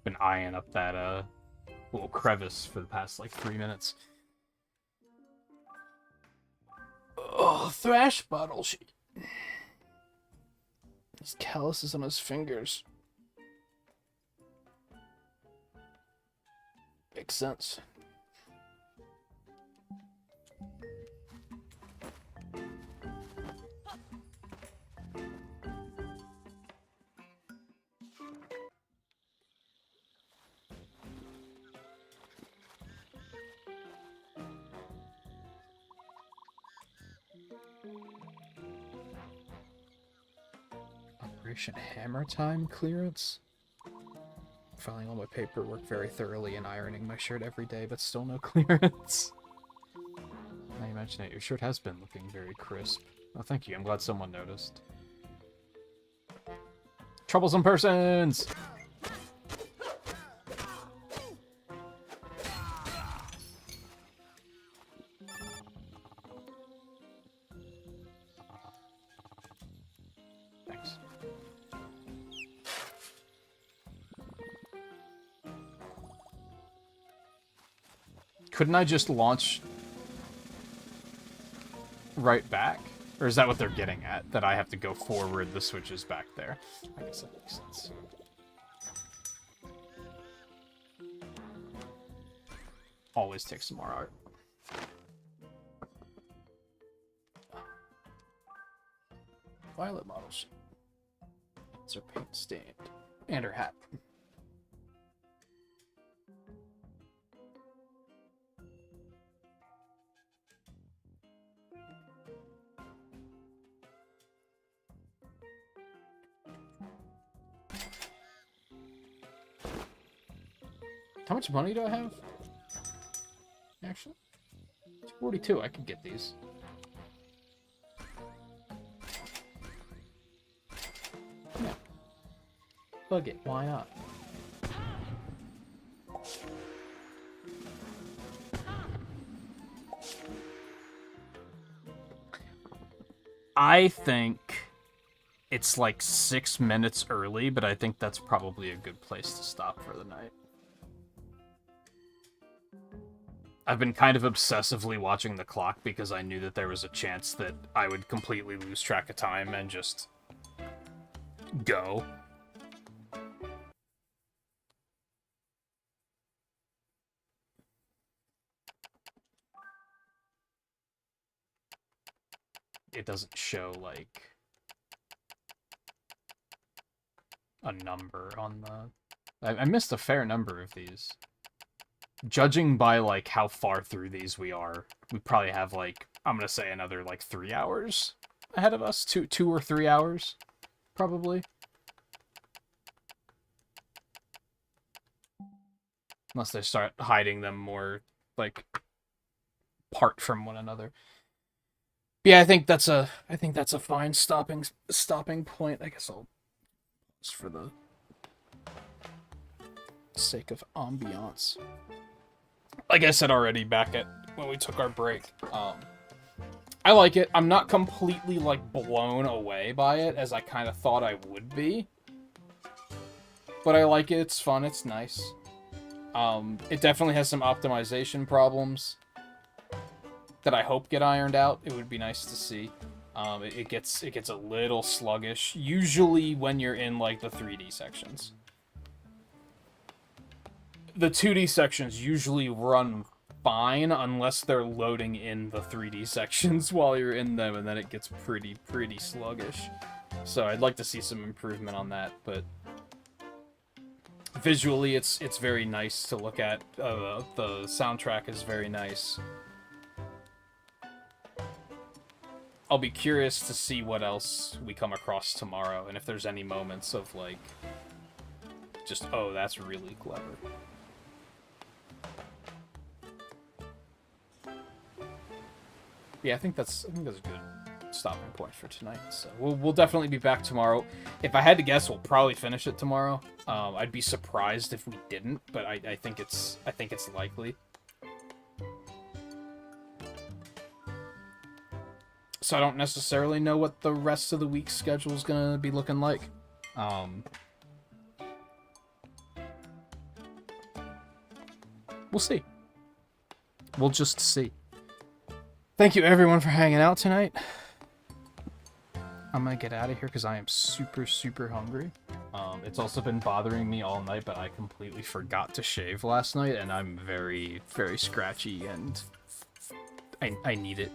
Been eyeing up that little crevice for the past like 3 minutes. Oh, thrash bottle sheet. His calluses on his fingers. Makes sense. Operation Hammer Time clearance? Filing all my paperwork very thoroughly and ironing my shirt every day, but still no clearance. Now you mention it, your shirt has been looking very crisp. Oh, thank you. I'm glad someone noticed. Troublesome persons! Thanks. Couldn't I just launch right back? Or is that what they're getting at? That I have to go forward, the switch is back there. I guess that makes sense. Always take some more art. Violet models. It's her paint stained. And her hat. How much money do I have? Actually, 42. I could get these. Yeah. Bug it. Why not? I think it's like 6 minutes early, but I think that's probably a good place to stop for the night. I've been kind of obsessively watching the clock because I knew that there was a chance that I would completely lose track of time and just go. It doesn't show, like, a number on the... I missed a fair number of these. Judging by, like, how far through these we are, we probably have, like, I'm gonna say another, like, 3 hours ahead of us. Two or 3 hours, probably. Unless they start hiding them more, like, apart from one another. But yeah, I think that's a fine stopping point. I guess I'll just for the sake of ambiance. Like I said already back at when we took our break, I like it. I'm not completely, like, blown away by it, as I kind of thought I would be. But I like it. It's fun. It's nice. It definitely has some optimization problems that I hope get ironed out. It would be nice to see. It gets a little sluggish, usually when you're in, like, the 3D sections. The 2D sections usually run fine unless they're loading in the 3D sections while you're in them, and then it gets pretty sluggish. So I'd like to see some improvement on that, but visually it's very nice to look at. The soundtrack is very nice. I'll be curious to see what else we come across tomorrow, and if there's any moments of, like, just, oh, that's really clever. Yeah, I think that's a good stopping point for tonight. So we'll definitely be back tomorrow. If I had to guess, we'll probably finish it tomorrow. I'd be surprised if we didn't, but I think it's likely. So I don't necessarily know what the rest of the week's schedule is gonna be looking like. We'll see. We'll just see. Thank you everyone for hanging out tonight. I'm gonna get out of here because I am super, super hungry. It's also been bothering me all night, but I completely forgot to shave last night, and I'm very, very scratchy, and I need it.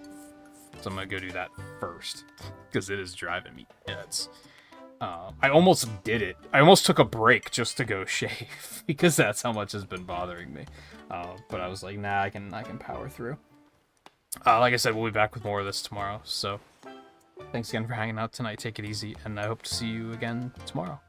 So I'm gonna go do that first, because it is driving me nuts. I almost did it. I almost took a break just to go shave, because that's how much has been bothering me. But I was like, nah, I can power through. Like I said, we'll be back with more of this tomorrow, so thanks again for hanging out tonight. Take it easy, and I hope to see you again tomorrow.